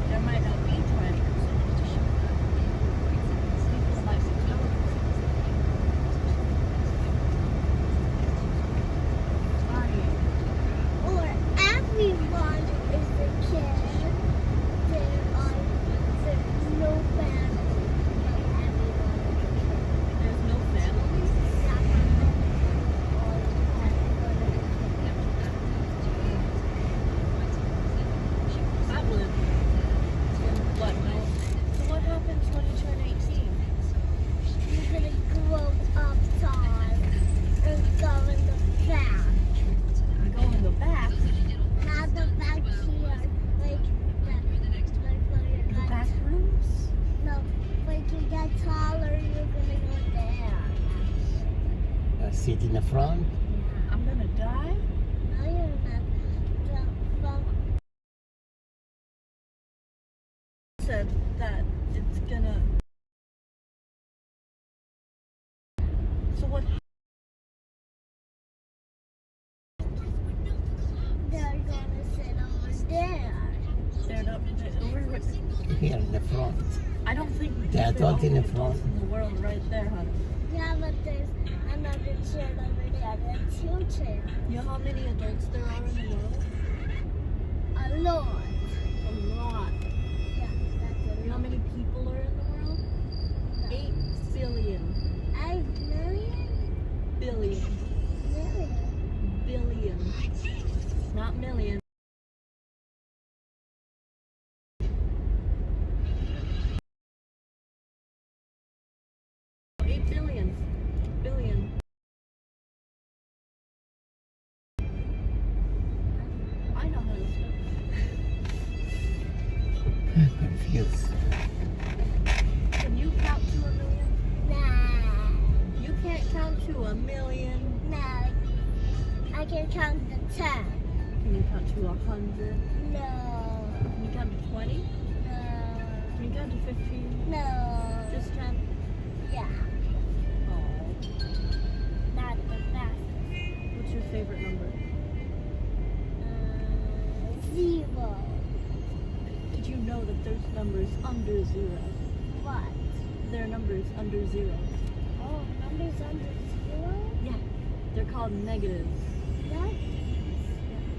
There might not be drivers. People might be teleported. Or everyone is the kid. There's no family. There's no family? I would. What, no? So what happens when you turn 18? You're gonna grow up time and go in the back. I go in the back. Not the back here. Like when you're The back rooms? No, when you get taller, you're gonna go there. Sit in the front. I'm gonna die? No, you're not. Said that it's gonna. So what? They're gonna sit over there. They're not. Here in the front. I don't think we The can fit all adult in the the adults front. in the world right there, honey. Yeah, but there's another chair over there. There's two chairs. You know how many adults there are in the world? A lot. A lot. Yeah, that's a You know how many people are in the world? 8 billion. 8 million? Billion. Million. Billion. Not million. Billion. confused. Can you count to a million? Nah. You can't count to a million. No. I can count to 10. Can you count to 100? No. Can you count to 20? No. Can you count to 15? No. Just 10? Yeah. Oh. Not the best. What's your favorite number? 0. Did you know that there's numbers under 0? What? There are numbers under 0. Oh, numbers under 0? Yeah. They're called negatives. What?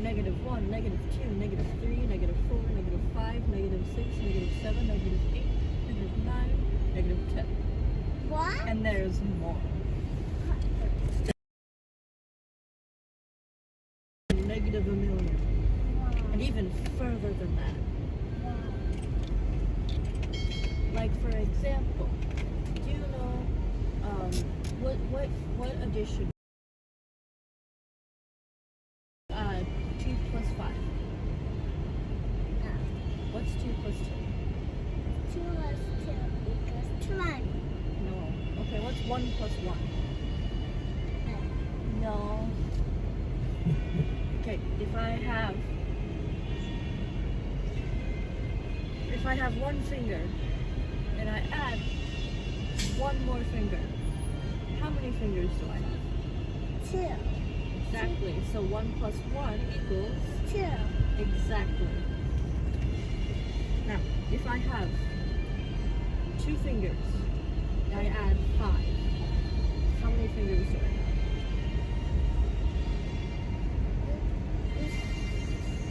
Negative 1, negative 2, negative 3, negative 4, negative 5, negative 6, negative 7, negative 8, negative 9, negative 10. What? And there's more. Negative a million. And even further than that. Like for example, do you know what addition? 2 plus 5. What's 2 plus 2? 2 plus 2 equals 20. No. Okay, what's 1 plus 1? No. Okay, if I have one finger and I add one more finger, how many fingers do I have? 2. Exactly. So 1 plus 1 equals 2. Exactly. Now, if I have 2 fingers and I add 5, how many fingers do I have?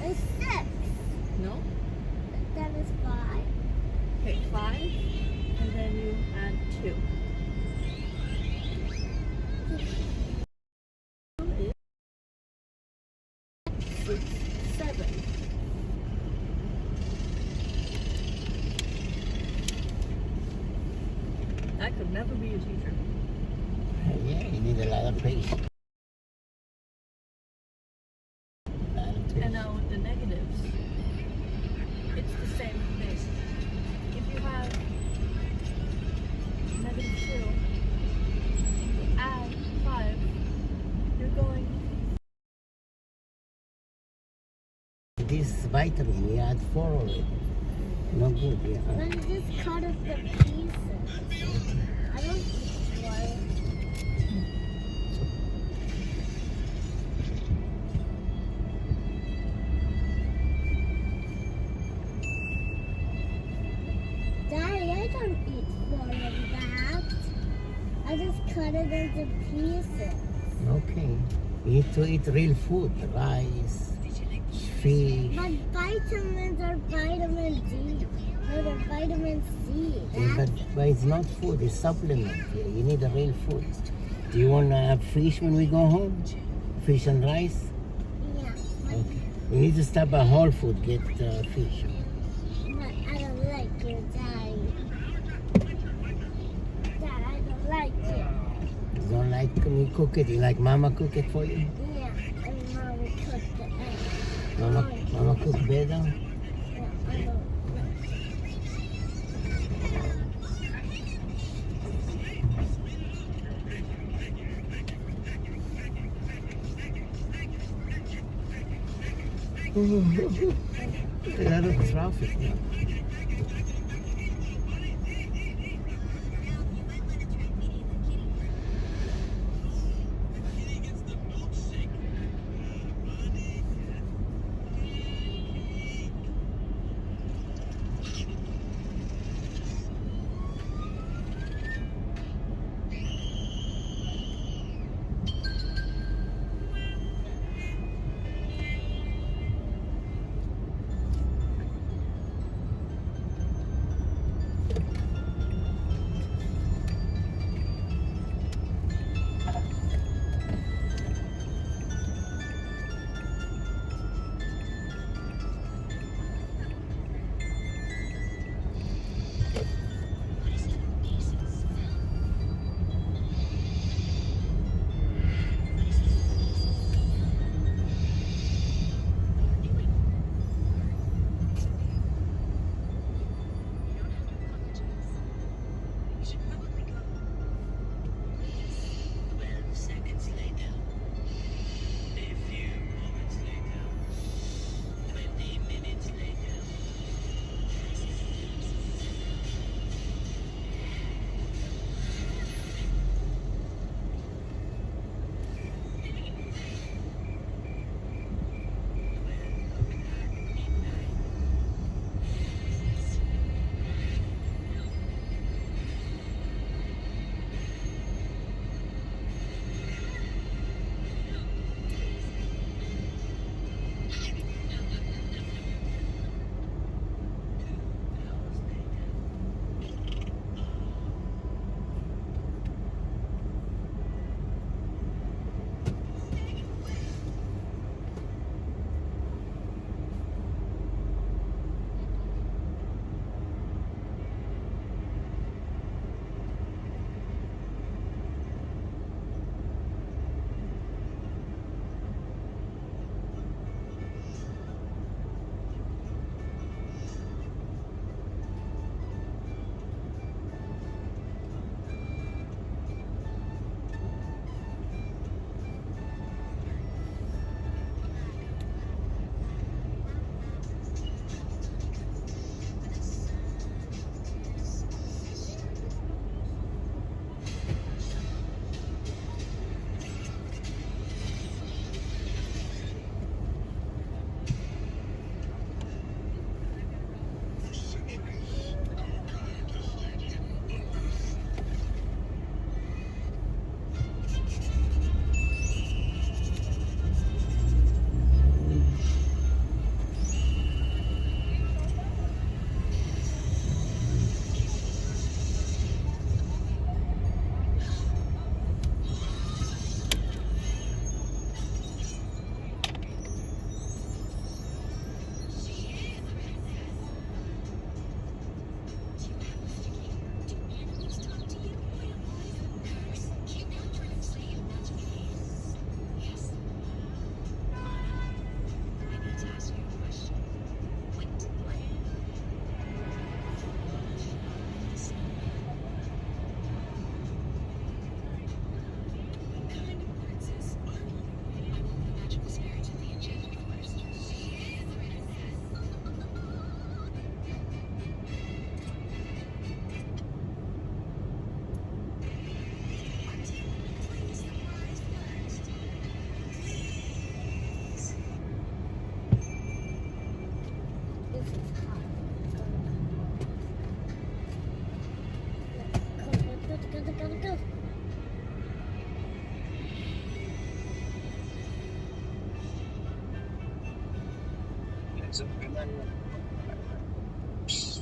It's 6. No? That is 5. Okay, 5, and then you add 2. 6, 7. I could never be a teacher. Yeah, you need a lot of patience. And now with the negatives, it's the same thing. If you have negative 2, you add 5, you're going. This vitamin, we add 4 already. No good, yeah. But it just cut up the pieces. I don't eat one. Daddy, I don't eat one of that. I just cut it into pieces. Okay. You need to eat real food, rice, fish. But vitamins are vitamin D. No, they're vitamin C. Yeah, but it's not food, it's supplement. Yeah, you need a real food. Do you want to have fish when we go home? Fish and rice? Yeah. Okay. We need to stop at Whole Food, get fish. But I don't like your daddy. Dad, I don't like it. You don't like me cook it? You like Mama cook it for you? Yeah, and Mommy cooked the egg. Mama cook better? Yeah, I don't. A lot of traffic now. Look at this.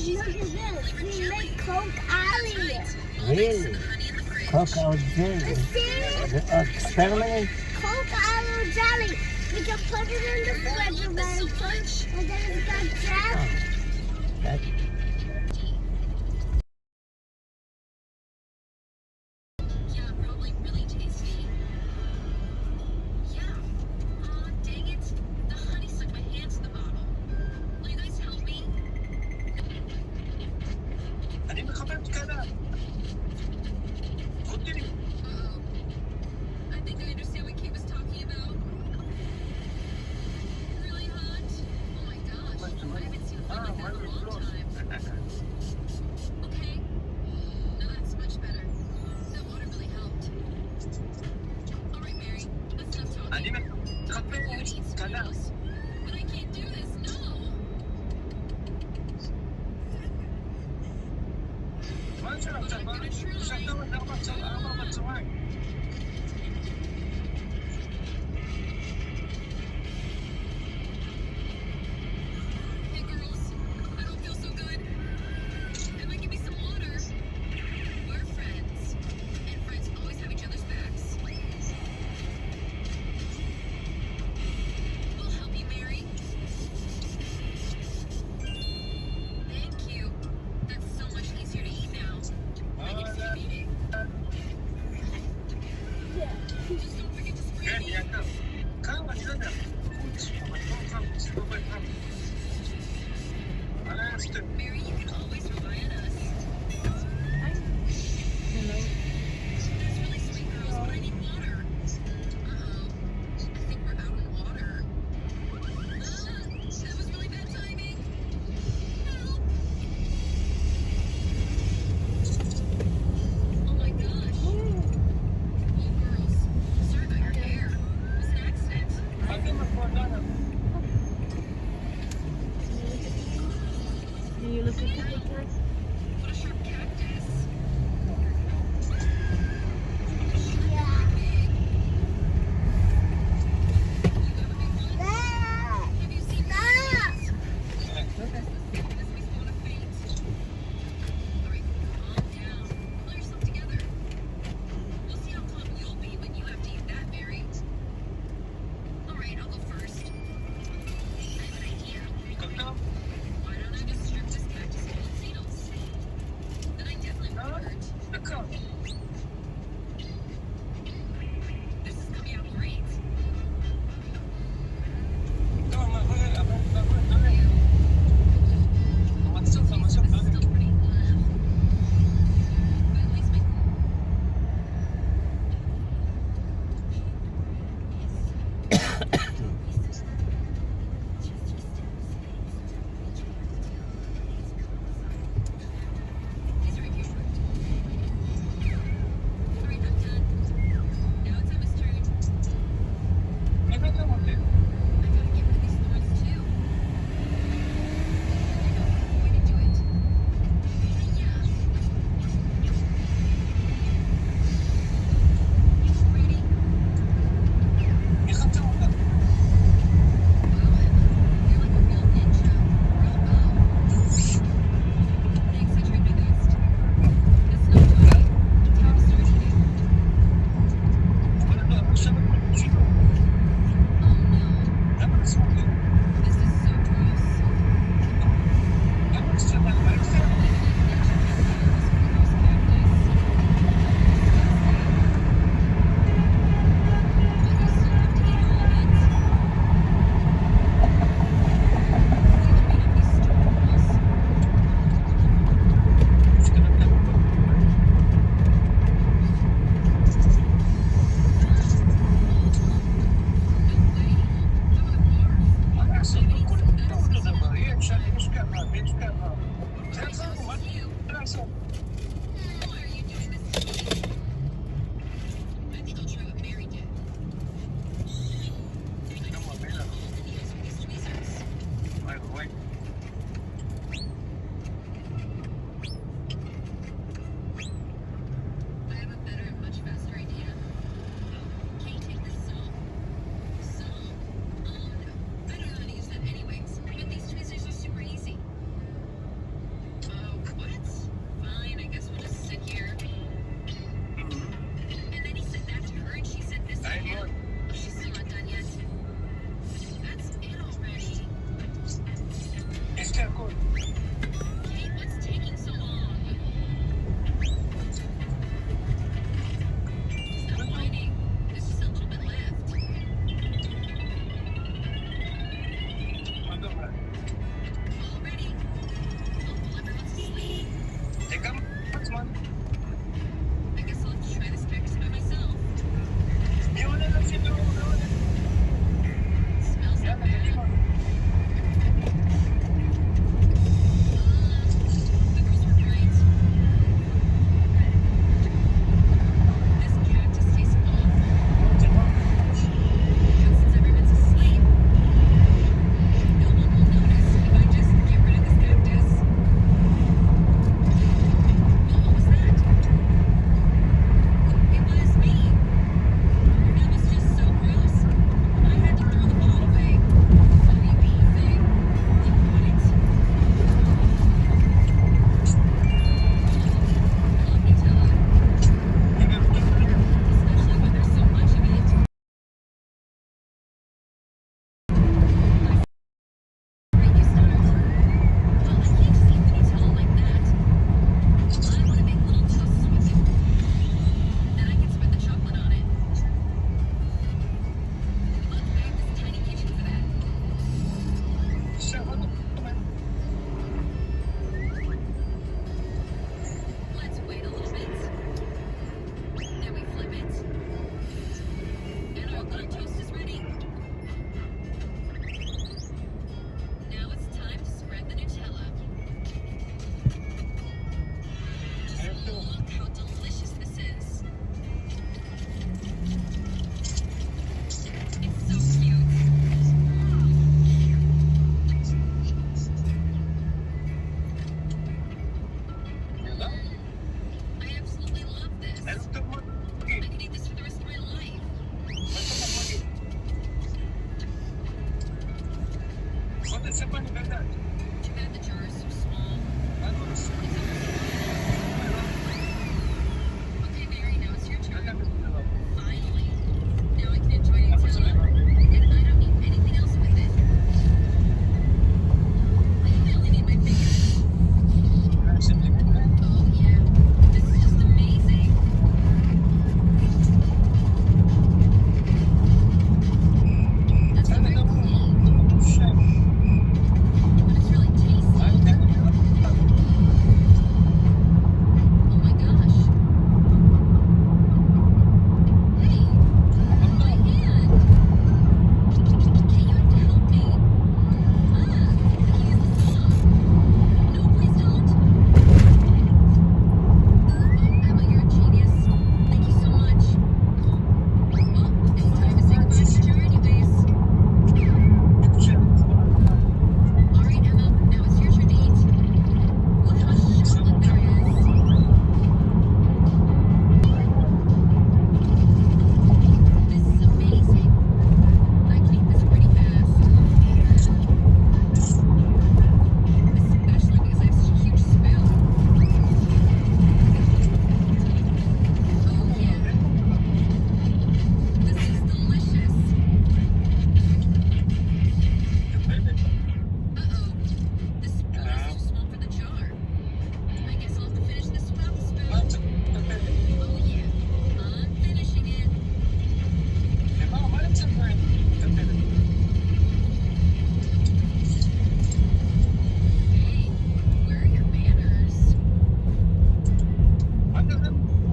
We make Coke Alley. Really? Coke out jelly. Experiment? Coke Alley jelly. We can put it in the refrigerator and then it's got jam. That's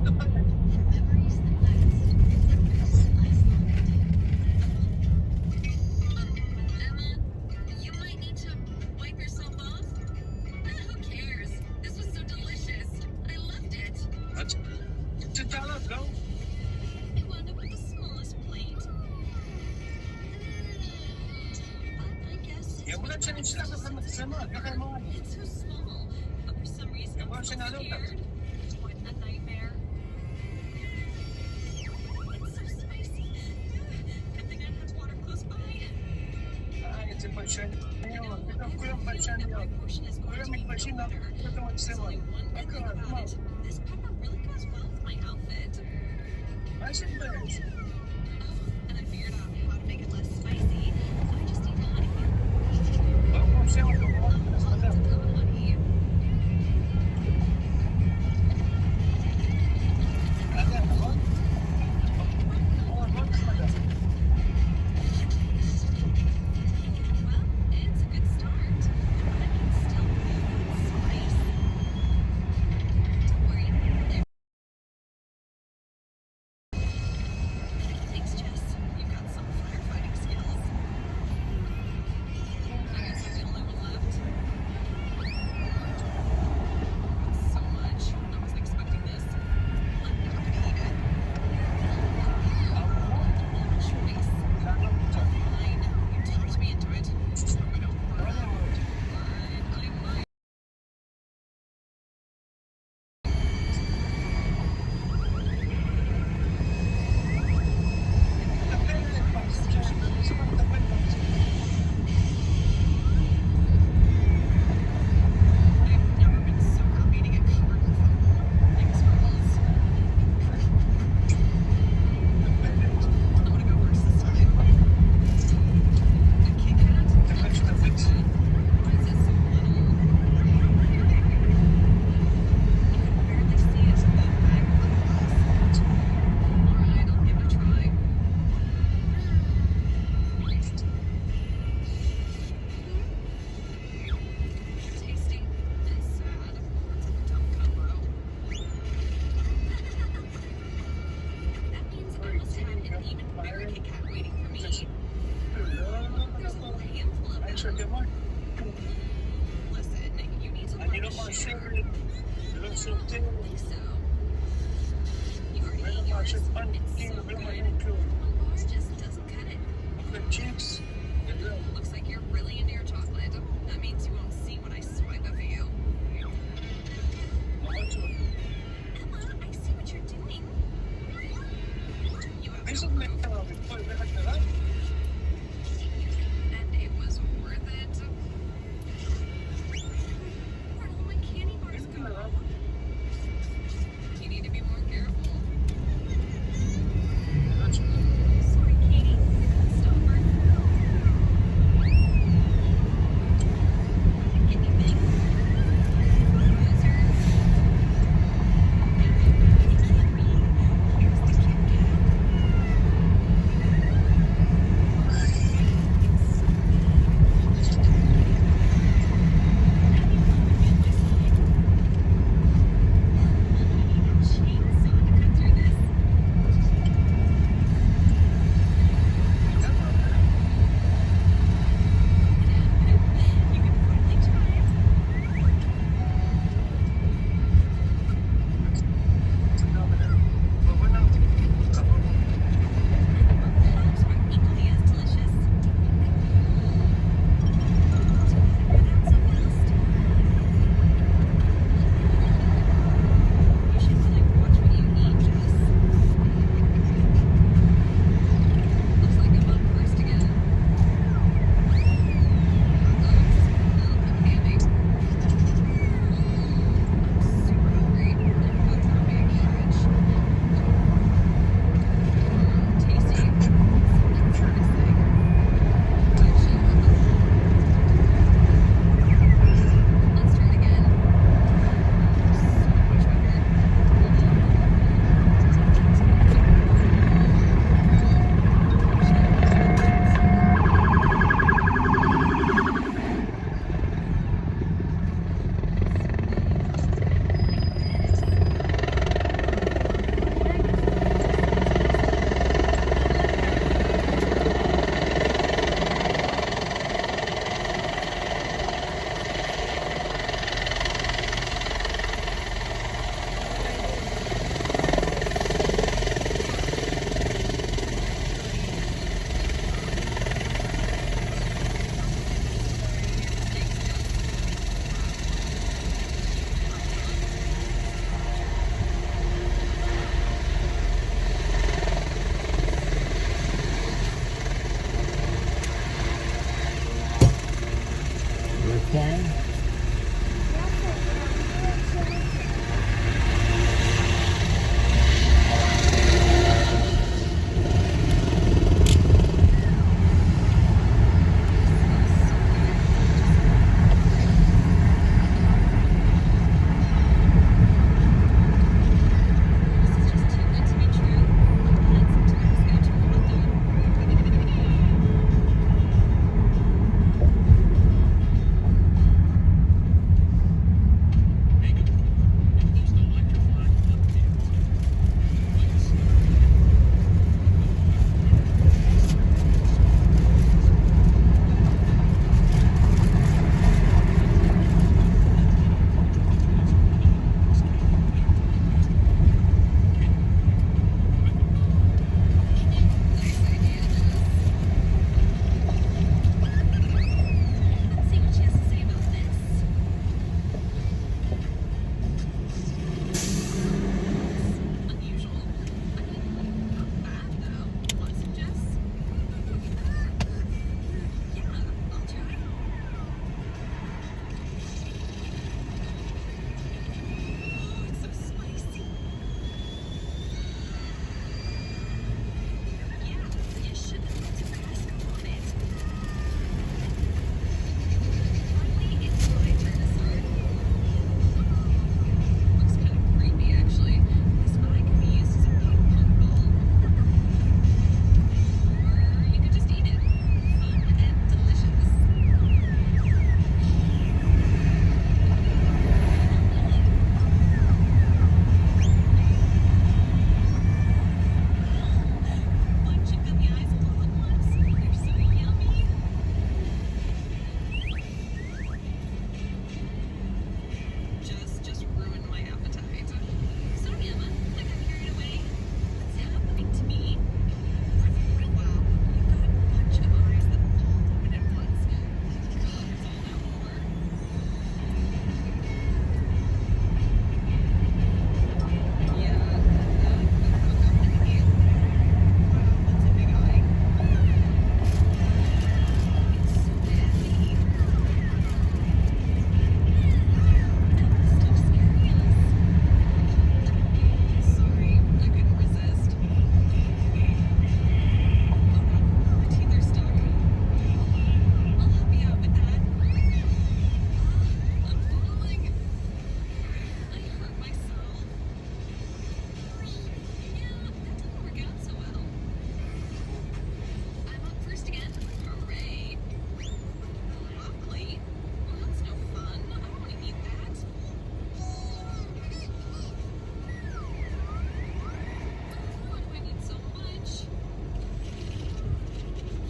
You might need to wipe yourself off. Who cares? This was so delicious. I loved it. I wound up with the smallest plate. I guess it's so small. But for some reason, I'm so scared. What a nightmare. It's so spicy. Good thing I had water close by. My portion is going to be water. There's only one good thing about it. This pepper really goes well with my outfit. Oh, and I figured out how to make it less spicy. I just need honey. Lots of honey. Well, it's a good start. I can still feel the spice. Don't worry, thanks, Jess. You've got some firefighting skills. I guess I'm the only one left. So much. I wasn't expecting this. I'm not gonna eat it. Choice. Fine. You talked me into it. I don't want to. But I might. I've never been so happy to get covered with things rolls. I'm gonna go first this time. A Kit Kat? That's so good. Why is it so little? You can barely see it in the bag of glass. Alright, I'll give it a try. Tasting and sad. That's like a tough combo. That means I must have an even bigger Kit Kat waiting for me. There's a whole handful of them. Listen, you need to learn to share. I don't think so. You already ate yours. It's so good. One bar just doesn't cut it. Looks like you're really into your chocolate. That means you won't see when I swipe over you. Emma, I see what you're doing. You have no proof. And it was worth it. Where'd all my candy bars go? You need to be more careful. Sorry, Katie. Stop her. Anything? Losers. Here's the Kit Kat.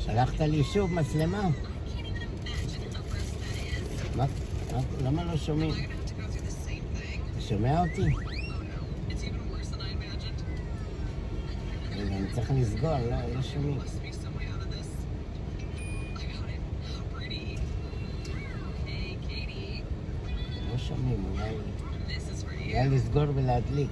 הלכת לי שוב מצלמה? מה? למה לא שומעים? אתה שומע אותי? אני צריך לסגור, לא שומעים. לא שומעים, אולי לסגור ולהדליק.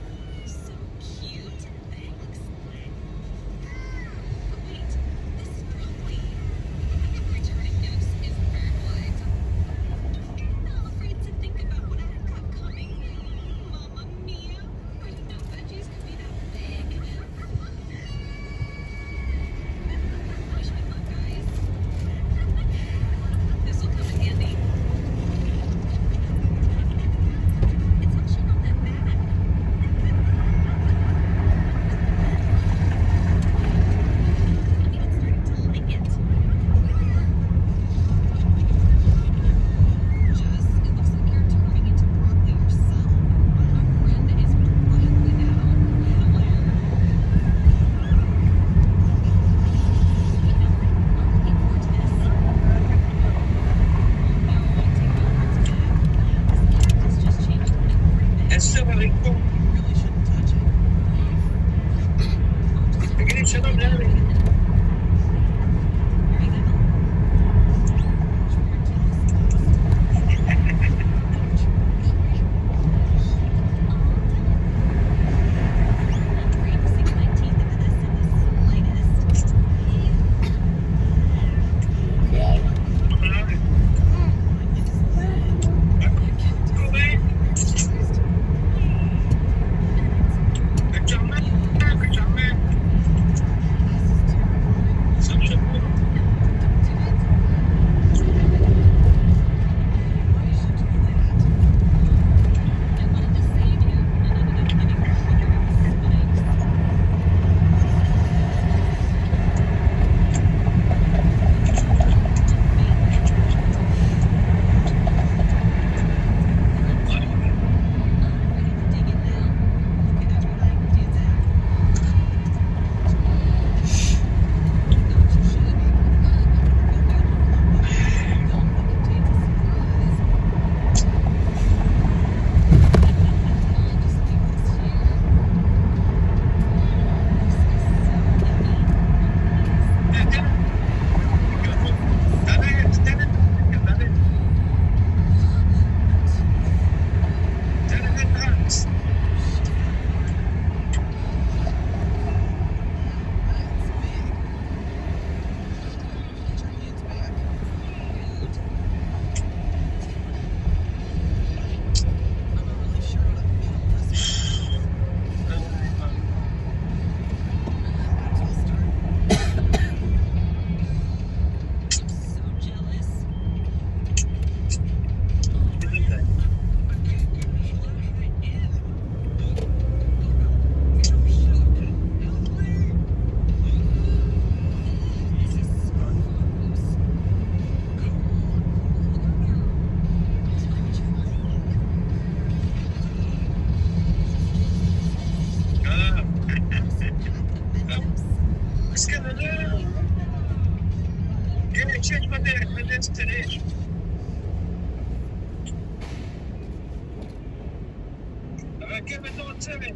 הרכבת לא עוצרת.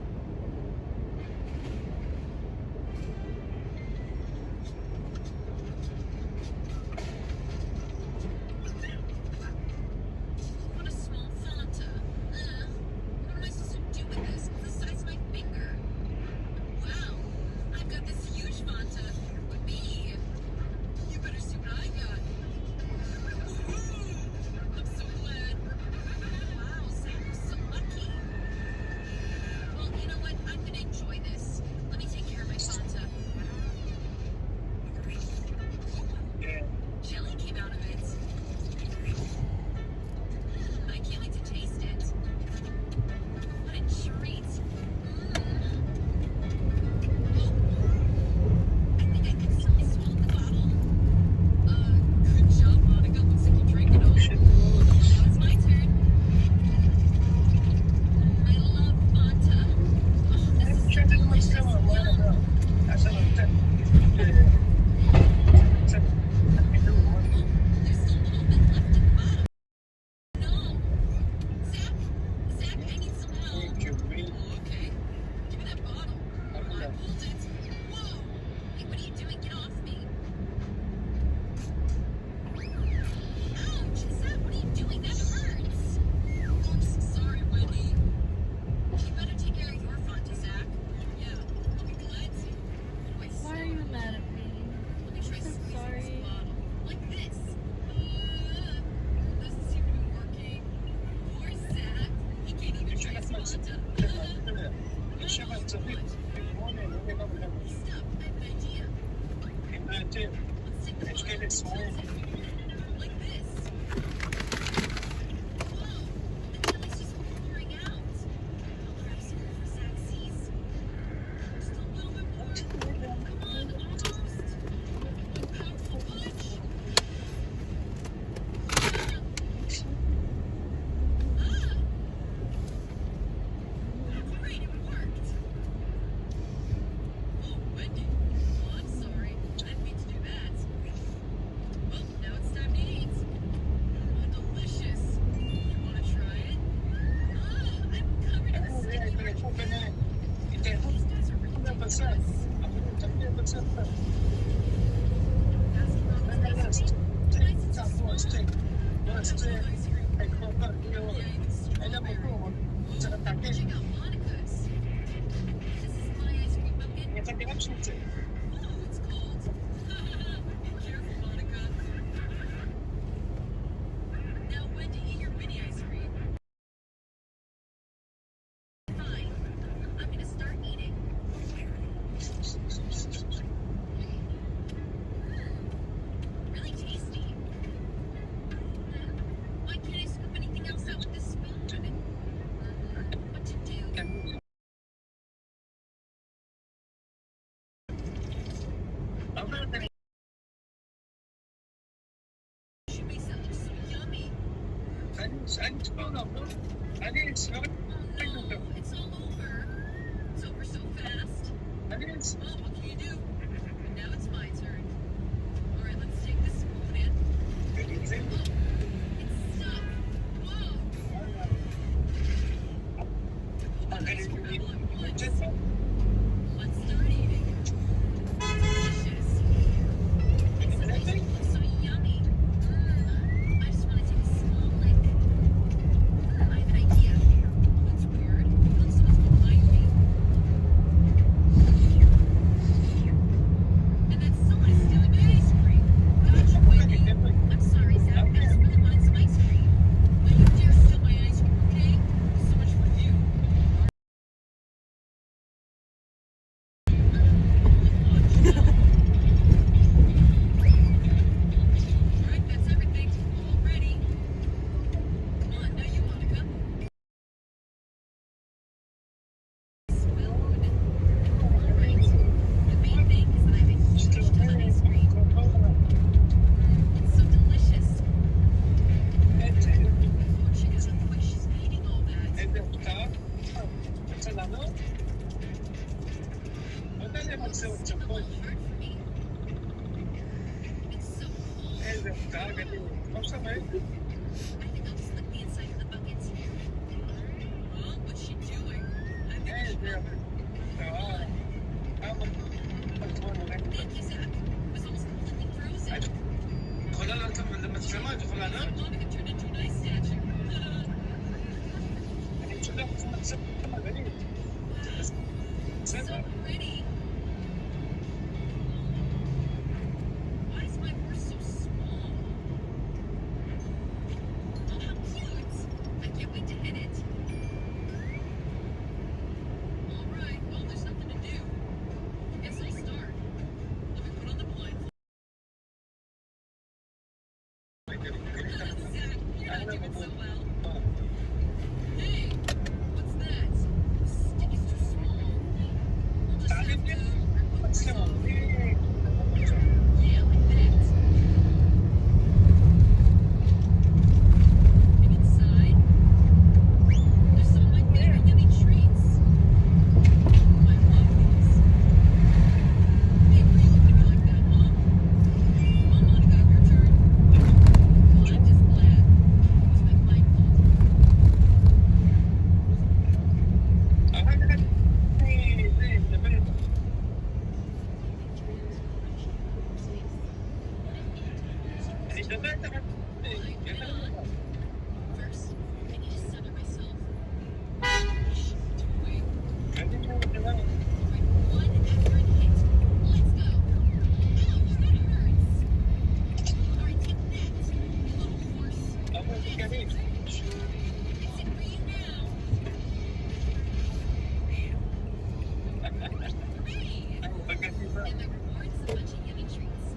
Well, It's all over. It's over so fast. Oh, what can you do? Now it's my turn. All right, let's take the spoon in. Oh, it's stuck. Whoa. Ice cream all at once. Let's start eating. Delicious. This ice cream looks so yummy. I just want to take a small lick. I have an idea. Looks weird. It looks so much behind me. And then someone is stealing my ice cream. Gotcha, Wendy. I'm sorry, Zach. I just really wanted some ice cream. Don't you dare steal my ice cream, okay? So much for you. Alright, that's everything. All ready. Come on, now you, Monica. Spoon. Alright. The main thing is that I have a huge ton of ice cream. It's so delicious. Oh, she doesn't look like she's eating all that. It's a little hard for me. It's so cold. I think I'll just lick the inside of the bucket. Well, what's she doing? I think we should help her. Thank you, Zach. It was almost completely frozen. Monica turned into an ice statue. So pretty. Why is my horse so small? Oh, how cute. I can't wait to hit it. Alright, well, there's nothing to do. Guess I'll start. Let me put on the blindfold. Zach, you're not doing so well. Hey, what's that? The stick is too small. We'll just have to remove this off. Yeah, like that. And inside, there's some of my favorite yummy treats. I love these. Hey, why are you looking at me like that, Mom? Come on, Monica, your turn. Well, I'm just glad it was my blindfold. First, I need to center myself. Shh, don't wait. Alright, one accurate hit. Let's go. Ouch, that hurts. Alright, take that, you little horse. That's it. It's it for you now. Hooray! And the reward's a bunch of yummy treats.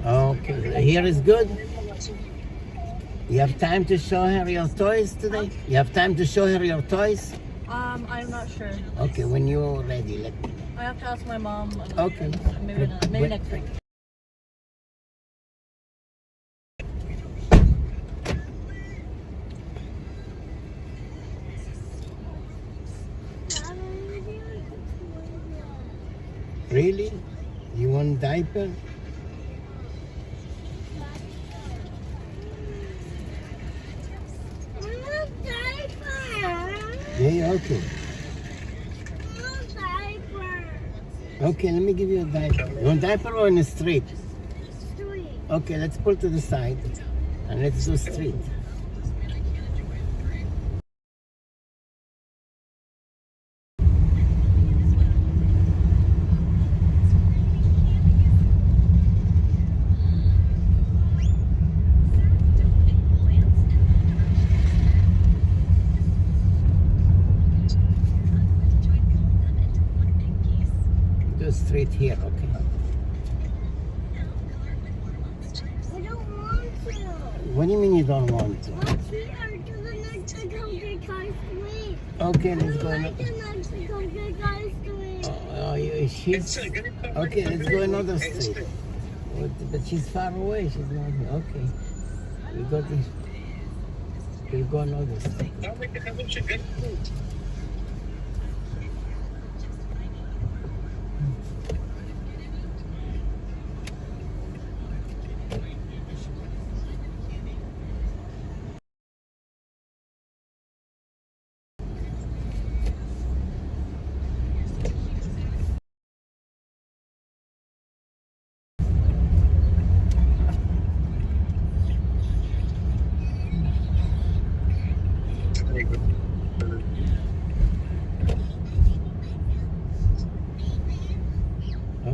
Okay, here is good. You have time to show her your toys today? You have time to show her your toys? I'm not sure. Okay, when you're ready, let me know. I have to ask my mom. Okay. Maybe next week. Really? You want diaper? Yeah, okay. Okay, let me give you a diaper. You want diaper or in a street? Street. Okay, let's pull to the side and let's do street. Straight here, okay. I don't want to. What do you mean you don't want to? Let's see her to the next computer guys street. Okay, let's go. The next computer guys street. She's okay. Let's go another street. But she's far away. She's not here. Okay, we got this. We'll go another street.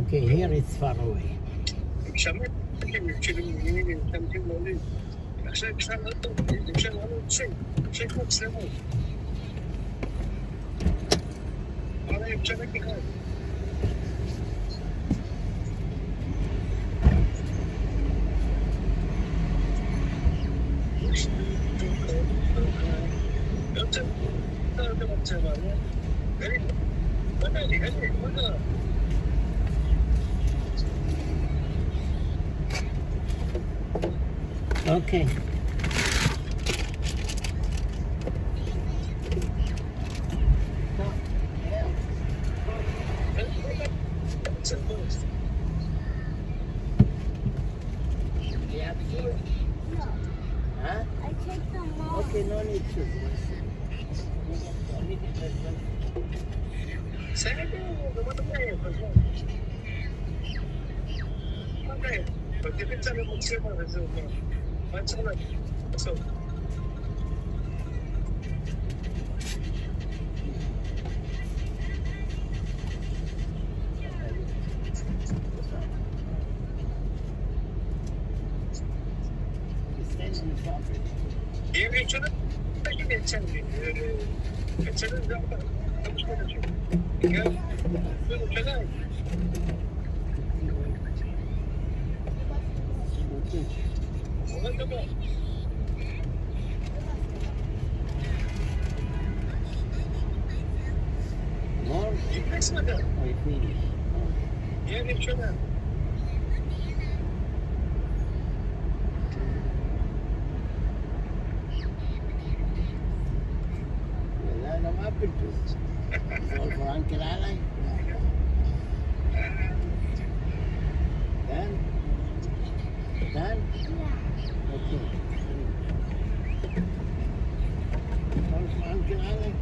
Okay, here it's far away. Okay. Yeah, sure. No. Huh? I take them off. Okay, no need to. More? I finish. Wala na mapintos. All for Uncle Alan. Done? Done? Yeah. Okay. All for Uncle Alan?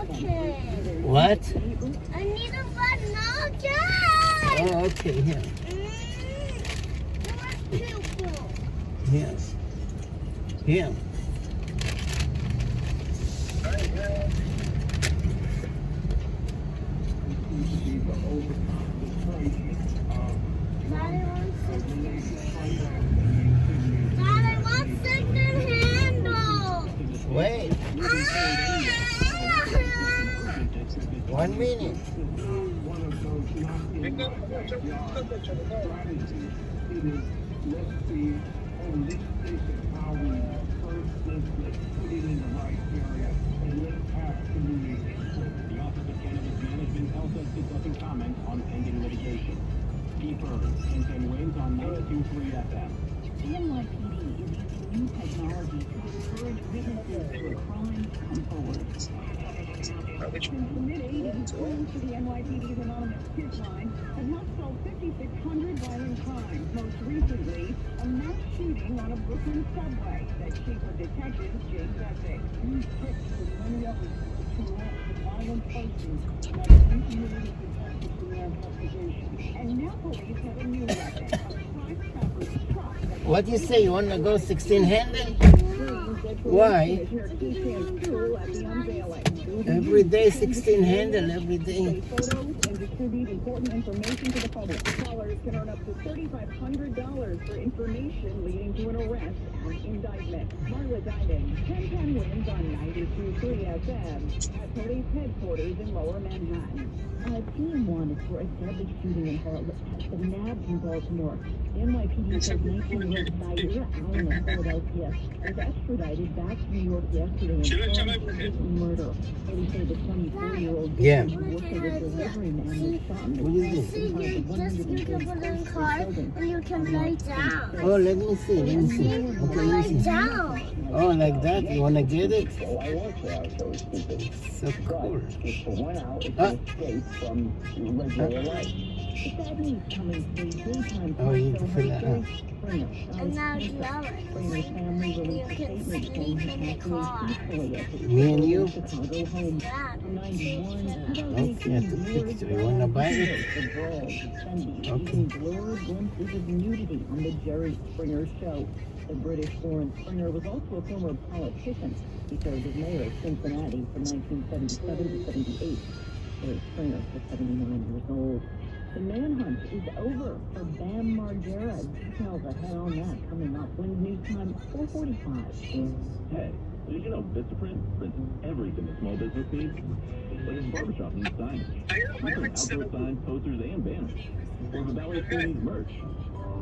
Okay. What? I need a binoculars. Oh, okay, here. Here. Here. Dad, I want second handle. Wait. 1 minute. in my backyard strategy. It is, let's see, holistic of how we first, let's put it in the right area, and let's have communication. The Office of Cannabis Management tells us it doesn't comment on pending litigation. Deeper, 10 wins on 92.3 FM. The NYPD is using new technology to encourage witnesses to a crime to come forward. Since the mid-'80s, calls to the NYPD's anonymous tip line have helped solve 5,600 violent crimes. Most recently, a mass shooting on a Brooklyn subway that Chief of Detectives James Essex. These tips and many others to arrest the violent persons that are community detectives in their investigation. And now police have a new weapon, a crime trapper's truck. What do you say? You want to go 16-handed? Why? Every day 16-handed, every day. Photos and distribute important information to the public. Callers can earn up to $3,500 for information leading to an arrest and indictment. Marla Diamond, 10 wins on 92.3 FM at police headquarters in Lower Manhattan. A team wanted for a deadly shooting in Harlem at the Nabs in Baltimore. The NYPD says 19-year-old Zaire Allen of Philadelphia was extradited back to New York yesterday and charged with murder. Police say the 24-year-old worked as a delivery man was shot in the What is this? See, you can put in the car and you can lie down. Oh, let me see. Let me see. Okay, let me see. Down. Oh, like that? You want to get it? So I was there, so stupid. So cool. It's the 1 hour, it's an escape from regular life. The bad news coming through daytime Oh, you need to fill that out. And now you know it. Springer's family released a statement saying he passed away peacefully at his Me and you? Chicago home. Dad. 91, Okay, at the picture. You want to buy it? the brawl to Sunday, Okay. using blurred glimpses of nudity on the Jerry Springer show. The British-born Springer was also a former politician. He served as mayor of Cincinnati from 1977 to 78. Jerry Springer was 79 years old. The manhunt is over for Bam Margera. Details ahead on that coming up when news time 4:45. Hey, did you know Vistaprint prints everything a small business needs? Like a barbershop needs signage. We print outdoor signs, posters, and banners. Or if a ballet school needs merch.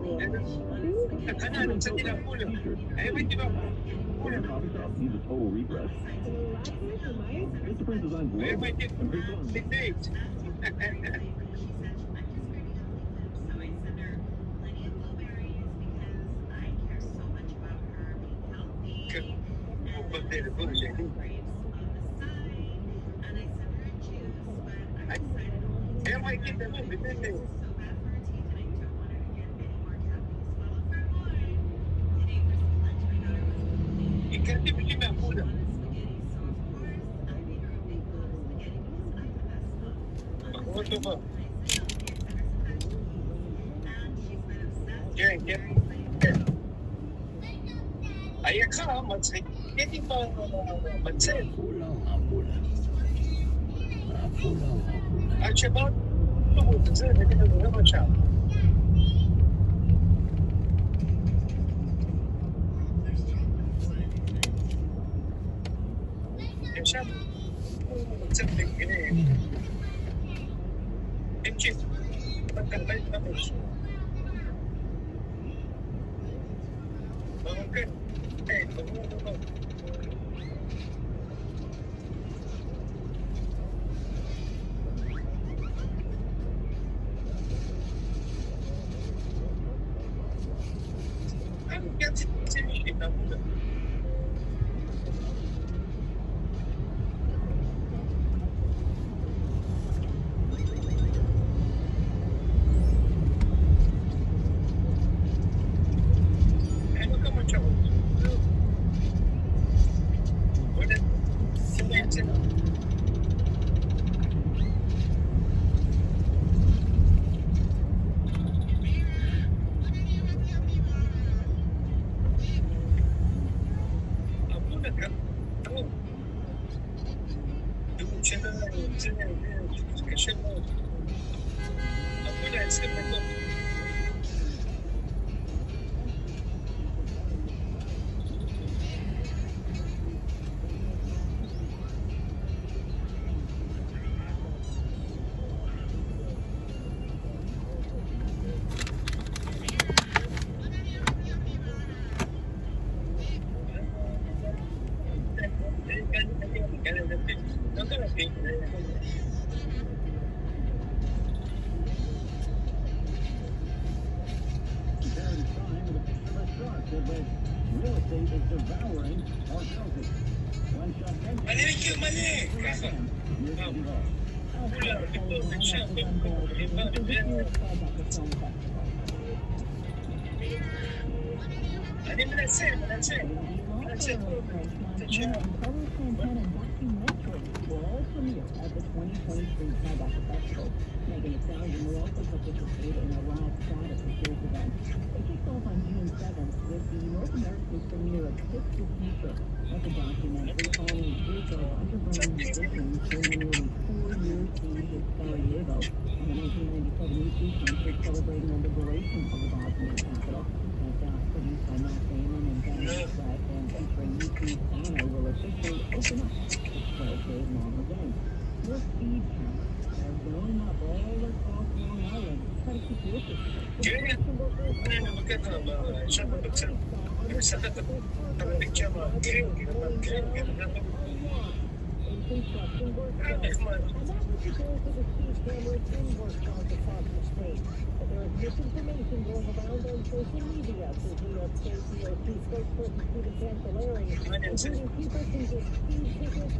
T-shirts. Or your coffee shop needs a total refresh. Vistaprint designs logos and personalized. Real estate is devouring our houses. One shot will all premiere at the 2023 Tribeca Festival. Megan Thee Stallion will also participate in a live shot at the show's event. It kicks off on June 7th with the North American premiere of Kiss the Future. That's a documentary following a group of underground musicians during the nearly 4-year siege of Sarajevo on the 1997 U2 concert celebrating the liberation of the Bosnian capital. That's produced by Matt Damon and Danny Sweat and featuring U2's Anna will officially open up the 12-day-long event. More speed cameras are going up all across Long Island. Try to keep your construction work zone. And that was the goal for the speed cameras in work zones across the state. But there is misinformation going around on social media, says New York State DOT spokesperson Stephen Cancelleri, including people can get speed tickets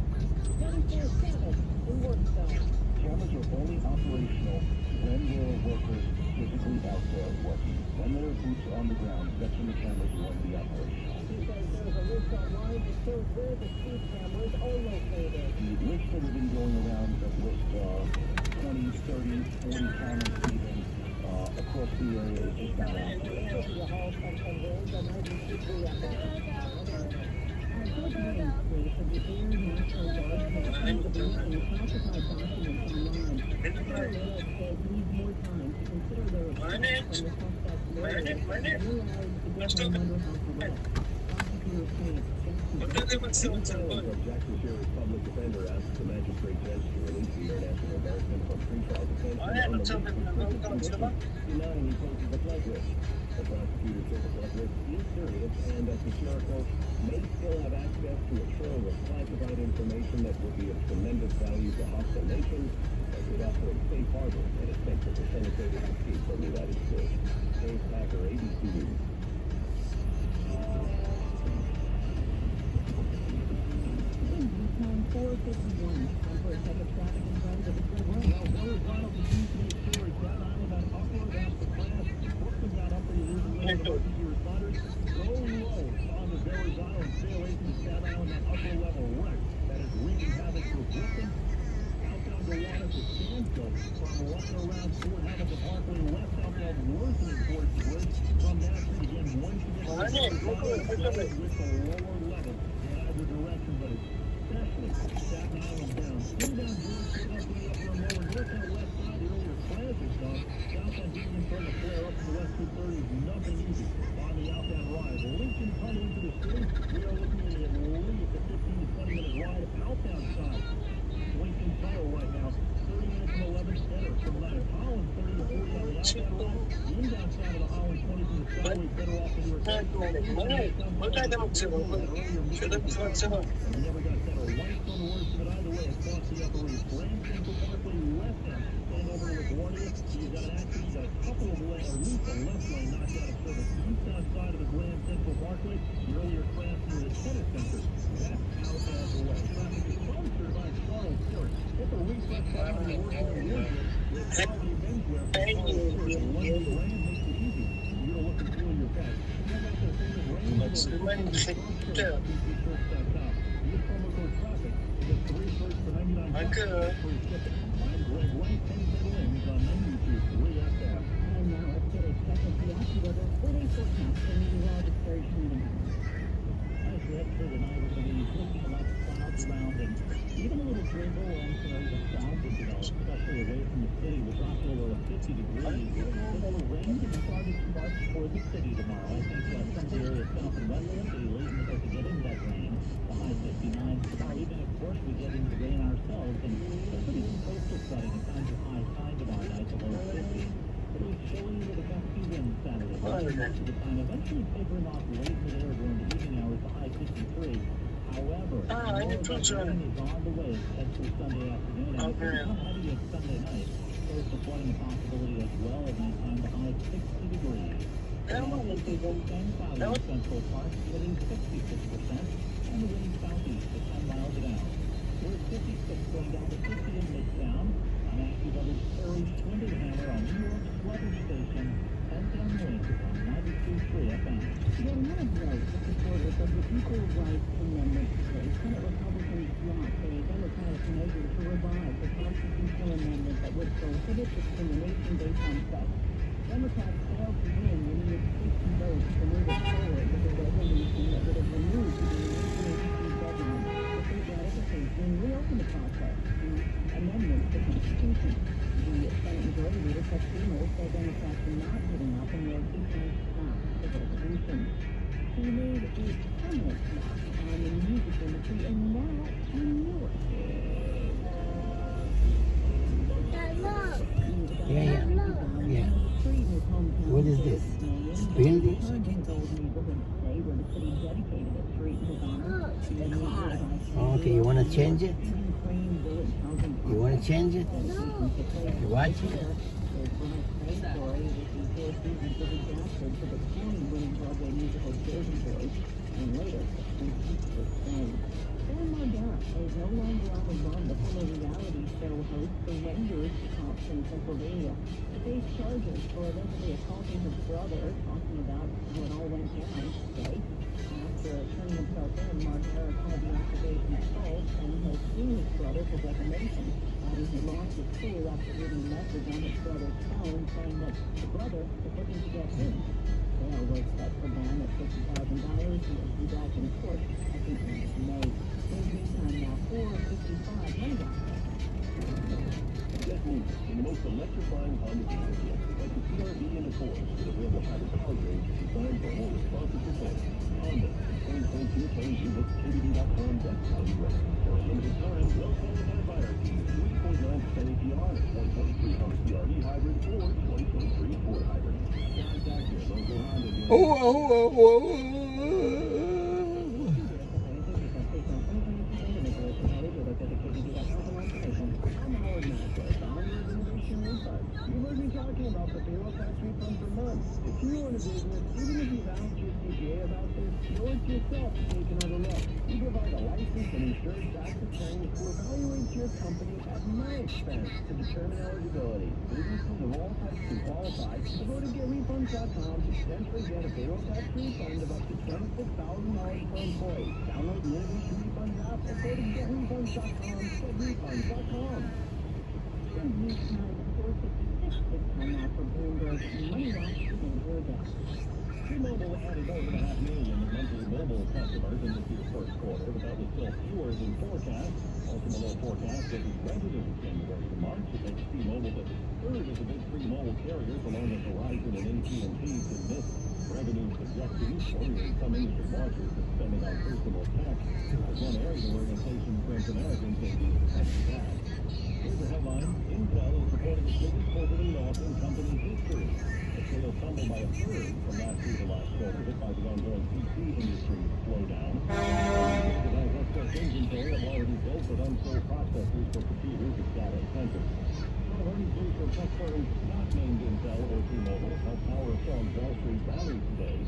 24/7 in work zones. Cameras are only operational when there are workers physically out there working. When there are boots on the ground, that's when the cameras won't be operational. He says there's a list online that shows where the speed cameras are located. The list that has been going around that list 20, 30, 40 cameras even across the area is just not accurate. Olivia Hall comes from Rose on 92.3 FM. Good Main Street of the Air National Guard has released some classified documents online. Federal says needs more time to consider their request from the suspect's lawyers and allowed to get them under house arrest. Prosecutors say Jackson Sherry's public defender asked the magistrate judge to release the international embarrassment from pretrial detention on the list of denying he poses a flight risk. The prosecutor said the flight risk is serious and that the sheriff may still have access to a trove of classified information that would be of tremendous value to hostile nations that would offer a safe harbor and a sense of facilitated escape from the United States. Dave Packer, ABC News. Time 451. Time for a check of traffic and trends at the Federal. Horizontal continues to make sure it's Staten Island on upward after class. Brooklyn got up for the reason where the emergency responders go low on the horizontal and stay away from the Staten Island on upper level wreck that is wreaking havoc for Brooklyn. Outbound to water to standstill from walking around Fort Hamilton Parkway west outbound worsening towards the bridge from that street again once again with the lower level in either direction, but it's especially Staten Island down. Inbound Georgetown up to the upper and lower north and west side. The earlier transit stop. Southbound Union starting to flare up from the west 230 is nothing easy on the outbound ride. Lincoln coming into the city. We are looking at least a 15 to 20 minute ride outbound side. Lincoln Tunnel right now. 30 minutes from 11 center. From 9 Holland 30 to 40 on the outbound ride. The inbound side of the Holland 20 from the Skyway better off than you were saying. And we never got lights on the worst of it either way across the upper east. Grand Central Parkway west end, heading over to LaGuardia. You've got a couple of lanes, or at least a left lane knocked out of service. Eastbound side of the Grand Central Parkway, the earlier crash near the tennis center. That's out of the way. Traffic is sponsored by Charles Court. It's a reflex on the working of Woodbridge with quality menswear from Charles Court. The one new brand makes it easy for you to look and feel your best. Check out their famous range of Use promo code traffic to get 3 shirts for $99 free shipping. I'm Greg White, 10 wins on 92.3 FM. And now let's get a check of the AccuWeather 4-day forecast for meteorologist Terry Schwindenheimer. As we head through the night, we're going to be looking at lots of clouds around and even a little drizzle and some areas of clouds that develop, especially away from the city. We'll drop to a little 50 degrees. A little rain to be started to march for the city tomorrow. I think some of the areas south and west of the city will even start to get into that rain. The high 59 tomorrow. Even if, of course, we get into rain ourselves and a pretty coastal flooding at times of high tide tomorrow night, the low 50s. It was chilly with a gusty wind Saturday. Most of the time, eventually tapering off late in the day or during the evening hours, the high 53. However, I'm a teacher. Rain is on the way for Sunday afternoon. And Okay. it's become heavy at Sunday night. Close to flooding a possibility as well. At that time, the high 60 degrees. Central Park hitting 66%, and the wind southeast at 10 miles an hour. We're at 56 going down to 50 in Midtown. I'm AccuWeather's Terry Schwindenhammer on New York's weather station, 1010 Win on 92.3 FM. There was supporters of the Equal Rights Amendment today. Senate Republicans blocked a Democratic measure to revive the constitutional amendment that would prohibit discrimination based on sex. Democrats failed to win when needed 60 votes to move it forward with a resolution that would have removed the 1982 deadline for state ratification and reopened the process to amendments to the Constitution. The Senate Majority Leader Chuck Schumer said Democrats are not giving up and will keep trying to stop the resolution. He made a permanent mark on the music industry and now in New York. Yeah. What is this? Building? Okay, you want to change it? You want to change it? You watch it? Is no longer on the run. The former reality show host, the Rangers cops in Pennsylvania, faced charges for allegedly assaulting his brother, talking about how it all went down today. After turning himself in, Margera called the accusation false and has sued his brother for defamation. He lost his school after reading a message on his brother's phone saying that the brother was looking to get him. Bail was set for bond at $50,000. He will be back in court at the end of May. Meantime now, 4:55. Get me in the most electrifying Honda dealership, like the CR-V and Accord, with available hybrid powertrains designed for more responsive performance. Honda, 2022 claims you book KBB.com. That's how you run. For a limited time, well qualified by our team. 3.9% APR, 2023 Honda CR-V hybrid, or 2023 Ford hybrid. Contact your local Honda dealer. You heard me talking about the payroll tax refund for months. If you own a business, even if you've asked your CPA about this, you owe it to yourself to take another look. We provide a licensed and insured tax attorney who evaluates your company at my expense to determine eligibility. Businesses of all types can qualify. So go to GetRefunds.com to potentially get a payroll tax refund of up to $26,000 per employee. Download the Innovation Refunds app or go to GetRefunds.com. GetRefunds.com. T-Mobile added over 500,000 monthly mobile customers in this year's first quarter, but that was still fewer than forecast. Also below forecast that is resident January to March. It makes T-Mobile the third of the big three mobile carriers, along with Verizon and AT&T, to miss revenue projections. Worrying some industry watchers is spending on personal tax. There's one area where inflation crimps Americans may be affected that. Here's the headline. Intel is reporting its biggest quarterly loss in company history. The sales tumbled by a third from last year to last quarter, hit by the ongoing PC industry slowdown. It has excess inventory of already built but unsold processors for computers and data centers. Earnings news from tech firms not named Intel or T-Mobile helped power a strong Wall Street rally today.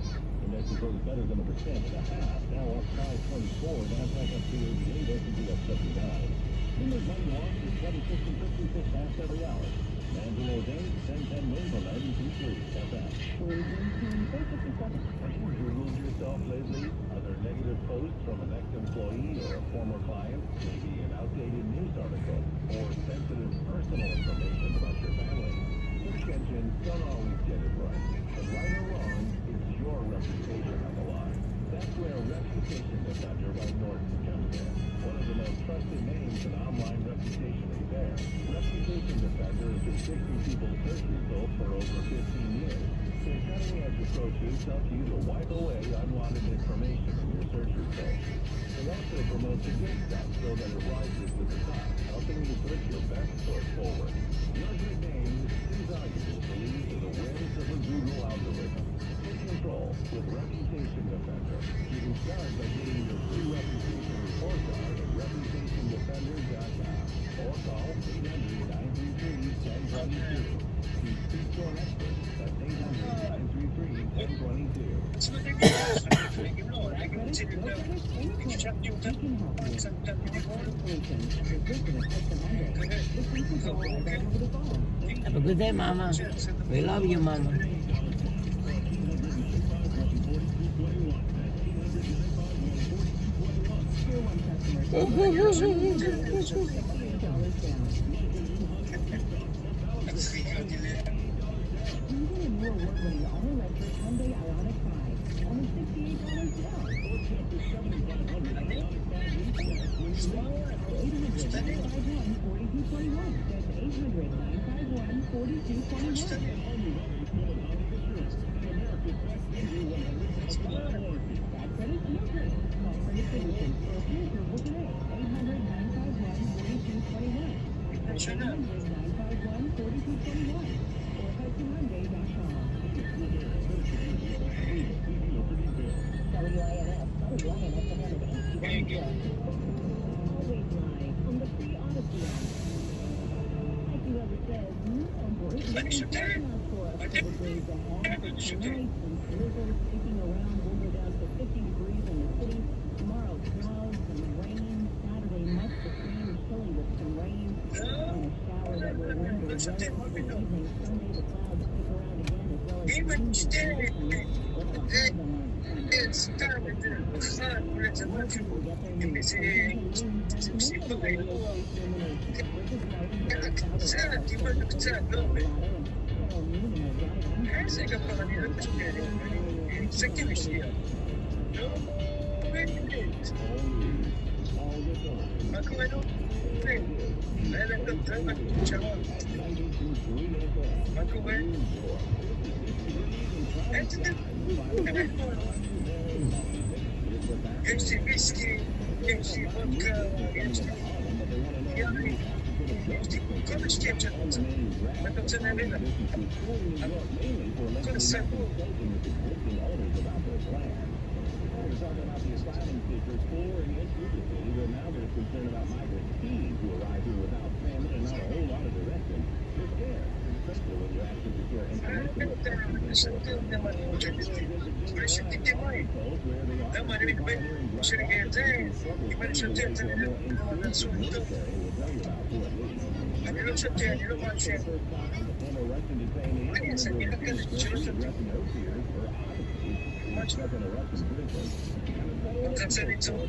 Index rose better than 1.5%, now up 5.24. Nasdaq up 288, S&P up 79. Bloomberg Money Watch is 26 and 56 past every hour. Angelo Day, 1010 Wins on 92.3 FM. Have you Googled yourself lately? Are there negative posts from an ex-employee or a former client? Maybe an outdated news article or sensitive personal information about your family? Search engines don't always get it right. But right or wrong, it's your reputation on the line. That's where Reputation Defender by Norton comes in. One of the most trusted names in online reputation repair. Reputation Defender has been fixing people's search results for over 15 years. Their cutting-edge approaches help you to wipe away unwanted information in your search results. It also promotes the good stuff so that it rises to the top, helping you put your best foot forward. Your good name is too valuable to leave to the whims of a Google algorithm. Take control with Reputation Defender. You can start by getting your free reputation report done Have a good day, Mama. We love you, Mama.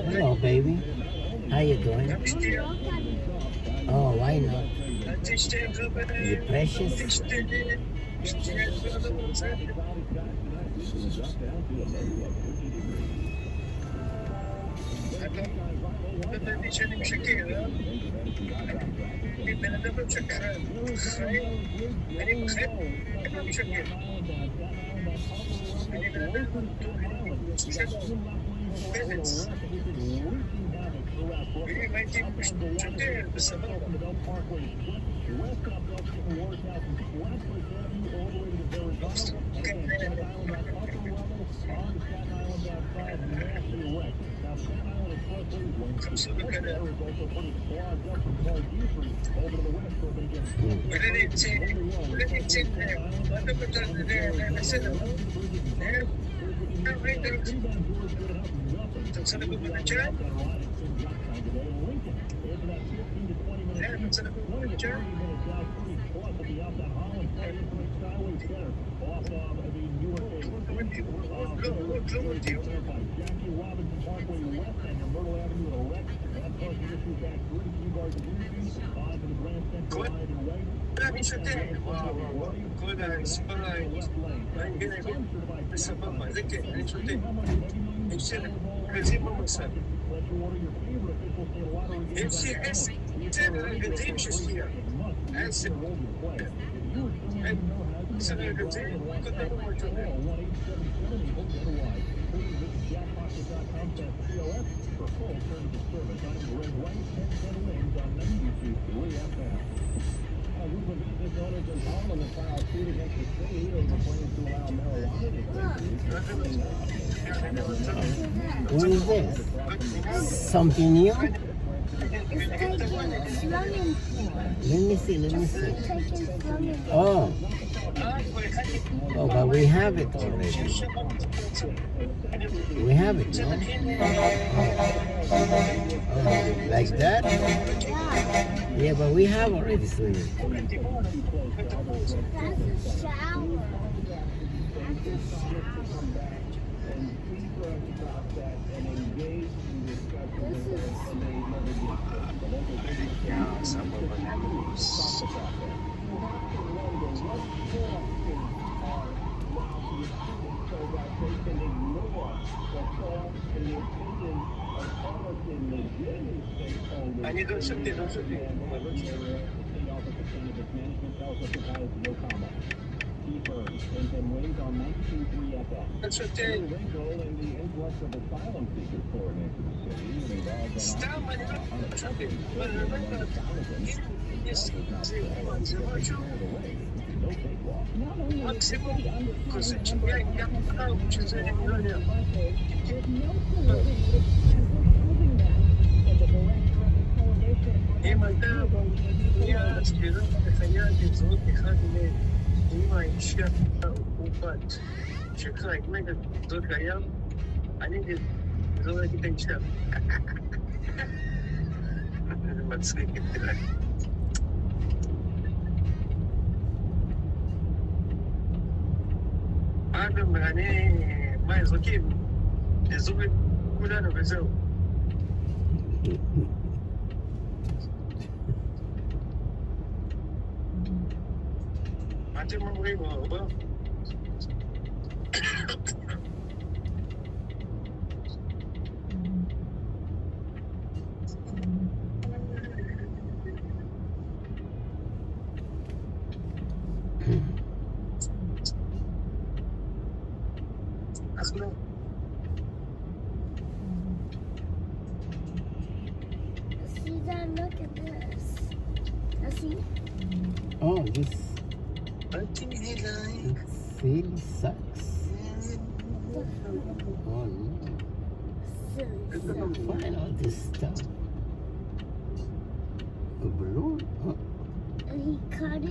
Hello, baby. How you doing? Oh, why not? You precious? What is this? Something new? Let me see. Oh. Oh, but we have it already. We have it, no? Oh, like that? Yeah, but we have already swimming. That's a shower. That's a shower. This Они до сюди. That's what they... Adam, mais aqui, resolve cuidar do Brasil. Até uma mulher, See that? Look at this. Now see? Oh, this really sucks. Oh no. Find all this stuff. A balloon? Oh. And he cut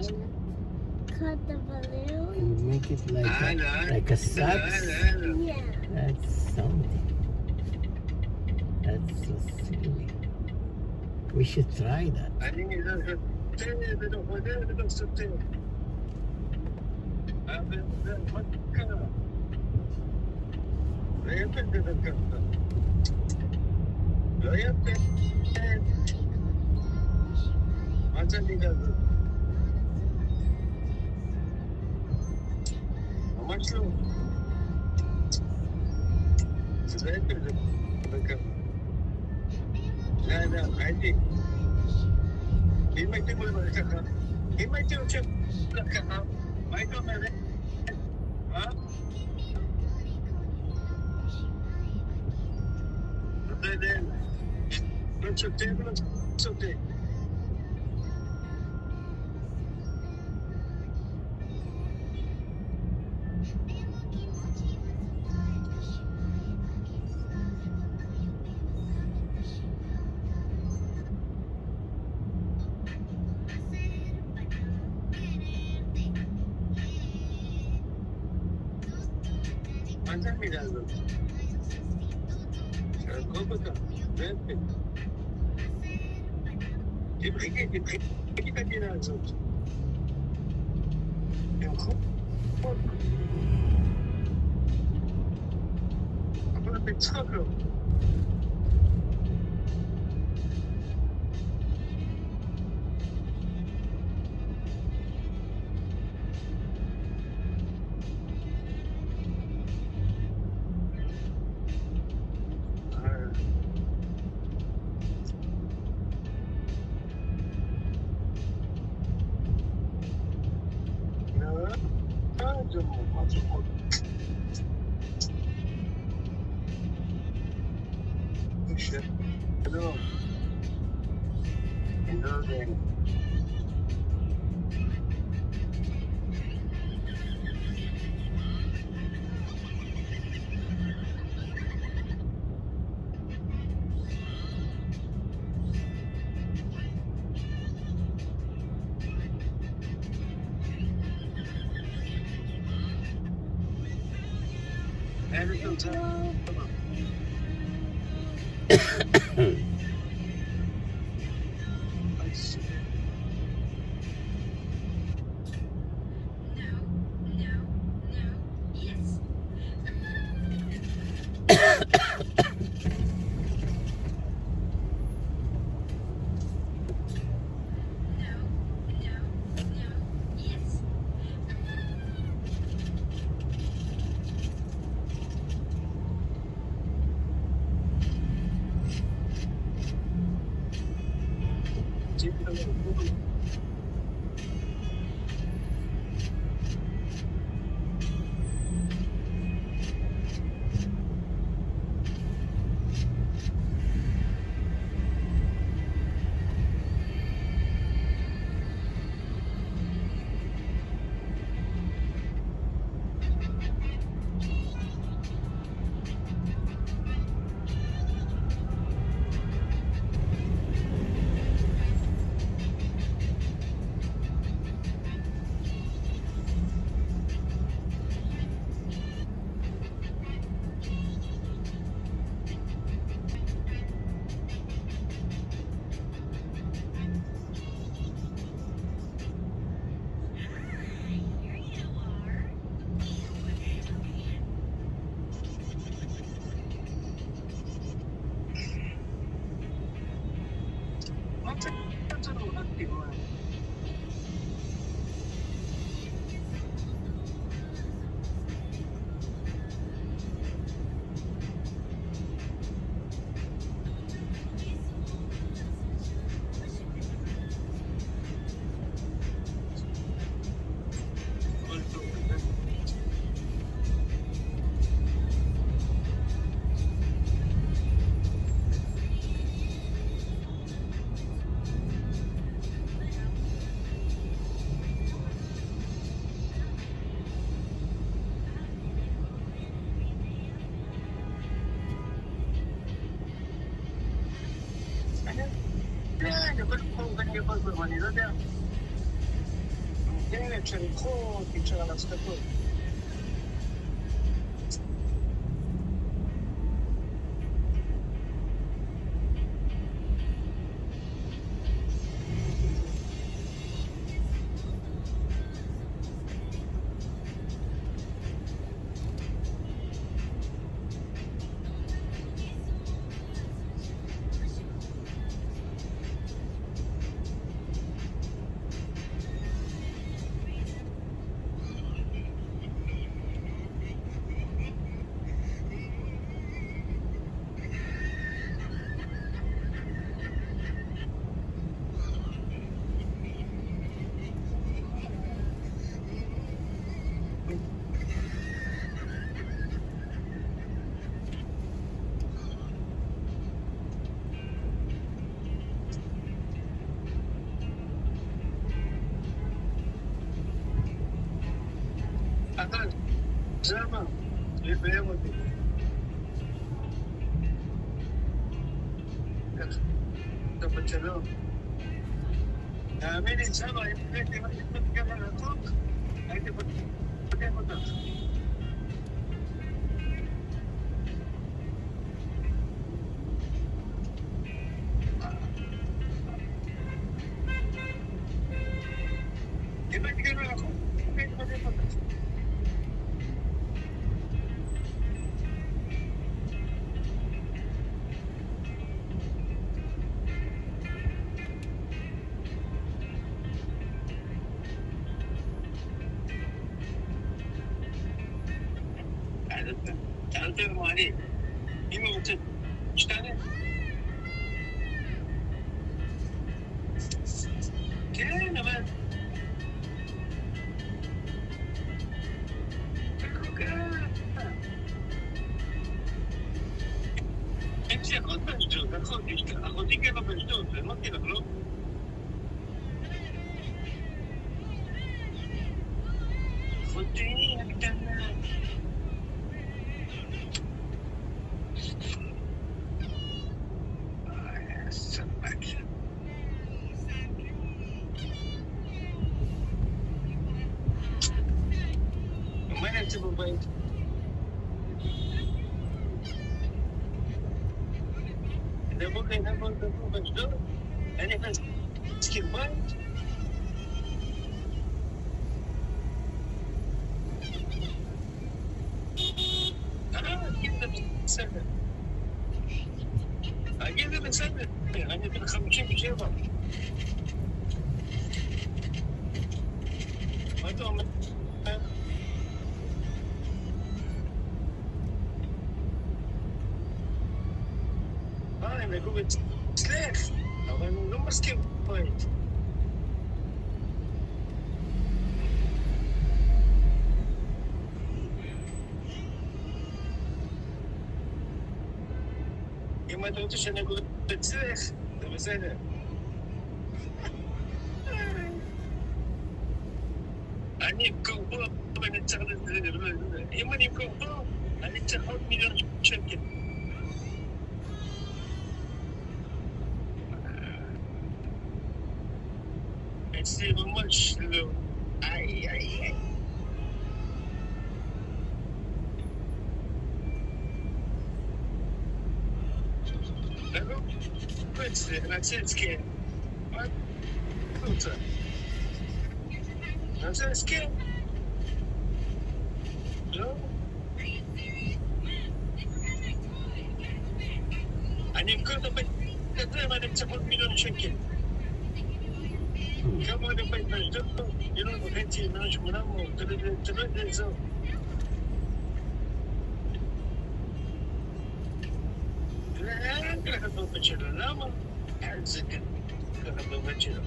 the balloon. And make it like a sax. Yeah. That's something. That's so silly. We should try that. okay, I'm going to move and do it. And if it's skin bite, give them 7. I give them 7. I give them 57. מה אתה אומר? הם נגעו אצלך, אבל הוא לא מסכים פרט. אם אתה רוצה שנגעו אצלך, זה בסדר. אני אמכור פה, ואני צריך אם אני אמכור פה, אני צריך עוד $1,000,000. אצלי ממש לא. איי. לא? אצלי, נעשה הסכם. מה אתה רוצה? נעשה הסכם? לא? אני אמכור את הבית הזה ואני צריך עוד $1,000,000. כמה עוד הבית באשדוד? $1,500,000, $1,800,000, תלוי את האזור. לאן ככה בעובד שלו? למה? זה ככה בעובד שלו.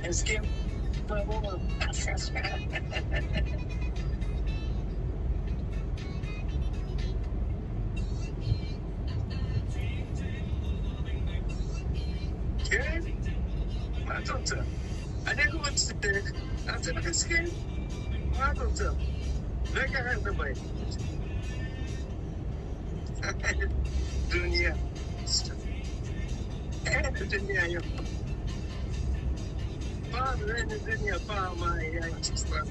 הסכם ברור. כן? מה אתה רוצה? אני לא רוצה, אני רוצה לך הסכם? מה אתה רוצה? רגע, רגע בבית. דוניה. אין דוניה היום. פעם אין דוניה, פעם היה אצלך.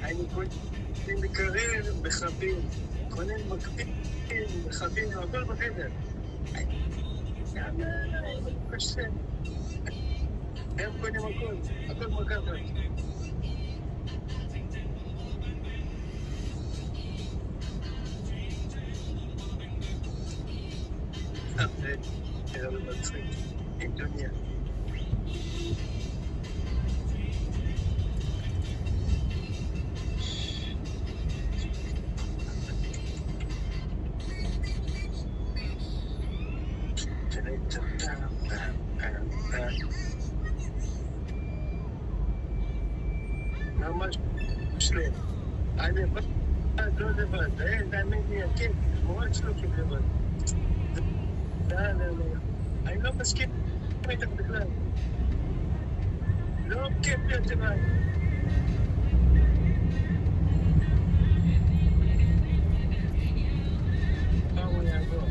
היינו קונים מקרר, מחבים. קונים מקבים, מחבים, הכל בחדר. קשה. הם קונים הכל מקרר. זה לא מצחיק. עם דוניה. ממש שלם. אני לא לבד, תאמין לי, כן, ממש לא כיף לבד. לא. אני לא מסכים איתך בכלל. לא כיף להיות לבד. פעם הוא יעבור.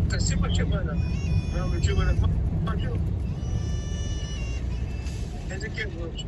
תשים מה שבא לך. מה שבא לך? משהו? איזה כיף ראש.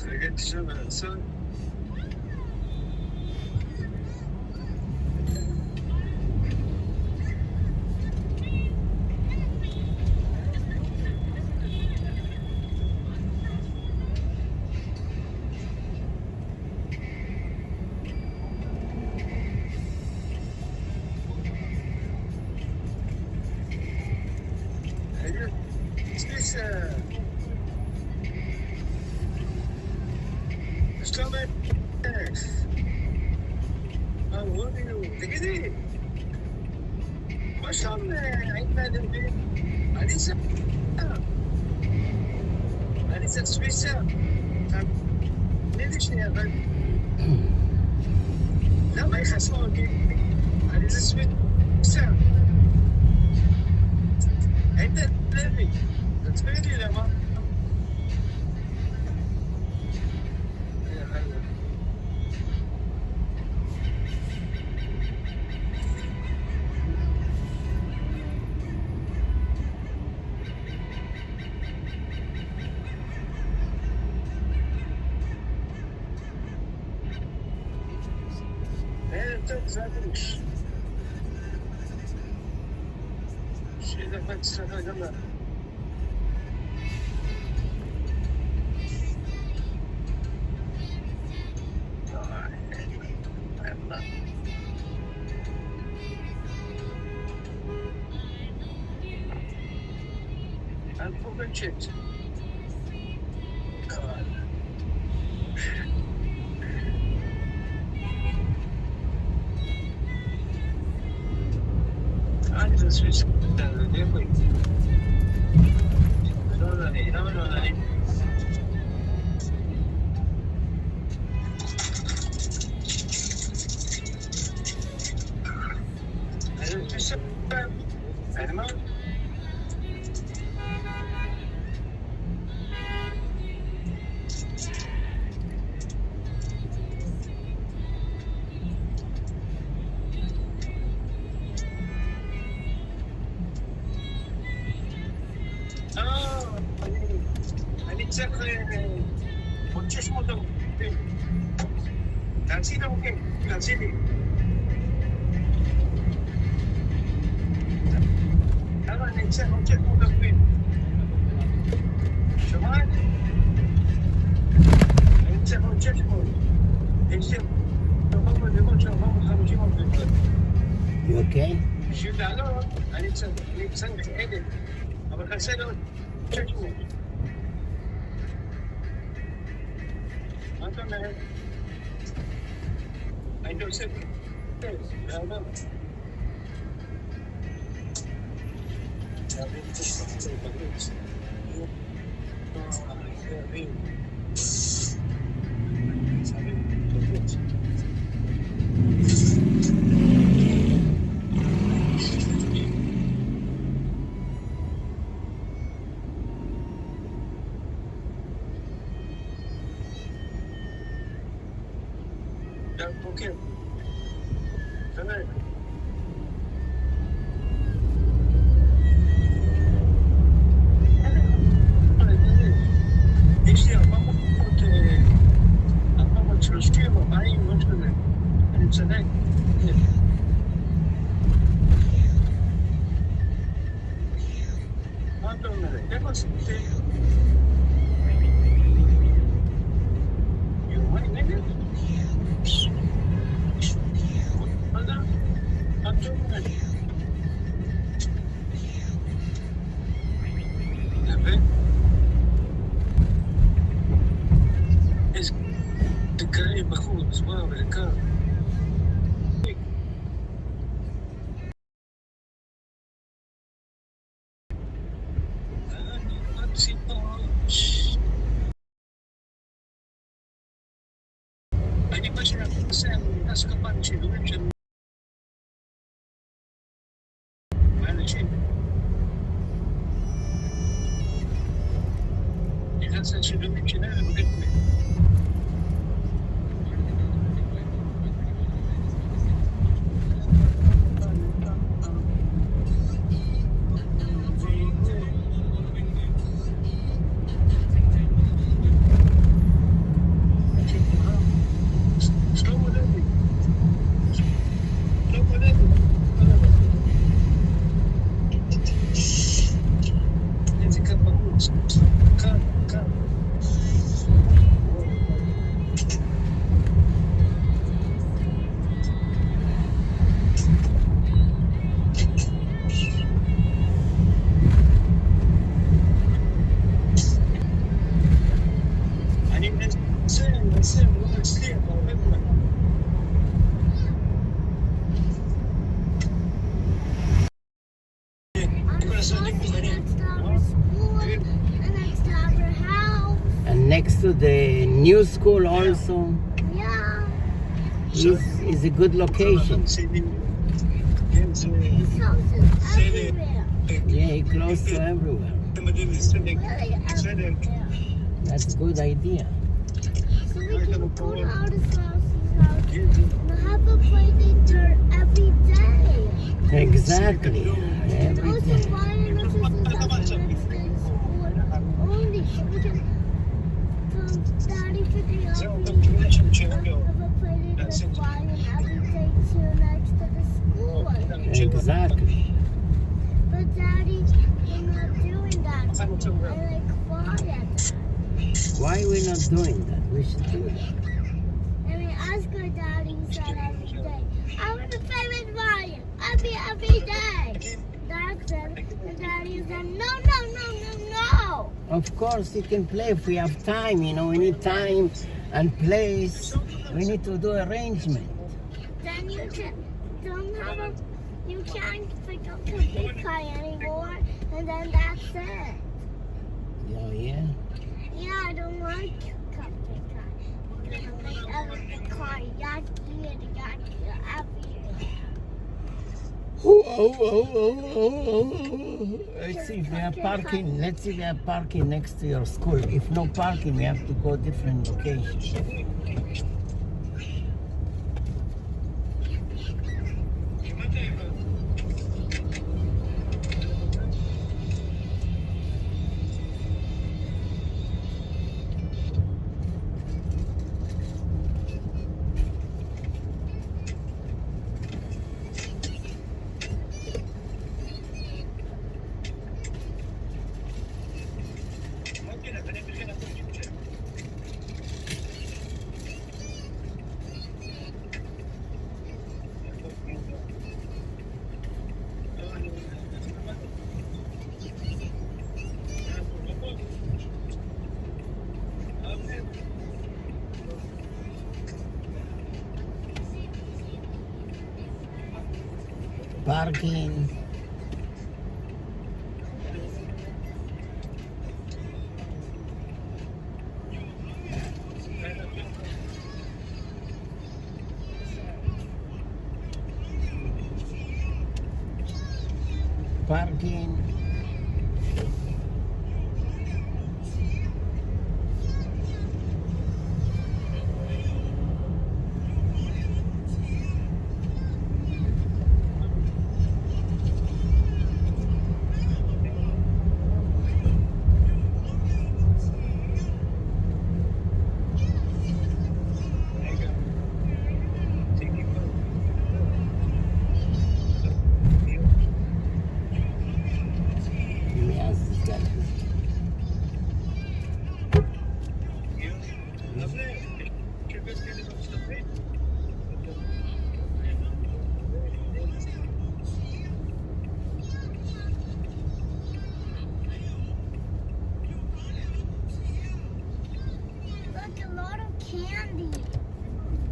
Forget to son. Stomach. I love you. Diggity. What's on there? Ain't that a bit? I need some. I need some sweet stuff. Maybe she have a. No, my husband. I need some sweet stuff. Ain't that heavy? That's very level. I'm Richard. God. I'm just really no. Animal. Oh, I need to just want to that's it, okay. That's it. I need to just want to Shemai? I need to just You okay? Shoot that out. I need to edit. I'm going to say no. Check me. I'm coming. I don't say this. I know. Okay. Tonight. Если I'm to stream of my internet and it's a night. I don't know. That must be you white nigga. I'm doing it. It's the guy behind as well, the car. Они почти сами нас компании выключили. И that's начинали выключили. And next to the new school also. Yeah. Is a good location. Yeah, close to everywhere. That's a good idea. So we can go to Aldous Rouse's house and have a play date there every day. Exactly. Every Also, day. why not just have the next day's school only so we can Daddy figure out have a play date that's flying every day to next to the school. Exactly. But Daddy, we're not doing that. I like quiet. Why are we not doing that? We should do that. I mean, ask our daddy said every day. I want to play with Ryan every day. Dad said, and Daddy said, no. Of course, you can play if we have time. You know, we need time and place. We need to do arrangement. Then you can't pick up the big pie anymore, and then that's it. Oh, yeah? Yeah, I don't like cupcake pie. Because I like everything car, yucky everywhere. Let's see if we have parking. Let's see if we have parking next to your school. If no parking, we have to go different locations. Parking. Parking.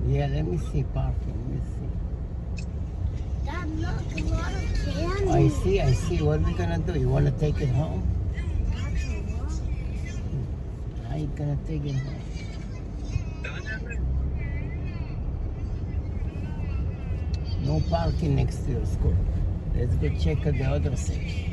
Yeah, let me see parking. Let me see. Dad, look, a lot of candy. I see. What are we gonna do? You wanna take it home? How you gonna take it home? No parking next to your school. Let's go check at the other section.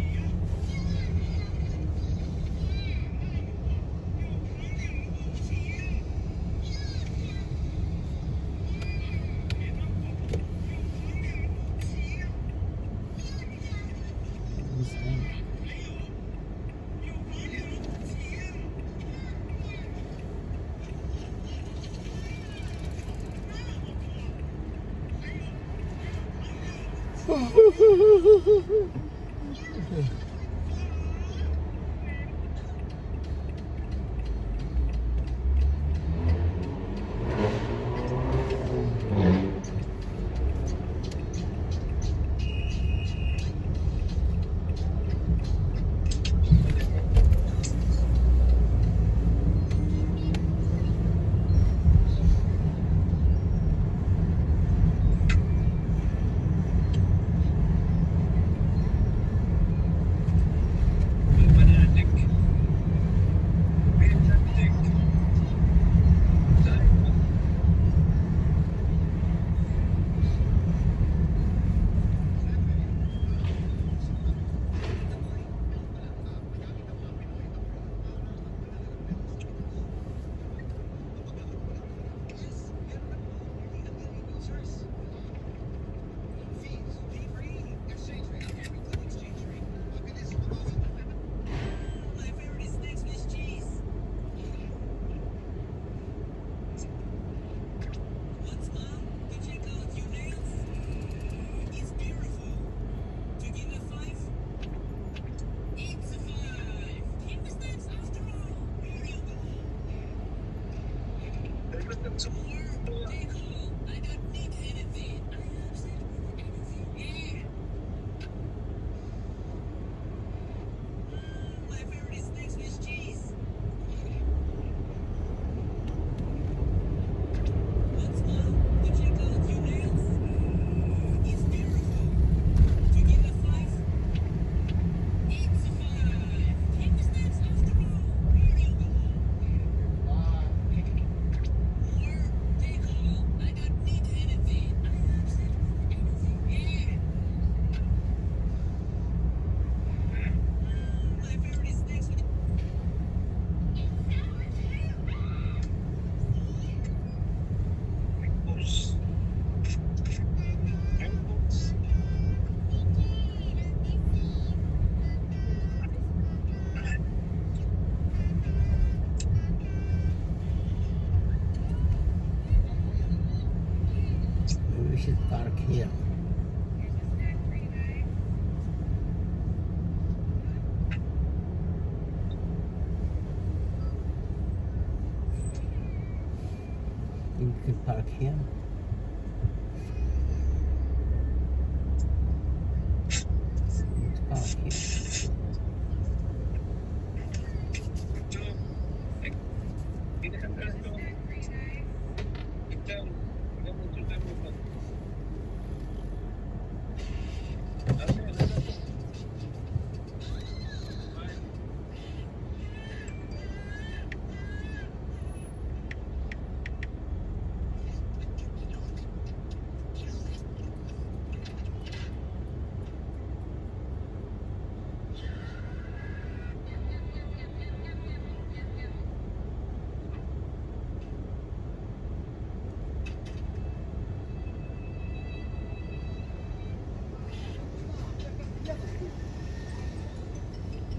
We should park here. You could park here. Let's park here.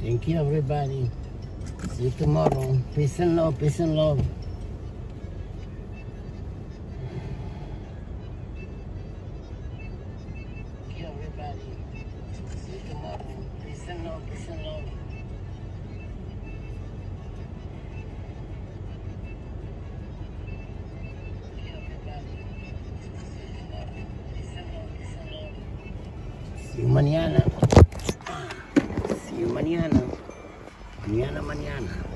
Thank you, everybody. See you tomorrow. Peace and love, peace and love. Thank you, everybody. See you tomorrow. Peace and love, peace and love. Thank you, everybody. See you tomorrow. Peace and love, peace and love. See you mañana. See you mañana. Mañana.